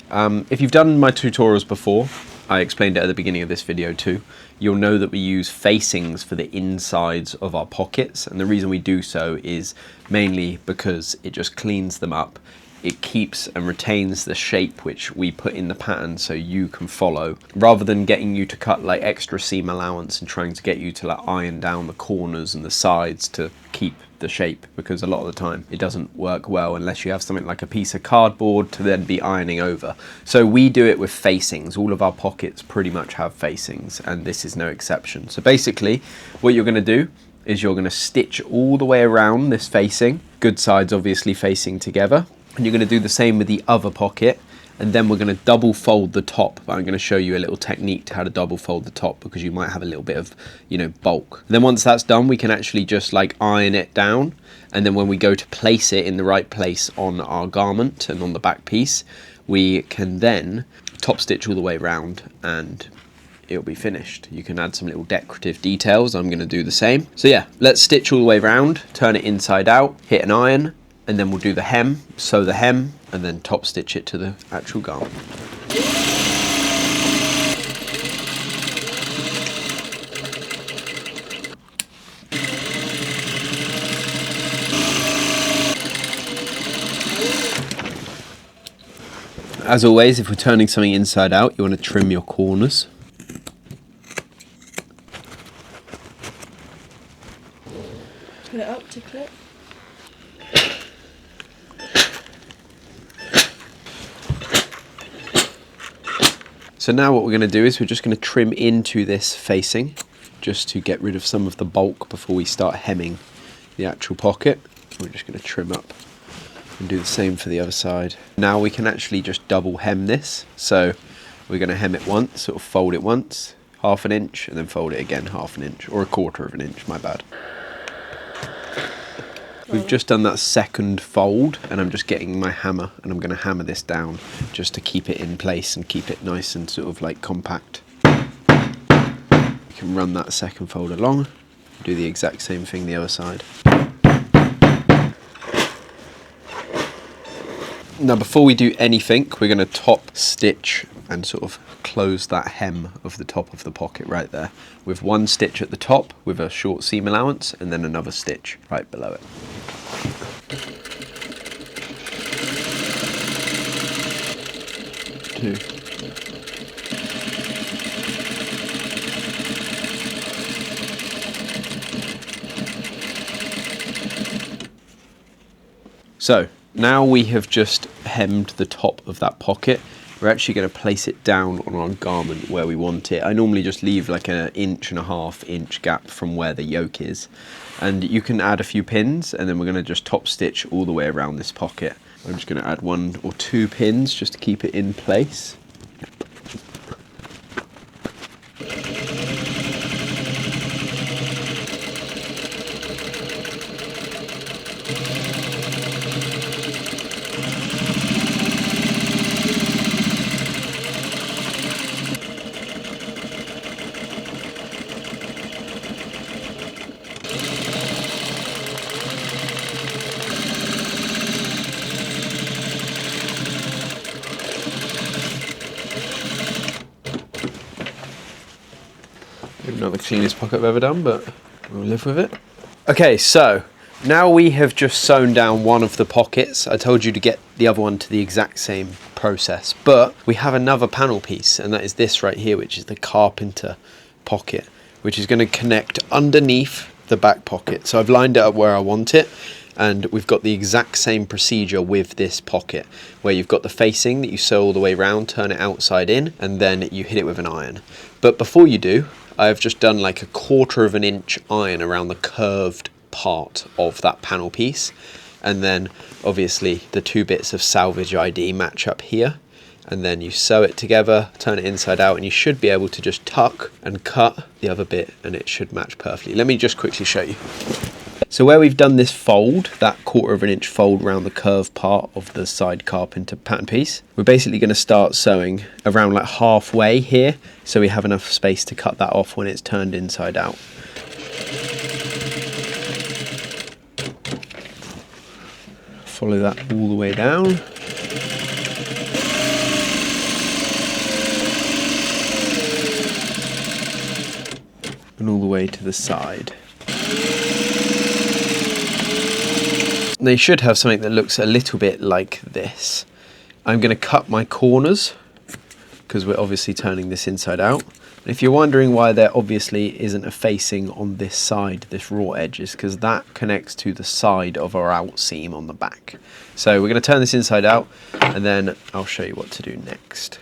S1: If you've done my tutorials before, I explained it at the beginning of this video too, you'll know that we use facings for the insides of our pockets, and the reason we do so is mainly because it just cleans them up. It keeps and retains the shape which we put in the pattern so you can follow, rather than getting you to cut like extra seam allowance and trying to get you to like iron down the corners and the sides to keep the shape, because a lot of the time it doesn't work well unless you have something like a piece of cardboard to then be ironing over. So we do it with facings. All of our pockets pretty much have facings, and this is no exception. So basically what you're going to do is you're going to stitch all the way around this facing, good sides obviously facing together, and you're going to do the same with the other pocket. And then we're going to double fold the top. I'm going to show you a little technique to how to double fold the top, because you might have a little bit of, bulk. And then once that's done, we can actually just like iron it down. And then when we go to place it in the right place on our garment and on the back piece, we can then top stitch all the way around and it'll be finished. You can add some little decorative details. I'm going to do the same. So yeah, let's stitch all the way around, turn it inside out, hit an iron, and then we'll do the hem, sew the hem, and then top stitch it to the actual garment. As always, if we're turning something inside out, you want to trim your corners.
S5: Put it up to clip.
S1: So now what we're going to do is we're just going to trim into this facing, just to get rid of some of the bulk before we start hemming the actual pocket. We're just going to trim up and do the same for the other side. Now we can actually just double hem this. So we're going to hem it once, sort of fold it once, 1/2 inch, and then fold it again 1/2 inch, or 1/4 inch, my bad. We've just done that second fold, and I'm just getting my hammer, and I'm going to hammer this down just to keep it in place and keep it nice and sort of like compact. You can run that second fold along, do the exact same thing the other side. Now before we do anything, we're going to top stitch and sort of close that hem of the top of the pocket right there, with one stitch at the top with a short seam allowance, and then another stitch right below it. Two. So now we have just hemmed the top of that pocket. We're actually going to place it down on our garment where we want it. I normally just leave like an 1.5 inch gap from where the yoke is. And you can add a few pins, and then we're going to just top stitch all the way around this pocket. I'm just going to add 1 or 2 pins just to keep it in place. Not the cleanest pocket I've ever done, but we'll live with it. Okay, so now we have just sewn down one of the pockets. I told you to get the other one to the exact same process, but we have another panel piece, and that is this right here, which is the carpenter pocket, which is going to connect underneath the back pocket. So I've lined it up where I want it, and we've got the exact same procedure with this pocket, where you've got the facing that you sew all the way around, turn it outside in, and then you hit it with an iron. But before you do, I've just done like a 1/4 inch iron around the curved part of that panel piece, and then obviously the 2 bits of selvedge ID match up here, and then you sew it together, turn it inside out, and you should be able to just tuck and cut the other bit, and it should match perfectly. Let me just quickly show you. So where we've done this fold, that 1/4 inch fold around the curved part of the side carpenter pattern piece, we're basically going to start sewing around like halfway here, so we have enough space to cut that off when it's turned inside out. Follow that all the way down. And all the way to the side. They should have something that looks a little bit like this. I'm going to cut my corners because we're obviously turning this inside out. And if you're wondering why there obviously isn't a facing on this side, this raw edge, is because that connects to the side of our out seam on the back. So we're going to turn this inside out, and then I'll show you what to do next.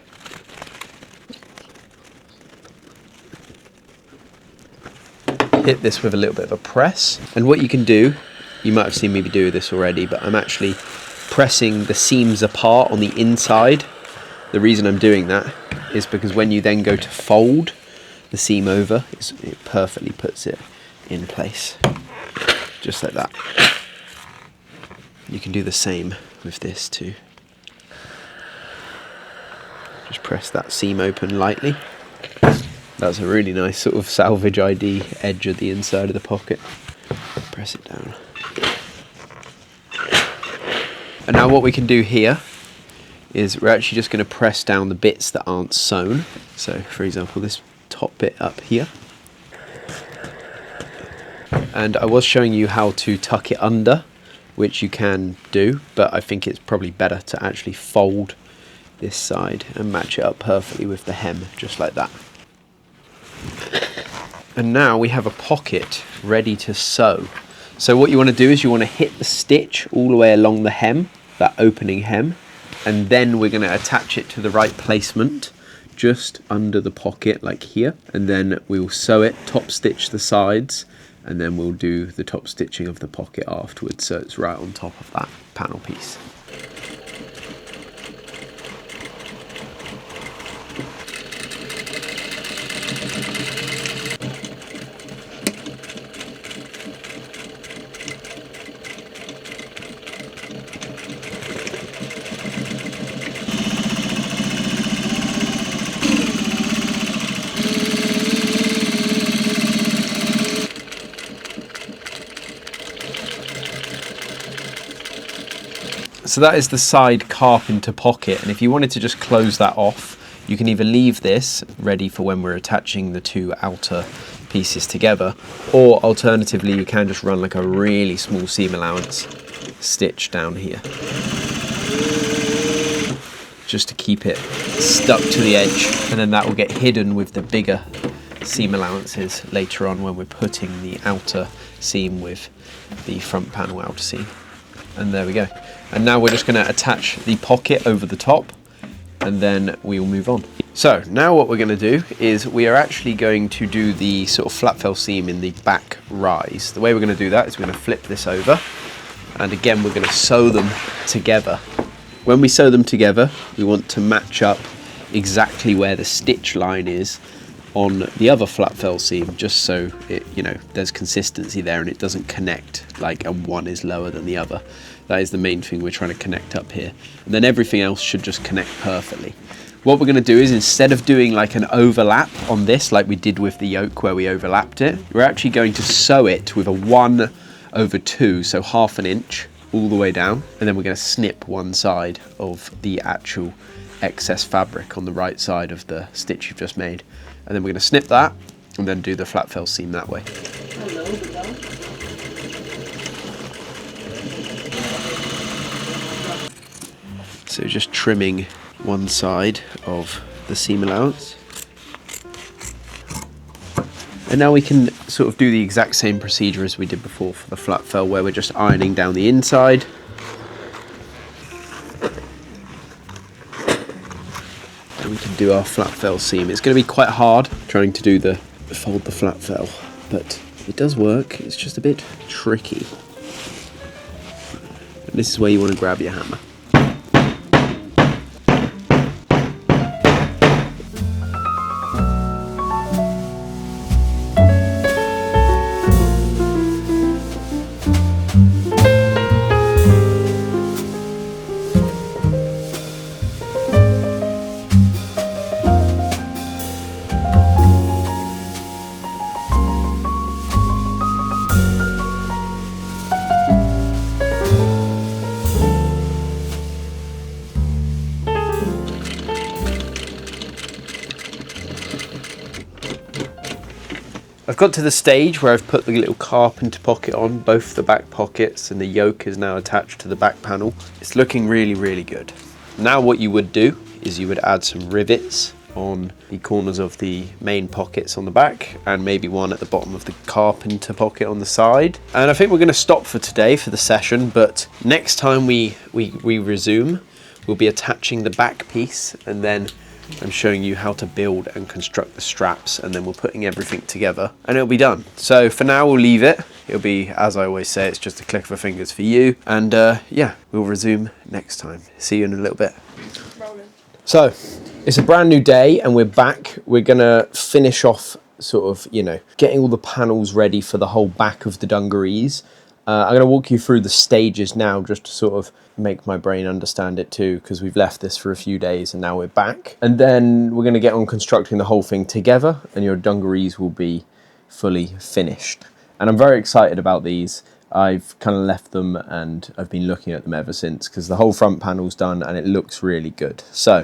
S1: Hit this with a little bit of a press, and what you can do, you might have seen me do this already, but I'm actually pressing the seams apart on the inside. The reason I'm doing that is because when you then go to fold the seam over, it perfectly puts it in place, just like that. You can do the same with this too. Just press that seam open lightly. That's a really nice sort of selvedge ID edge at the inside of the pocket. Press it down. And now what we can do here is we're actually just going to press down the bits that aren't sewn. So for example, this top bit up here. And I was showing you how to tuck it under, which you can do, but I think it's probably better to actually fold this side and match it up perfectly with the hem, just like that. And now we have a pocket ready to sew. So what you want to do is you want to hit the stitch all the way along the hem, that opening hem, and then we're going to attach it to the right placement just under the pocket like here, and then we'll sew it, top stitch the sides, and then we'll do the top stitching of the pocket afterwards, so it's right on top of that panel piece. So that is the side carpenter pocket, and if you wanted to just close that off, you can either leave this ready for when we're attaching the two outer pieces together, or alternatively you can just run like a really small seam allowance stitch down here, just to keep it stuck to the edge, and then that will get hidden with the bigger seam allowances later on when we're putting the outer seam with the front panel outer seam. And there we go. And now we're just going to attach the pocket over the top, and then we will move on. So now what we're going to do is we are actually going to do the sort of flat fell seam in the back rise. The way we're going to do that is we're going to flip this over, and again we're going to sew them together. When we sew them together, we want to match up exactly where the stitch line is on the other flat fell seam, just so it, you know, there's consistency there and it doesn't connect like and one is lower than the other. That is the main thing we're trying to connect up here, and then everything else should just connect perfectly. What we're going to do is, instead of doing like an overlap on this like we did with the yoke where we overlapped it, we're actually going to sew it with a 1/2, so ½ inch all the way down, and then we're going to snip one side of the actual excess fabric on the right side of the stitch you've just made, and then we're going to snip that and then do the flat fell seam that way. So just trimming one side of the seam allowance, and now we can sort of do the exact same procedure as we did before for the flat fell, where we're just ironing down the inside. And we can do our flat fell seam. It's going to be quite hard trying to do the fold the flat fell, but it does work. It's just a bit tricky. And this is where you want to grab your hammer. I've got to the stage where I've put the little carpenter pocket on both the back pockets, and the yoke is now attached to the back panel. It's looking really, really good. Now what you would do is you would add some rivets on the corners of the main pockets on the back, and maybe one at the bottom of the carpenter pocket on the side. And I think we're going to stop for today for the session, but next time we resume, we'll be attaching the back piece, and then I'm showing you how to build and construct the straps, and then we're putting everything together and it'll be done. So for now we'll leave it. It'll be, as I always say, it's just a click of a fingers for you, and yeah, we'll resume next time. See you in a little bit.
S5: Rolling.
S1: So it's a brand new day and we're back. We're gonna finish off sort of, you know, getting all the panels ready for the whole back of the dungarees. I'm going to walk you through the stages now, just to sort of make my brain understand it too, because we've left this for a few days and now we're back. And then we're going to get on constructing the whole thing together, and your dungarees will be fully finished. And I'm very excited about these. I've kind of left them and I've been looking at them ever since, because the whole front panel's done and it looks really good. So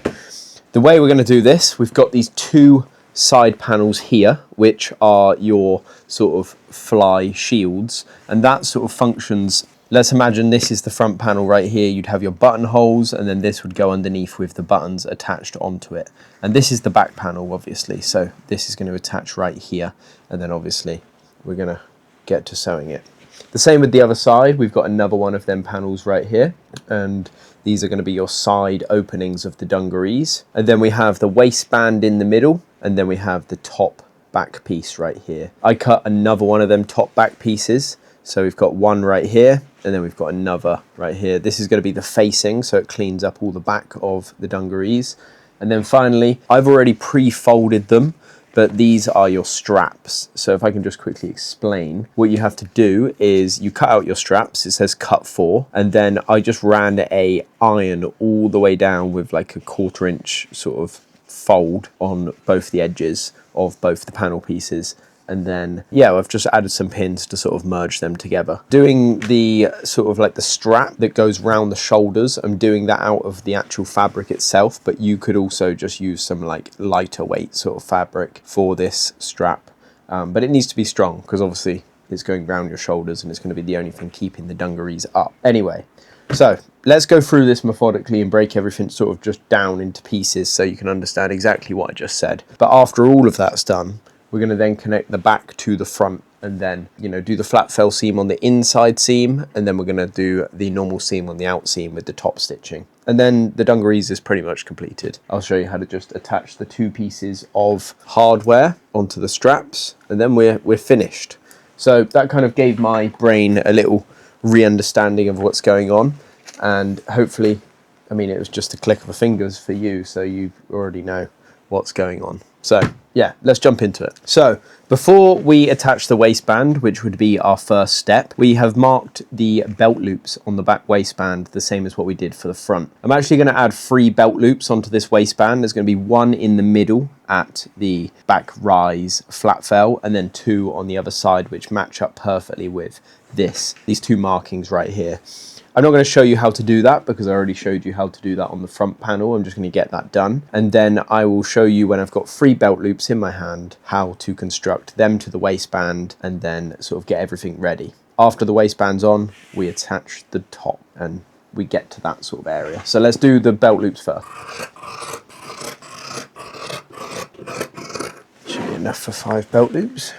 S1: the way we're going to do this, we've got these two side panels here, which are your sort of fly shields, and that sort of functions. Let's imagine this is the front panel right here. You'd have your buttonholes, and then this would go underneath with the buttons attached onto it. And this is the back panel, obviously, so this is going to attach right here, and then obviously we're going to get to sewing it. The same with the other side. We've got another one of them panels right here, and these are going to be your side openings of the dungarees. And then we have the waistband in the middle, and then we have the top back piece right here. I cut another one of them top back pieces. So we've got one right here, and then we've got another right here. This is going to be the facing, so it cleans up all the back of the dungarees. And then finally, I've already pre-folded them, but these are your straps. So if I can just quickly explain, what you have to do is you cut out your straps. It says cut 4, and then I just ran a iron all the way down with like a 1/4 inch sort of fold on both the edges of both the panel pieces. And then, yeah, I've just added some pins to sort of merge them together. Doing the sort of like the strap that goes round the shoulders, I'm doing that out of the actual fabric itself, but you could also just use some like lighter weight sort of fabric for this strap. But it needs to be strong because obviously it's going round your shoulders and it's going to be the only thing keeping the dungarees up. Anyway, so let's go through this methodically and break everything sort of just down into pieces so you can understand exactly what I just said. But after all of that's done, we're going to then connect the back to the front and then, you know, do the flat fell seam on the inside seam, and then we're going to do the normal seam on the out seam with the top stitching. And then the dungarees is pretty much completed. I'll show you how to just attach the 2 pieces of hardware onto the straps, and then we're finished. So that kind of gave my brain a little re-understanding of what's going on, and hopefully, I mean, it was just a click of the fingers for you, so you already know what's going on. So yeah, let's jump into it. So before we attach the waistband, which would be our first step, we have marked the belt loops on the back waistband the same as what we did for the front. I'm actually going to add 3 belt loops onto this waistband. There's going to be 1 in the middle at the back rise flat fell, and then 2 on the other side, which match up perfectly with these 2 markings right here. I'm not going to show you how to do that because I already showed you how to do that on the front panel. I'm just going to get that done. And then I will show you, when I've got 3 belt loops in my hand, how to construct them to the waistband and then sort of get everything ready. After the waistband's on, we attach the top and we get to that sort of area. So let's do the belt loops first. Should be enough for 5 belt loops,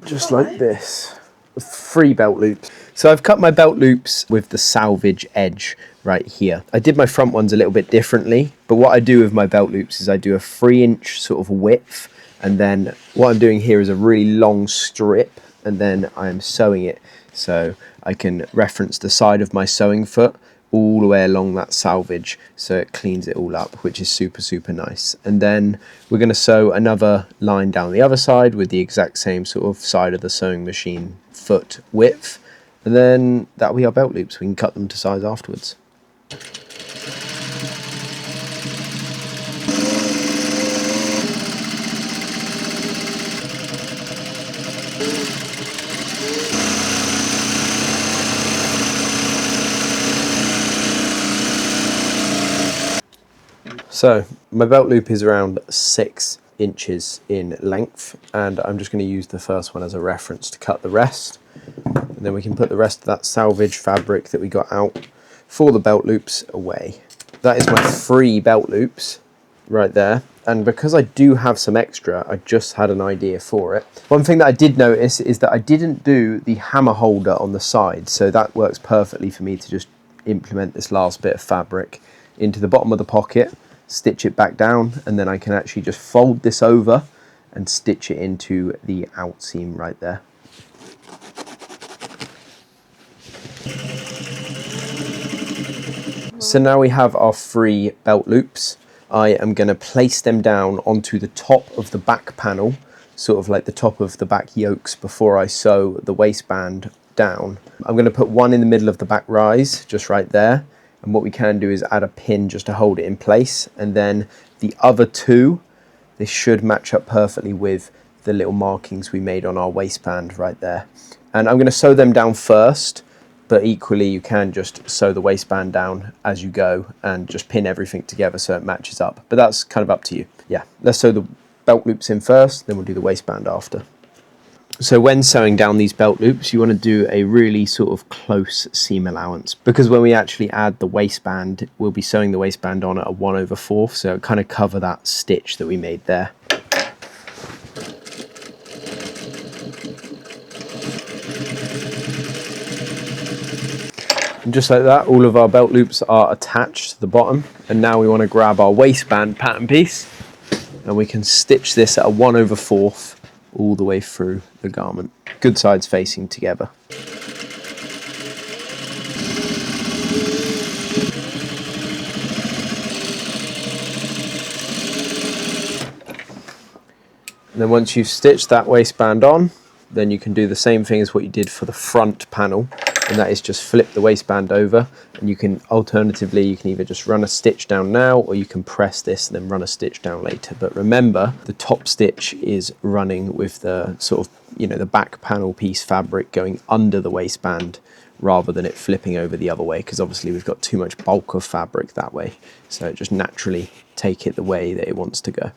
S1: just like this. 3 belt loops. So I've cut my belt loops with the selvedge edge right here. I did my front ones a little bit differently, but what I do with my belt loops is I do a 3-inch sort of width, and then what I'm doing here is a really long strip, and then I am sewing it so I can reference the side of my sewing foot all the way along that selvedge, so it cleans it all up, which is super, super nice. And then we're going to sew another line down the other side with the exact same sort of side of the sewing machine foot width, and then that'll be our belt loops. We can cut them to size afterwards. So my belt loop is around 6 inches in length, and I'm just going to use the first one as a reference to cut the rest, and then we can put the rest of that selvedge fabric that we got out for the belt loops away. That is my 3 belt loops right there, and because I do have some extra, I just had an idea for it. One thing that I did notice is that I didn't do the hammer holder on the side, so that works perfectly for me to just implement this last bit of fabric into the bottom of the pocket, stitch it back down, and then I can actually just fold this over and stitch it into the out seam right there. So now we have our 3 belt loops. I am going to place them down onto the top of the back panel, sort of like the top of the back yokes before I sew the waistband down. I'm going to put 1 in the middle of the back rise, just right there. And what we can do is add a pin just to hold it in place. And then the other 2, they should match up perfectly with the little markings we made on our waistband right there. And I'm going to sew them down first, but equally you can just sew the waistband down as you go and just pin everything together so it matches up. But that's kind of up to you. Yeah, let's sew the belt loops in first, then we'll do the waistband after. So when sewing down these belt loops, you want to do a really sort of close seam allowance, because when we actually add the waistband, we'll be sewing the waistband on at a 1/4, so kind of cover that stitch that we made there. And just like that, all of our belt loops are attached to the bottom. And now we want to grab our waistband pattern piece and we can stitch this at a 1/4 all the way through the garment. Good sides facing together. And then once you've stitched that waistband on, then you can do the same thing as what you did for the front panel, and that is just flip the waistband over, and you can alternatively, you can either just run a stitch down now or you can press this and then run a stitch down later. But remember, the top stitch is running with the sort of, you know, the back panel piece fabric going under the waistband rather than it flipping over the other way, because obviously we've got too much bulk of fabric that way. So just naturally take it the way that it wants to go.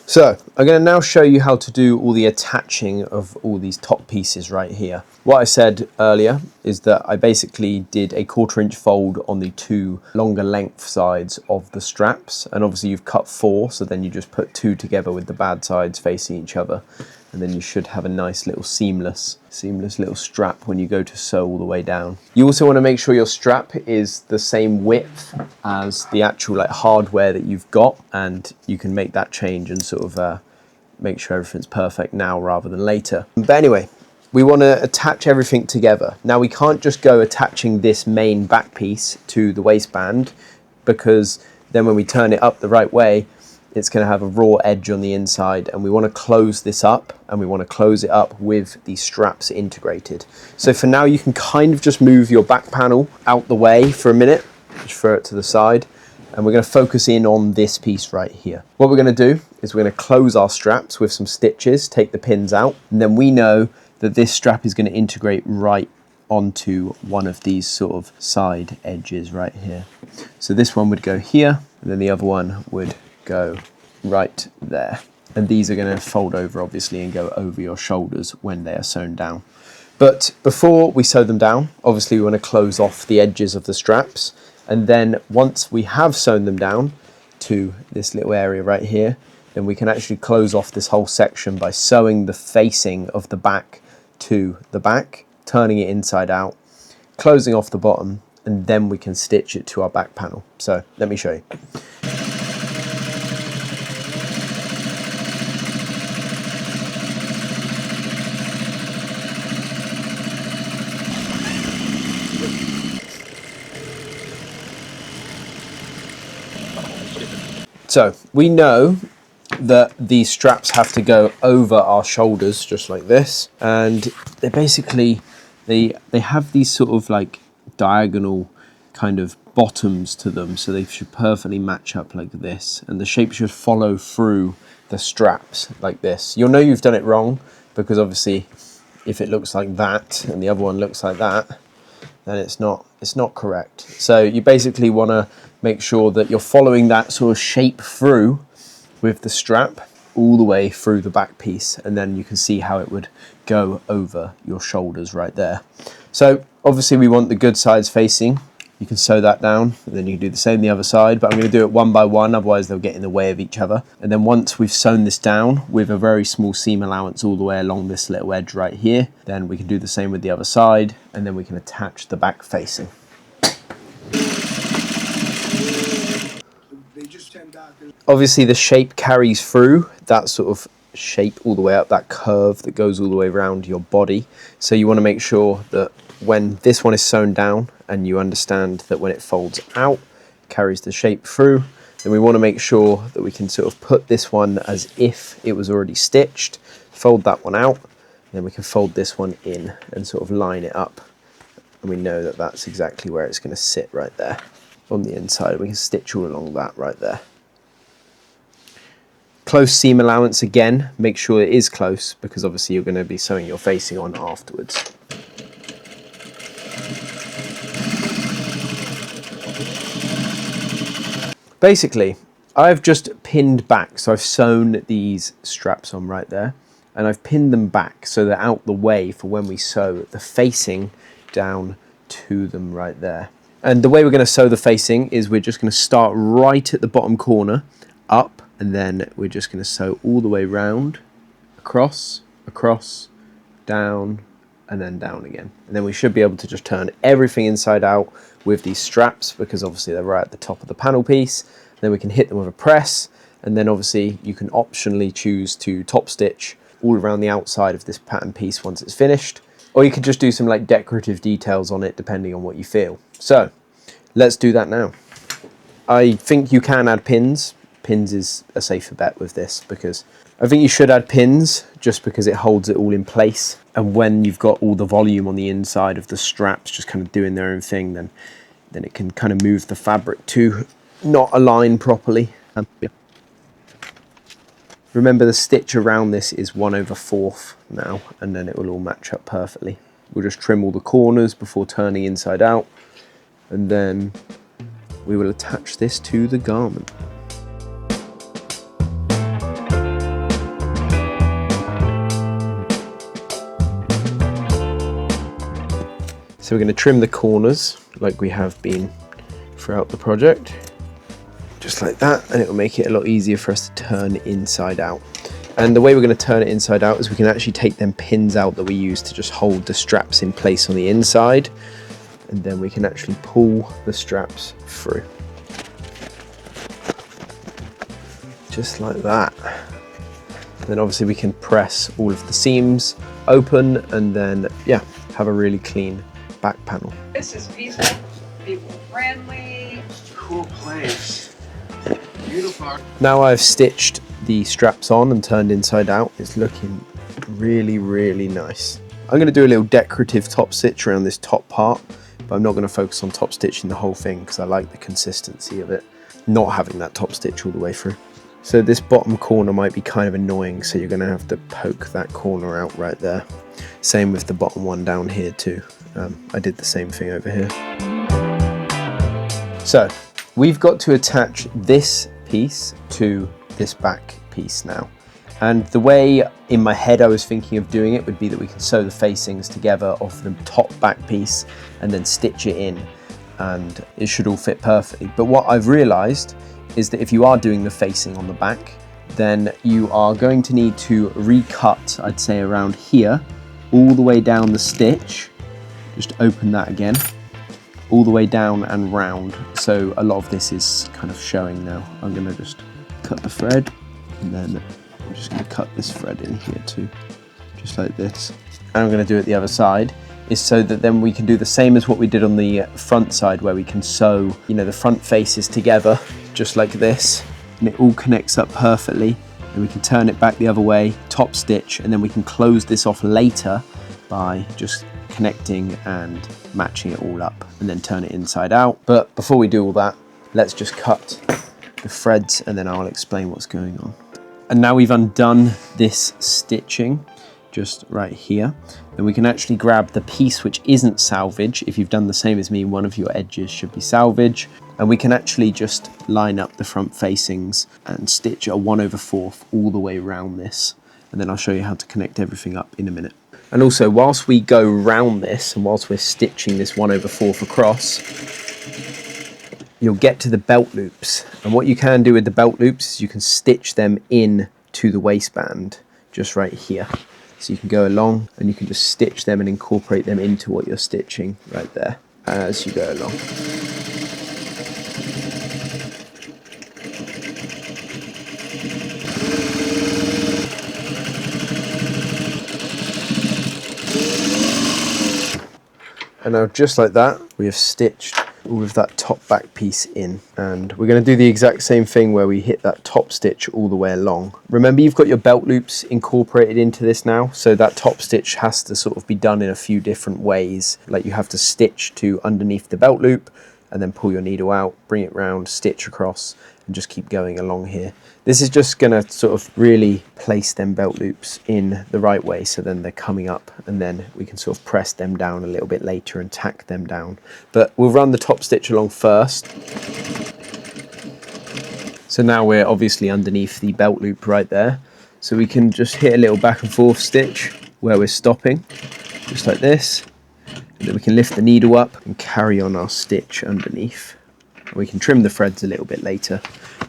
S1: So I'm going to now show you how to do all the attaching of all these top pieces right here. What I said earlier is that I basically did a 1/4 inch fold on the 2 longer length sides of the straps, and obviously you've cut 4, so then you just put 2 together with the bad sides facing each other, and then you should have a nice little seamless little strap when you go to sew all the way down. You also want to make sure your strap is the same width as the actual like hardware that you've got, and you can make that change and sort of make sure everything's perfect now rather than later. But anyway, we want to attach everything together. Now we can't just go attaching this main back piece to the waistband, because then when we turn it up the right way, it's going to have a raw edge on the inside, and we want to close this up, and we want to close it up with the straps integrated. So for now, you can kind of just move your back panel out the way for a minute, just throw it to the side, and we're going to focus in on this piece right here. What we're going to do is we're going to close our straps with some stitches, take the pins out, and then we know that this strap is going to integrate right onto one of these sort of side edges right here. So this one would go here, and then the other one would go right there, and these are going to fold over obviously and go over your shoulders when they are sewn down. But before we sew them down, obviously we want to close off the edges of the straps, and then once we have sewn them down to this little area right here, then we can actually close off this whole section by sewing the facing of the back to the back, turning it inside out, closing off the bottom, and then we can stitch it to our back panel. So let me show you. So we know that these straps have to go over our shoulders just like this, and they basically they have these sort of like diagonal kind of bottoms to them, so they should perfectly match up like this, and the shape should follow through the straps like this. You'll know you've done it wrong, because obviously if it looks like that and the other one looks like that, then it's not correct. So you basically want to make sure that you're following that sort of shape through with the strap all the way through the back piece, and then you can see how it would go over your shoulders right there. So obviously we want the good sides facing. You can sew that down, and then you can do the same the other side, but I'm going to do it one by one, otherwise they'll get in the way of each other. And then once we've sewn this down with a very small seam allowance all the way along this little edge right here, then we can do the same with the other side, and then we can attach the back facing. Obviously the shape carries through that sort of shape all the way up, that curve that goes all the way around your body. So you want to make sure that when this one is sewn down, and you understand that when it folds out, carries the shape through, then we want to make sure that we can sort of put this one as if it was already stitched, fold that one out, and then we can fold this one in and sort of line it up. And we know that that's exactly where it's going to sit right there on the inside. We can stitch all along that right there. Close seam allowance again, make sure it is close, because obviously you're going to be sewing your facing on afterwards. Basically, I've just pinned back, so I've sewn these straps on right there, and I've pinned them back so they're out the way for when we sew the facing down to them right there. And the way we're going to sew the facing is we're just going to start right at the bottom corner, up, and then we're just going to sew all the way round, across, down, and then down again. And then we should be able to just turn everything inside out with these straps, because obviously they're right at the top of the panel piece. Then we can hit them with a press, and then obviously you can optionally choose to top stitch all around the outside of this pattern piece once it's finished, or you could just do some like decorative details on it depending on what you feel. So let's do that now. I think you can add pins. Pins is a safer bet with this, because I think you should add pins just because it holds it all in place. And when you've got all the volume on the inside of the straps just kind of doing their own thing, then it can kind of move the fabric to not align properly. Remember, the stitch around this is 1/4 now, and then it will all match up perfectly. We'll just trim all the corners before turning inside out, and then we will attach this to the garment. So we're going to trim the corners like we have been throughout the project, just like that, and it will make it a lot easier for us to turn inside out. And the way we're going to turn it inside out is we can actually take them pins out that we use to just hold the straps in place on the inside, and then we can actually pull the straps through. Just like that. And then obviously we can press all of the seams open, and then yeah, have a really clean back panel.
S4: This is peaceful, people friendly.
S3: Cool place. Beautiful.
S1: Now I've stitched the straps on and turned inside out, it's looking really, really nice. I'm going to do a little decorative top stitch around this top part, but I'm not going to focus on top stitching the whole thing because I like the consistency of it, not having that top stitch all the way through. So this bottom corner might be kind of annoying, so you're going to have to poke that corner out right there. Same with the bottom one down here too. I did the same thing over here. So we've got to attach this piece to this back piece now. And the way in my head I was thinking of doing it would be that we can sew the facings together off the top back piece and then stitch it in, and it should all fit perfectly. But what I've realized is that if you are doing the facing on the back, then you are going to need to recut, I'd say around here, all the way down the stitch. Just open that again, all the way down and round. So a lot of this is kind of showing now. I'm going to just cut the thread, and then I'm just going to cut this thread in here too, just like this. And I'm going to do it the other side, is so that then we can do the same as what we did on the front side, where we can sew, you know, the front faces together just like this, and it all connects up perfectly. And we can turn it back the other way, top stitch, and then we can close this off later by just connecting and matching it all up, and then turn it inside out. But before we do all that, let's just cut the threads, and then I'll explain what's going on. And now we've undone this stitching just right here, then we can actually grab the piece which isn't salvage. If you've done the same as me, one of your edges should be salvage, and we can actually just line up the front facings and stitch a 1/4 all the way around this, and then I'll show you how to connect everything up in a minute. And also, whilst we go round this and whilst we're stitching this 1/4 across, you'll get to the belt loops, and what you can do with the belt loops is you can stitch them in to the waistband just right here. So you can go along and you can just stitch them and incorporate them into what you're stitching right there as you go along. And now just like that, we have stitched all of that top back piece in, and we're going to do the exact same thing where we hit that top stitch all the way along. Remember, you've got your belt loops incorporated into this now, so that top stitch has to sort of be done in a few different ways. Like you have to stitch to underneath the belt loop and then pull your needle out, bring it round, stitch across, and just keep going along here. This is just going to sort of really place them belt loops in the right way, so then they're coming up, and then we can sort of press them down a little bit later and tack them down. But we'll run the top stitch along first. So now we're obviously underneath the belt loop right there, so we can just hit a little back and forth stitch where we're stopping, just like this, and then we can lift the needle up and carry on our stitch underneath. We can trim the threads a little bit later.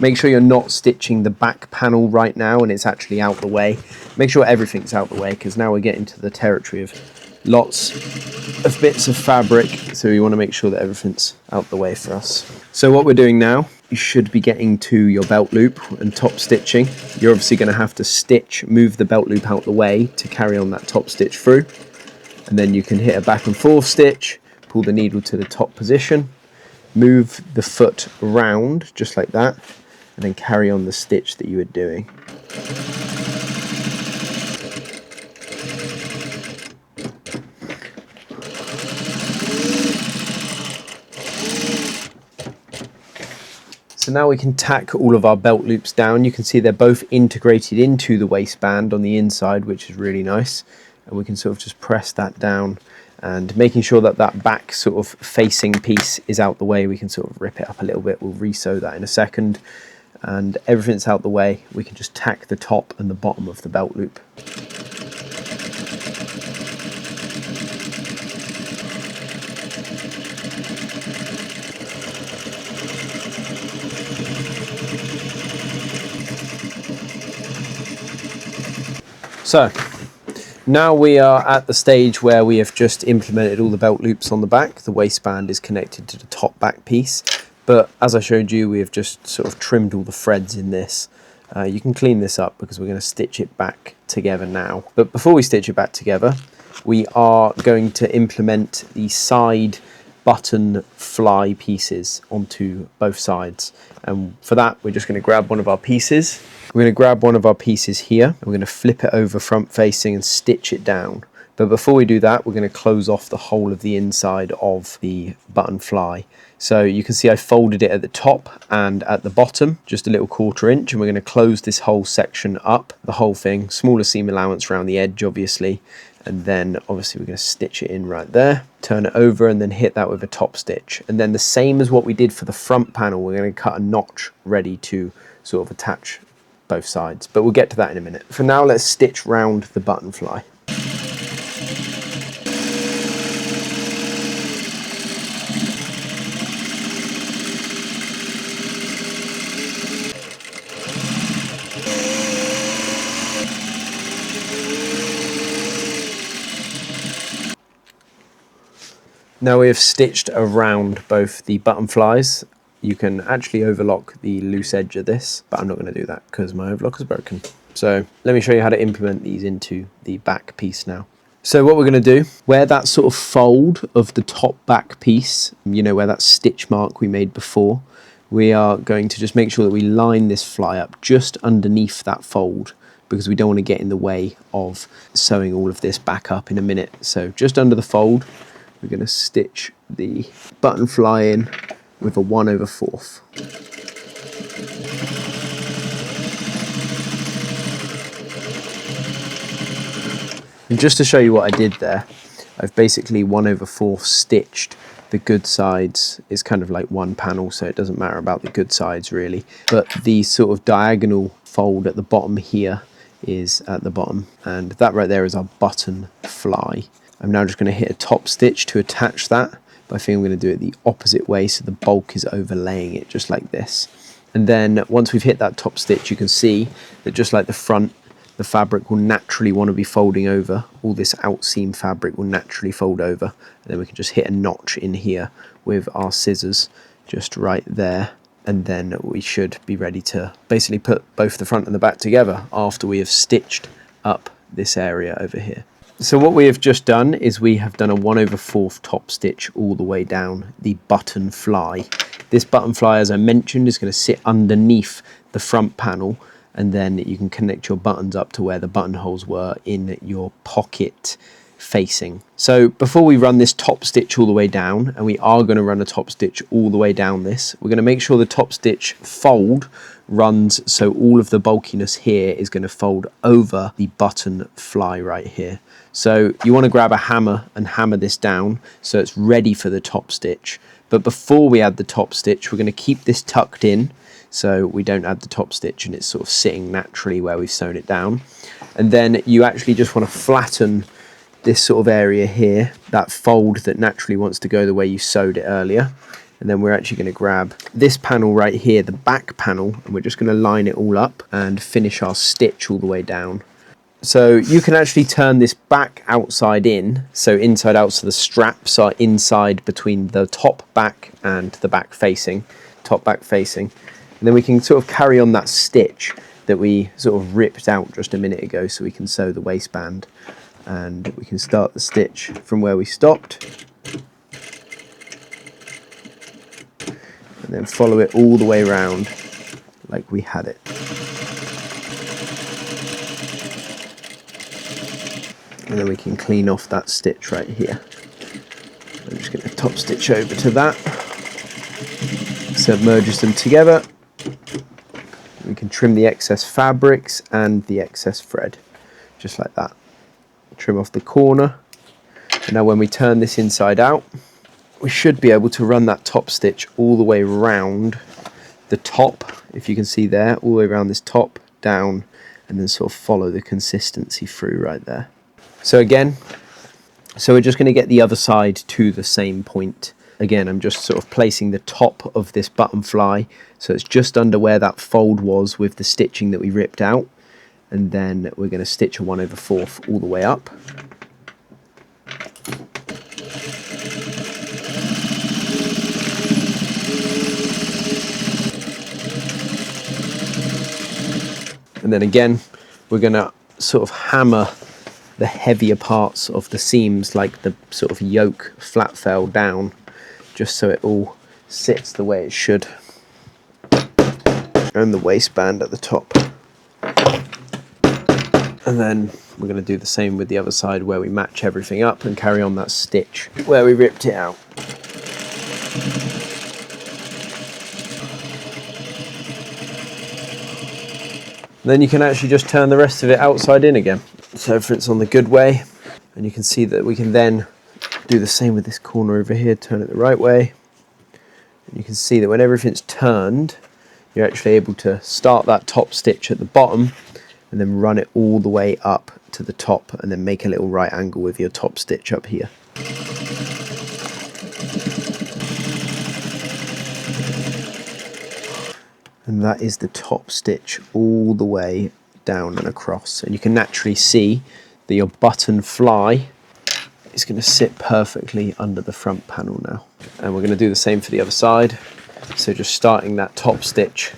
S1: Make sure you're not stitching the back panel right now and it's actually out the way. Make sure everything's out the way, because now we're getting to the territory of lots of bits of fabric, so we want to make sure that everything's out the way for us. So what we're doing now, you should be getting to your belt loop and top stitching. You're obviously going to have to move the belt loop out the way to carry on that top stitch through, and then you can hit a back and forth stitch, pull the needle to the top position, move the foot around just like that, and then carry on the stitch that you were doing. So now we can tack all of our belt loops down. You can see they're both integrated into the waistband on the inside, which is really nice. And we can sort of just press that down, and making sure that that back sort of facing piece is out the way, we can sort of rip it up a little bit. We'll re-sew that in a second. And everything's out the way. We can just tack the top and the bottom of the belt loop. So now we are at the stage where we have just implemented all the belt loops on the back. The waistband is connected to the top back piece, but as I showed you, we have just sort of trimmed all the threads in this. You can clean this up because we're going to stitch it back together now. But before we stitch it back together, we are going to implement the side button fly pieces onto both sides. And for that, we're just going to grab one of our pieces. We're going to grab one of our pieces here, and we're going to flip it over front facing and stitch it down. But before we do that, we're going to close off the whole of the inside of the button fly. So you can see I folded it at the top and at the bottom, just a little 1/4 inch, and we're going to close this whole section up, the whole thing, smaller seam allowance around the edge obviously, and then obviously we're going to stitch it in right there, turn it over, and then hit that with a top stitch. And then the same as what we did for the front panel, we're going to cut a notch ready to sort of attach both sides, but we'll get to that in a minute. For now, let's stitch round the button fly. Now we have stitched around both the button flies. You can actually overlock the loose edge of this, but I'm not going to do that because my overlock is broken. So let me show you how to implement these into the back piece now. So what we're going to do, where that sort of fold of the top back piece, you know, where that stitch mark we made before, we are going to just make sure that we line this fly up just underneath that fold, because we don't want to get in the way of sewing all of this back up in a minute. So just under the fold, we're going to stitch the button fly in with a 1/4. And just to show you what I did there, I've basically 1/4 stitched the good sides. It's kind of like one panel, so it doesn't matter about the good sides really, but the sort of diagonal fold at the bottom here is at the bottom, and that right there is our button fly. I'm now just going to hit a top stitch to attach that, but I think I'm going to do it the opposite way so the bulk is overlaying it just like this. And then once we've hit that top stitch, you can see that just like the front, the fabric will naturally want to be folding over. All this outseam fabric will naturally fold over, and then we can just hit a notch in here with our scissors just right there, and then we should be ready to basically put both the front and the back together after we have stitched up this area over here. So what we have just done is we have done a 1/4 top stitch all the way down the button fly. This button fly, as I mentioned, is going to sit underneath the front panel, and then you can connect your buttons up to where the buttonholes were in your pocket facing. So before we run this top stitch all the way down, and we are going to run a top stitch all the way down this, we're going to make sure the top stitch fold runs so all of the bulkiness here is going to fold over the button fly right here. So you want to grab a hammer and hammer this down so it's ready for the top stitch. But before we add the top stitch, we're going to keep this tucked in so we don't add the top stitch and it's sort of sitting naturally where we've sewn it down. And then you actually just want to flatten this sort of area here, that fold that naturally wants to go the way you sewed it earlier. And then we're actually going to grab this panel right here, the back panel, and we're just going to line it all up and finish our stitch all the way down. So you can actually turn this back outside in, so inside out, so the straps are inside between the top back and the back facing, top back facing. And then we can sort of carry on that stitch that we sort of ripped out just a minute ago, so we can sew the waistband. And we can start the stitch from where we stopped. And then follow it all the way around like we had it. And then we can clean off that stitch right here. I'm just going to top stitch over to that, so it merges them together. We can trim the excess fabrics and the excess thread, just like that. Trim off the corner. And now when we turn this inside out, we should be able to run that top stitch all the way around the top, if you can see there, all the way around this top, down, and then sort of follow the consistency through right there. So again, so we're just going to get the other side to the same point. Again, I'm just sort of placing the top of this button fly, so it's just under where that fold was with the stitching that we ripped out. And then we're going to stitch a 1/4 all the way up. And then again, we're going to sort of hammer the heavier parts of the seams, like the sort of yoke flat fell down, just so it all sits the way it should. And the waistband at the top. And then we're going to do the same with the other side, where we match everything up and carry on that stitch where we ripped it out. Then you can actually just turn the rest of it outside in again. So if it's on the good way, and you can see that we can then do the same with this corner over here, turn it the right way. And you can see that when everything's turned, you're actually able to start that top stitch at the bottom and then run it all the way up to the top, and then make a little right angle with your top stitch up here. And that is the top stitch all the way down and across. And you can naturally see that your button fly is going to sit perfectly under the front panel now. And we're going to do the same for the other side. So just starting that top stitch.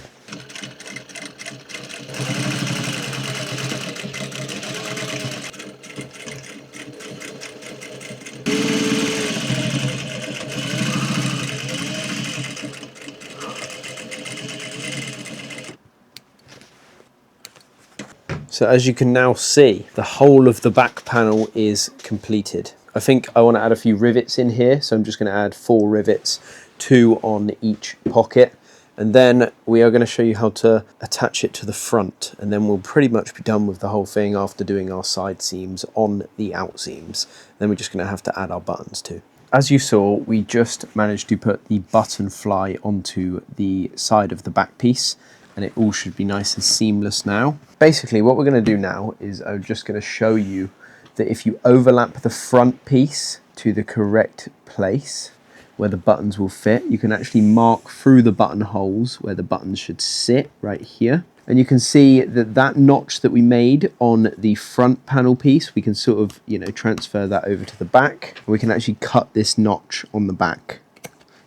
S1: So as you can now see, the whole of the back panel is completed. I think I want to add a few rivets in here, so I'm just going to add 4 rivets, 2 on each pocket, and then we are going to show you how to attach it to the front, and then we'll pretty much be done with the whole thing after doing our side seams on the out seams. Then we're just going to have to add our buttons too. As you saw, we just managed to put the button fly onto the side of the back piece, and it all should be nice and seamless now. Basically, what we're going to do now is I'm just going to show you that if you overlap the front piece to the correct place where the buttons will fit, you can actually mark through the button holes where the buttons should sit right here. And you can see that that notch that we made on the front panel piece, we can sort of, you know, transfer that over to the back. We can actually cut this notch on the back,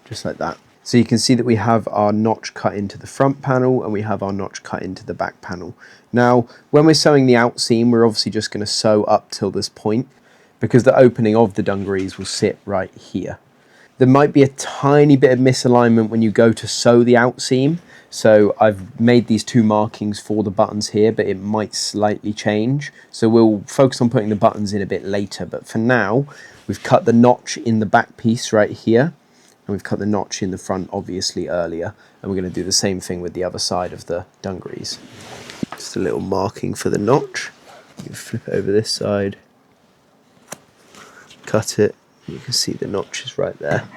S1: just like that. So you can see that we have our notch cut into the front panel and we have our notch cut into the back panel. Now, when we're sewing the out seam, we're obviously just going to sew up till this point, because the opening of the dungarees will sit right here. There might be a tiny bit of misalignment when you go to sew the out seam. So I've made these 2 markings for the buttons here, but it might slightly change. So we'll focus on putting the buttons in a bit later. But for now, we've cut the notch in the back piece right here. And we've cut the notch in the front, obviously, earlier. And we're going to do the same thing with the other side of the dungarees. Just a little marking for the notch. You flip it over this side, cut it. You can see the notch is right there.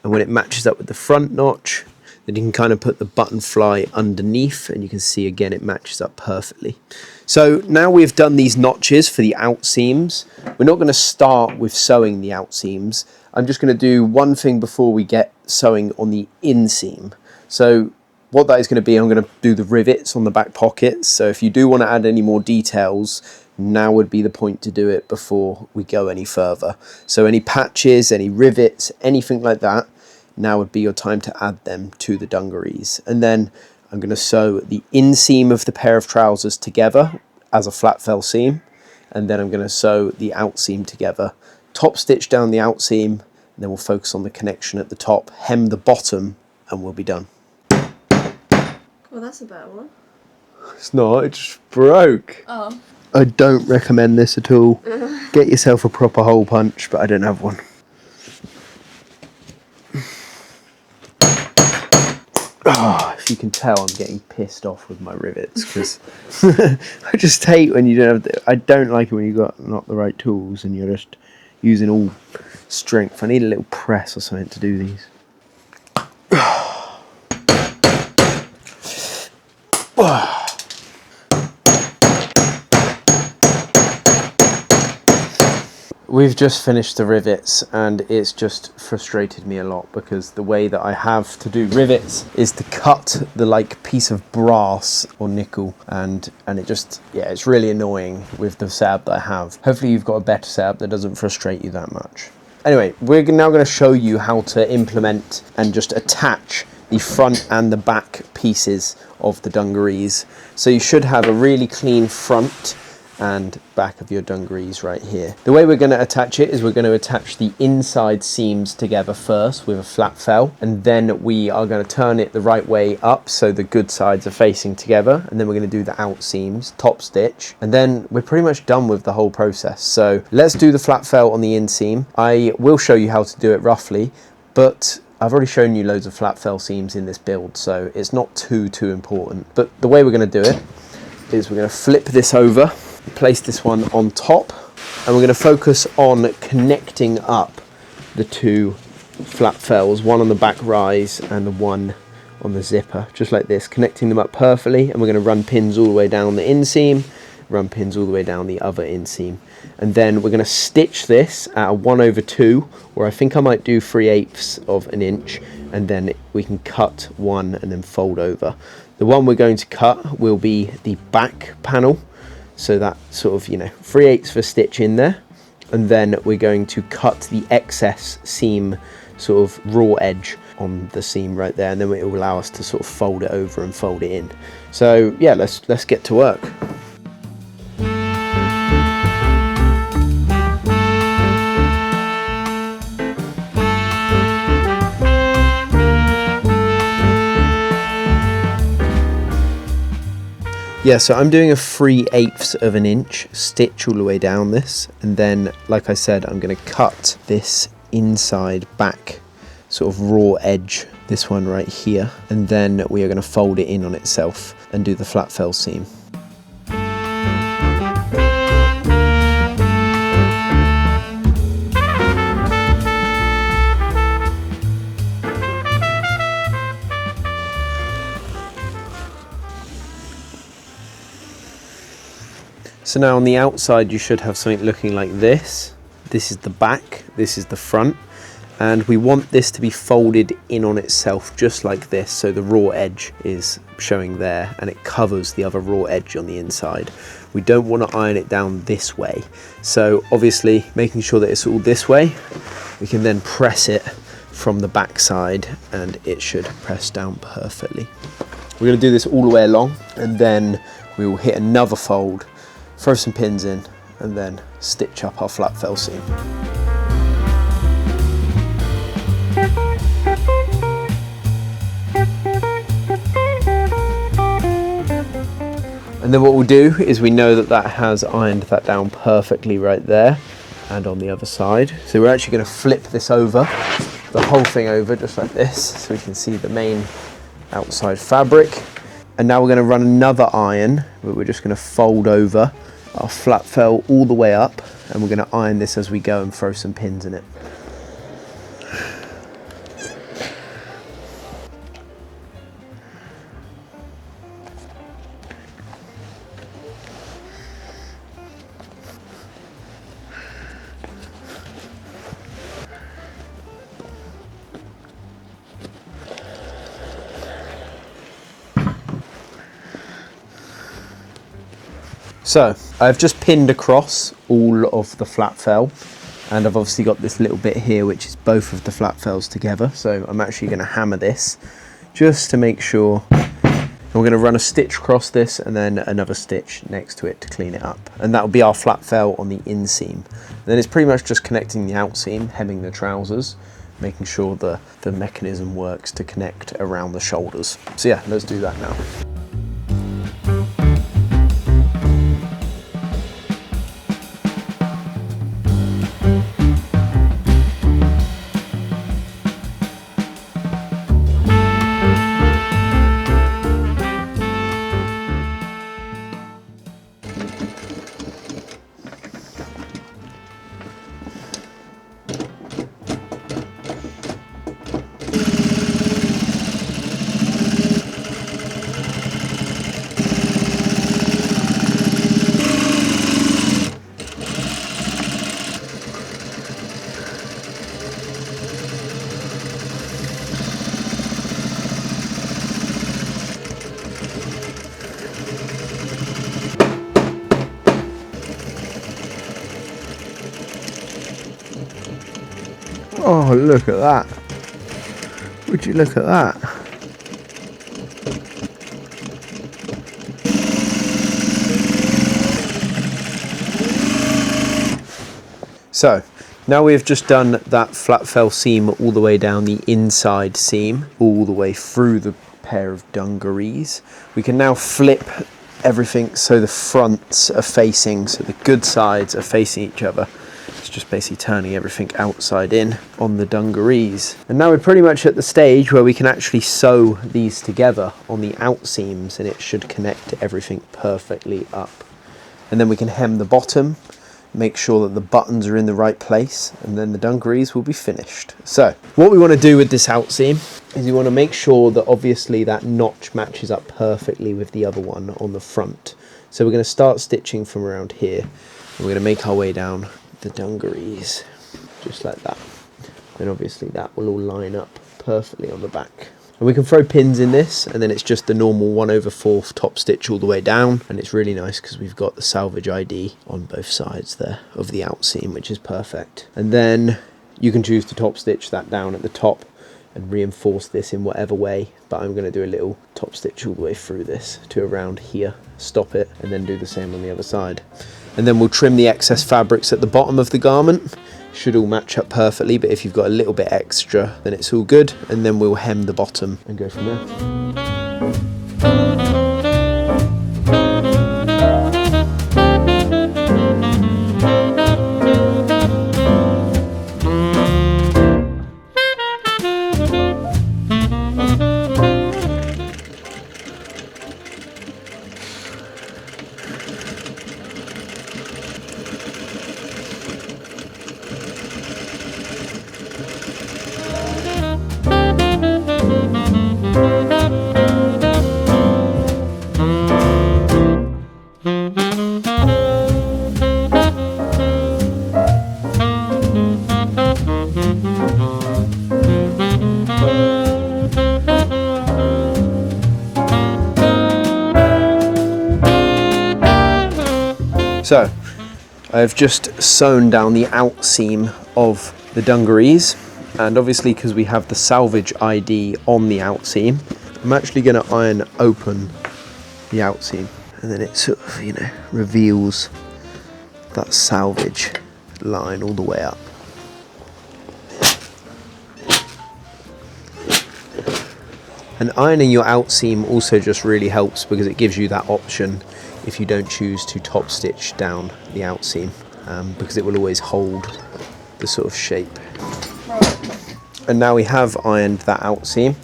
S1: And when it matches up with the front notch, Then you can kind of put the button fly underneath, and you can see again it matches up perfectly. So now we've done these notches for the out seams. We're not going to start with sewing the out seams. I'm just going to do one thing before we get sewing on the inseam. So what that is going to be, I'm going to do the rivets on the back pockets. So if you do want to add any more details, now would be the point to do it before we go any further. So any patches, any rivets, anything like that, now would be your time to add them to the dungarees. And then I'm going to sew the inseam of the pair of trousers together as a flat fell seam, and then I'm going to sew the out seam together, top stitch down the out seam, and then we'll focus on the connection at the top, hem the bottom, and we'll be done.
S5: Well, that's a better one.
S1: It's not, it just broke.
S5: Oh.
S1: I don't recommend this at all. Get yourself a proper hole punch, but I don't have one. Oh, if you can tell, I'm getting pissed off with my rivets, because I just hate when you don't have I don't like it when you've got not the right tools and you're just using all strength. I need a little press or something to do these. We've just finished the rivets, and it's just frustrated me a lot, because the way that I have to do rivets is to cut the like piece of brass or nickel, and it just, yeah, it's really annoying with the setup that I have. Hopefully you've got a better setup that doesn't frustrate you that much. Anyway, we're now going to show you how to implement and just attach the front and the back pieces of the dungarees. So you should have a really clean front and back of your dungarees right here. The way we're going to attach it is we're going to attach the inside seams together first with a flat fell, and then we are going to turn it the right way up so the good sides are facing together, and then we're going to do the out seams, top stitch, and then we're pretty much done with the whole process. So let's do the flat fell on the inseam. I will show you how to do it roughly, but I've already shown you loads of flat fell seams in this build, so it's not too important. But the way we're going to do it is we're going to flip this over, place this one on top, and we're going to focus on connecting up the two flat fells, one on the back rise and the one on the zipper, just like this, connecting them up perfectly. And we're going to run pins all the way down the inseam, run pins all the way down the other inseam, and then we're going to stitch this at a 1/2, where I think I might do 3/8 of an inch, and then we can cut one and then fold over. The one we're going to cut will be the back panel, so that sort of, 3/8 for stitch in there, and then we're going to cut the excess seam sort of raw edge on the seam right there, and then it will allow us to sort of fold it over and fold it in. So yeah, let's get to work. Yeah, so I'm doing a 3/8 of an inch stitch all the way down this, and then, like I said, I'm going to cut this inside back sort of raw edge, this one right here, and then we are going to fold it in on itself and do the flat fell seam. So now on the outside you should have something looking like this. This is the back, this is the front, and we want this to be folded in on itself just like this, so the raw edge is showing there and it covers the other raw edge on the inside. We don't want to iron it down this way, so obviously making sure that it's all this way, we can then press it from the back side and it should press down perfectly. We're going to do this all the way along, and then we will hit another fold, throw some pins in, and then stitch up our flat fell seam. And then what we'll do is, we know that that has ironed that down perfectly right there and on the other side. So we're actually going to flip this over, the whole thing over just like this, so we can see the main outside fabric. And now we're going to run another iron, but we're just going to fold over our flat fell all the way up, and we're going to iron this as we go and throw some pins in it. So I've just pinned across all of the flat fell, and I've obviously got this little bit here which is both of the flat fells together, so I'm actually going to hammer this just to make sure. We're going to run a stitch across this and then another stitch next to it to clean it up, and that will be our flat fell on the inseam. And then it's pretty much just connecting the outseam, hemming the trousers, making sure the mechanism works to connect around the shoulders. So yeah, let's do that now. Oh, look at that. Would you look at that? So, now we've just done that flat fell seam all the way down the inside seam, all the way through the pair of dungarees. We can now flip everything so the fronts are facing, so the good sides are facing each other. It's just basically turning everything outside in on the dungarees. And now we're pretty much at the stage where we can actually sew these together on the out seams, and it should connect everything perfectly up. And then we can hem the bottom, make sure that the buttons are in the right place, and then the dungarees will be finished. So what we want to do with this out seam is you want to make sure that obviously that notch matches up perfectly with the other one on the front. So we're going to start stitching from around here, and we're going to make our way down the dungarees just like that. And obviously that will all line up perfectly on the back. And we can throw pins in this, and then it's just the normal 1/4 top stitch all the way down, and it's really nice because we've got the selvedge ID on both sides there of the out seam, which is perfect. And then you can choose to top stitch that down at the top and reinforce this in whatever way, but I'm going to do a little top stitch all the way through this to around here, stop it, and then do the same on the other side. And then we'll trim the excess fabrics at the bottom of the garment. Should all match up perfectly, but if you've got a little bit extra, then it's all good. And then we'll hem the bottom and go from there. So I've just sewn down the out seam of the dungarees, and obviously because we have the selvedge ID on the out seam, I'm actually going to iron open the out seam, and then it sort of, you know, reveals that selvedge line all the way up. And ironing your out seam also just really helps because it gives you that option if you don't choose to top stitch down the out seam, because it will always hold the sort of shape. And now we have ironed that out seam.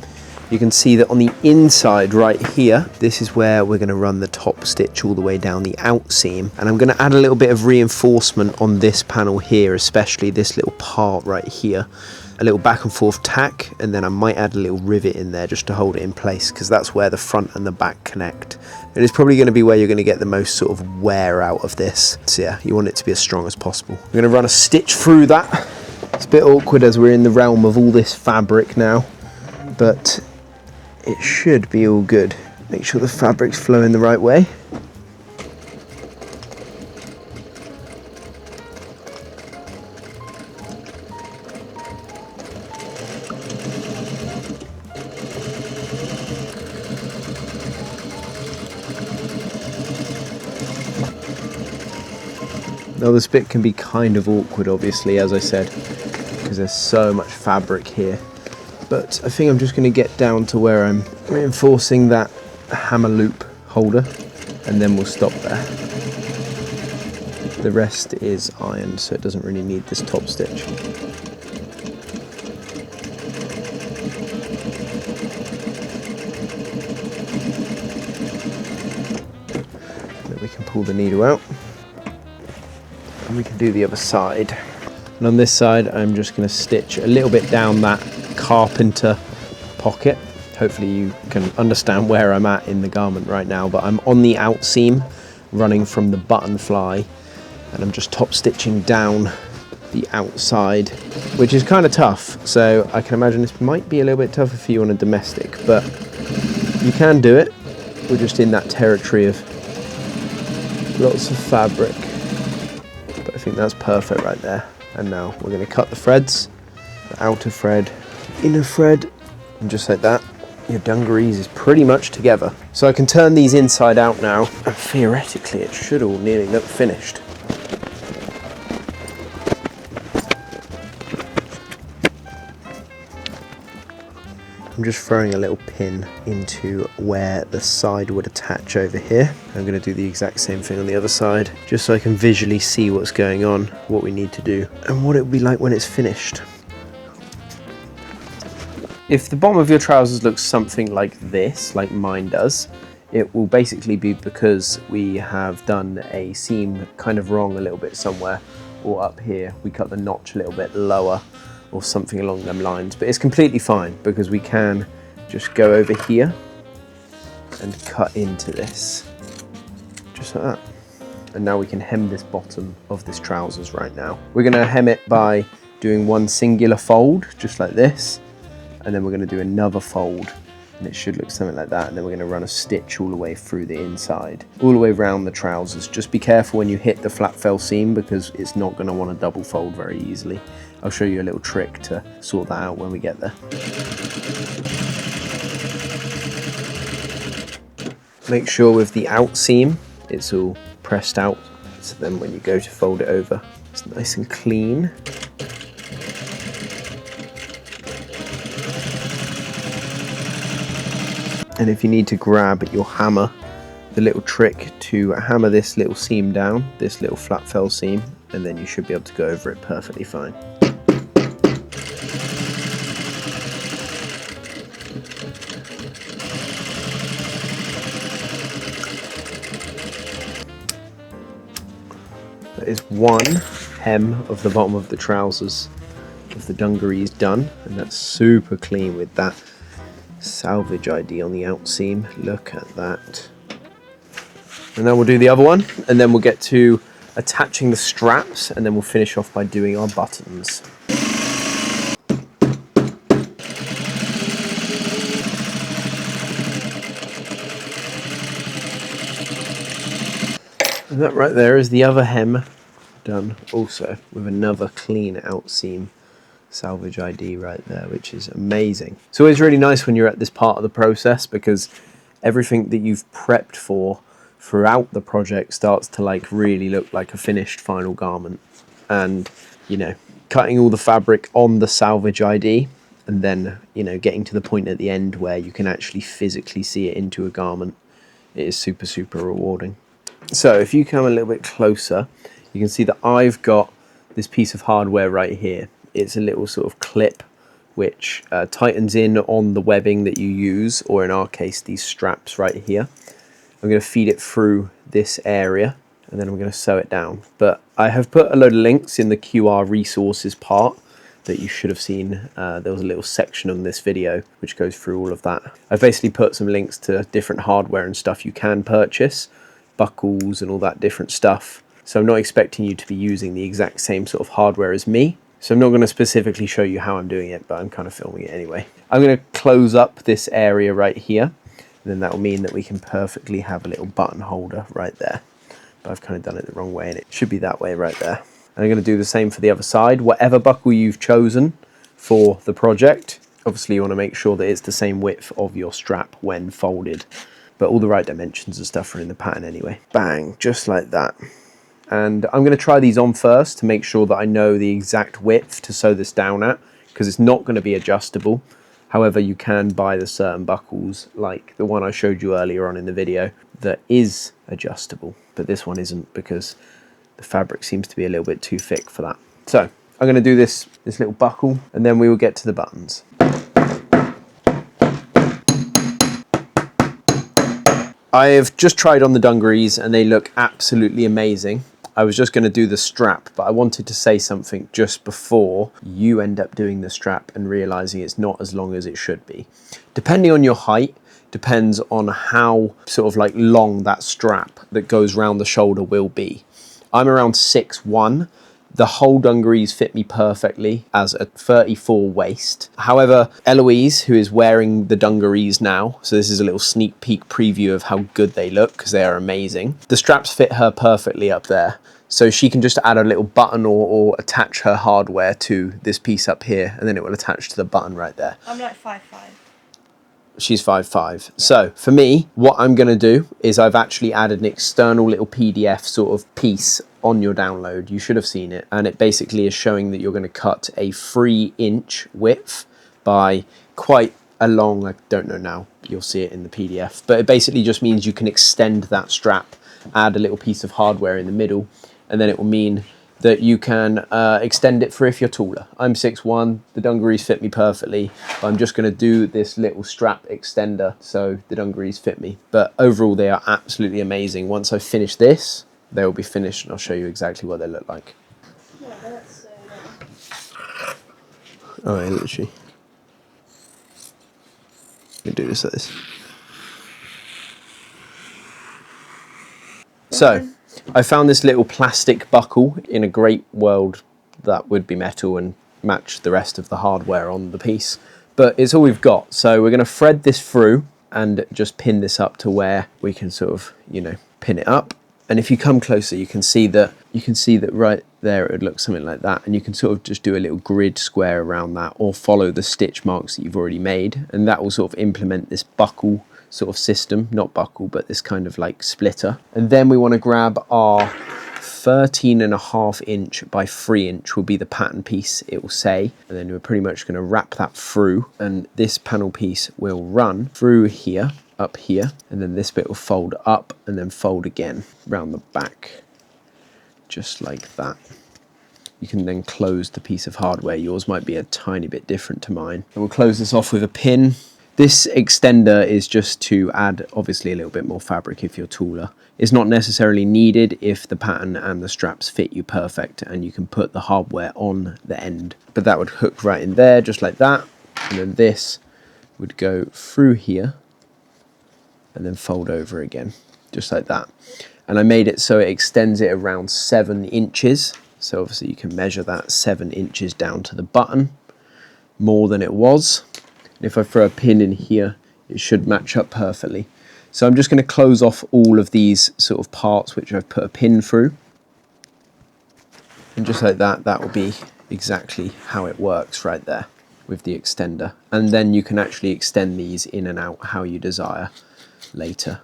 S1: You can see that on the inside right here, this is where we're going to run the top stitch all the way down the out seam, and I'm going to add a little bit of reinforcement on this panel here, especially this little part right here, a little back and forth tack, and then I might add a little rivet in there just to hold it in place, because that's where the front and the back connect. And it's probably going to be where you're going to get the most sort of wear out of this. So yeah, you want it to be as strong as possible. I'm going to run a stitch through that. It's a bit awkward as we're in the realm of all this fabric now, but it should be all good. Make sure the fabric's flowing the right way. Now this bit can be kind of awkward, obviously, as I said, because there's so much fabric here. But I think I'm just going to get down to where I'm reinforcing that hammer loop holder, and then we'll stop there. The rest is ironed, so it doesn't really need this top stitch. Then we can pull the needle out, and we can do the other side. And on this side, I'm just going to stitch a little bit down that carpenter pocket. Hopefully you can understand where I'm at in the garment right now, but I'm on the out seam running from the button fly, and I'm just top stitching down the outside, which is kind of tough. So I can imagine this might be a little bit tougher for you on a domestic, but you can do it. We're just in that territory of lots of fabric, but I think that's perfect right there. And now we're going to cut the threads, the outer thread, inner thread, and just like that, your dungarees is pretty much together. So I can turn these inside out now, and theoretically it should all nearly look finished. I'm just throwing a little pin into where the side would attach over here. I'm going to do the exact same thing on the other side, just so I can visually see what's going on, what we need to do, and what it will be like when it's finished. If the bottom of your trousers looks something like this, like mine does, it will basically be because we have done a seam kind of wrong a little bit somewhere, or up here we cut the notch a little bit lower, or something along them lines. But it's completely fine because we can just go over here and cut into this, just like that. And now we can hem this bottom of this trousers right now. We're gonna hem it by doing one singular fold, just like this, and then we're going to do another fold, and it should look something like that, and then we're going to run a stitch all the way through the inside, all the way around the trousers. Just be careful when you hit the flat fell seam, because it's not going to want to double fold very easily. I'll show you a little trick to sort that out when we get there. Make sure with the out seam it's all pressed out, so then when you go to fold it over, it's nice and clean. And if you need to grab your hammer, the little trick to hammer this little seam down, this little flat fell seam, and then you should be able to go over it perfectly fine. That is one hem of the bottom of the trousers of the dungarees done, and that's super clean with that selvedge ID on the out seam. Look at that. And then we'll do the other one, and then we'll get to attaching the straps, and then we'll finish off by doing our buttons. And that right there is the other hem done also, with another clean out seam selvedge ID right there, which is amazing. It's always really nice when you're at this part of the process, because everything that you've prepped for throughout the project starts to like really look like a finished final garment. And you know, cutting all the fabric on the selvedge ID, and then, you know, getting to the point at the end where you can actually physically see it into a garment, it is super, super rewarding. So if you come a little bit closer, you can see that I've got this piece of hardware right here. It's a little sort of clip which tightens in on the webbing that you use, or in our case these straps right here. I'm going to feed it through this area, and then I'm going to sew it down. But I have put a load of links in the QR resources part that you should have seen. There was a little section on this video which goes through all of that. I've basically put some links to different hardware and stuff you can purchase, buckles and all that different stuff. So I'm not expecting you to be using the exact same sort of hardware as me. So I'm not going to specifically show you how I'm doing it, but I'm kind of filming it anyway. I'm going to close up this area right here, and then that will mean that we can perfectly have a little button holder right there. But I've kind of done it the wrong way, and it should be that way right there. And I'm going to do the same for the other side. Whatever buckle you've chosen for the project, obviously you want to make sure that it's the same width of your strap when folded. But all the right dimensions and stuff are in the pattern anyway. Bang, just like that. and I'm going to try these on first to make sure that I know the exact width to sew this down at, because it's not going to be adjustable. However, you can buy the certain buckles like the one I showed you earlier on in the video that is adjustable, but this one isn't because the fabric seems to be a little bit too thick for that. So I'm going to do this little buckle, and then we will get to the buttons. I have just tried on the dungarees and they look absolutely amazing. I was just going to do the strap, but I wanted to say something just before you end up doing the strap and realizing it's not as long as it should be. Depending on your height, depends on how sort of like long that strap that goes around the shoulder will be. I'm around 6'1". The whole dungarees fit me perfectly as a 34 waist. However, Eloise, who is wearing the dungarees now, so this is a little sneak peek preview of how good they look because they are amazing. The straps fit her perfectly up there. So she can just add a little button or attach her hardware to this piece up here, and then it will attach to the button right there.
S5: I'm like 5'5".
S1: She's 5'5". So for me, what I'm going to do is I've actually added an external little PDF sort of piece on your download. You should have seen it, and it basically is showing that you're going to cut a 3-inch width by quite a long, I don't know now, you'll see it in the PDF, but it basically just means you can extend that strap, add a little piece of hardware in the middle, and then it will mean that you can extend it for if you're taller. I'm 6'1", the dungarees fit me perfectly, but I'm just going to do this little strap extender so the dungarees fit me. But overall they are absolutely amazing. Once I finish this, they will be finished and I'll show you exactly what they look like.
S5: Yeah, that's
S1: Oh, yeah, literally. You can do this like this. So, I found this little plastic buckle in a great world that would be metal and match the rest of the hardware on the piece. But it's all we've got. So we're going to thread this through and just pin this up to where we can sort of, you know, pin it up. And if you come closer, you can see that right there it would look something like that. And you can sort of just do a little grid square around that or follow the stitch marks that you've already made. And that will sort of implement this buckle sort of system, not buckle, but this kind of like splitter. And then we want to grab our 13.5" by 3" will be the pattern piece, it will say, and then we're pretty much going to wrap that through, and this panel piece will run through here, up here, and then this bit will fold up and then fold again round the back, just like that. You can then close the piece of hardware. Yours might be a tiny bit different to mine. And we'll close this off with a pin. This extender is just to add obviously a little bit more fabric if you're taller. It's not necessarily needed if the pattern and the straps fit you perfect and you can put the hardware on the end. But that would hook right in there just like that, and then this would go through here and then fold over again just like that. And I made it so it extends it around 7 inches. So obviously you can measure that 7 inches down to the button, more than it was. If I throw a pin in here, it should match up perfectly. So I'm just going to close off all of these sort of parts which I've put a pin through. And just like that, that will be exactly how it works right there with the extender. And then you can actually extend these in and out how you desire later.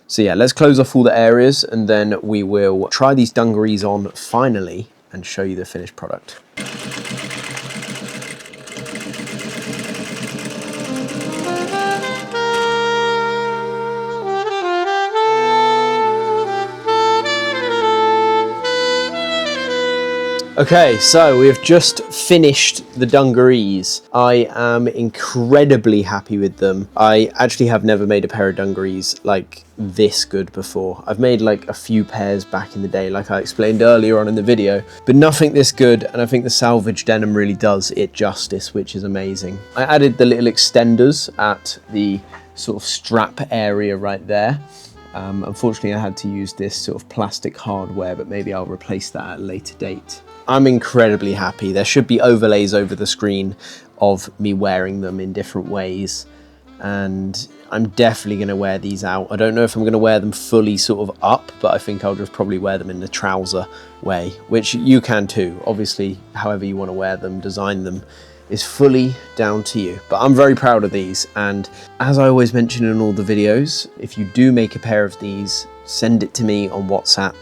S1: So yeah, let's close off all the areas and then we will try these dungarees on finally and show you the finished product. Okay, so we have just finished the dungarees. I am incredibly happy with them. I actually have never made a pair of dungarees like this good before. I've made like a few pairs back in the day, like I explained earlier on in the video, but nothing this good, and I think the selvedge denim really does it justice, which is amazing. I added the little extenders at the sort of strap area right there. Unfortunately, I had to use this sort of plastic hardware, but maybe I'll replace that at a later date. I'm incredibly happy. There should be overlays over the screen of me wearing them in different ways, and I'm definitely going to wear these out. I don't know if I'm going to wear them fully sort of up, but I think I'll just probably wear them in the trouser way, which you can too. Obviously, however you want to wear them, design them, is fully down to you. But I'm very proud of these, and as I always mention in all the videos, if you do make a pair of these, send it to me on WhatsApp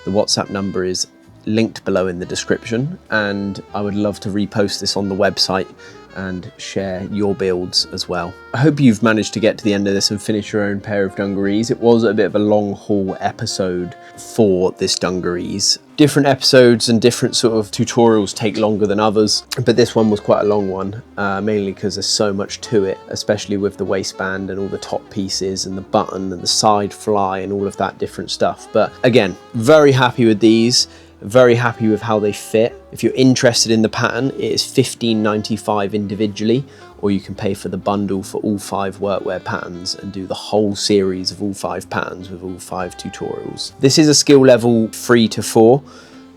S1: The WhatsApp number is linked below in the description, and I would love to repost this on the website and share your builds as well. I hope you've managed to get to the end of this and finish your own pair of dungarees. It was a bit of a long haul episode for this dungarees. Different episodes and different sort of tutorials take longer than others, but this one was quite a long one, mainly because there's so much to it, especially with the waistband and all the top pieces and the button and the side fly and all of that different stuff. But again, very happy with these. Very happy with how they fit. If you're interested in the pattern, it is $15.95 individually, or you can pay for the bundle for all 5 workwear patterns and do the whole series of all 5 patterns with all 5 tutorials. This is a skill level 3 to 4,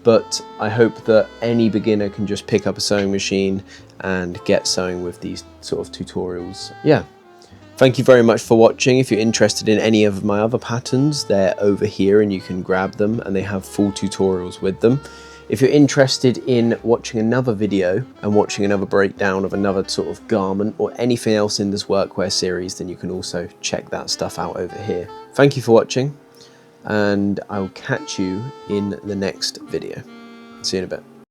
S1: but I hope that any beginner can just pick up a sewing machine and get sewing with these sort of tutorials. Yeah. Thank you very much for watching. If you're interested in any of my other patterns, they're over here and you can grab them, and they have full tutorials with them. If you're interested in watching another video and watching another breakdown of another sort of garment or anything else in this workwear series, then you can also check that stuff out over here. Thank you for watching, and I will catch you in the next video. See you in a bit.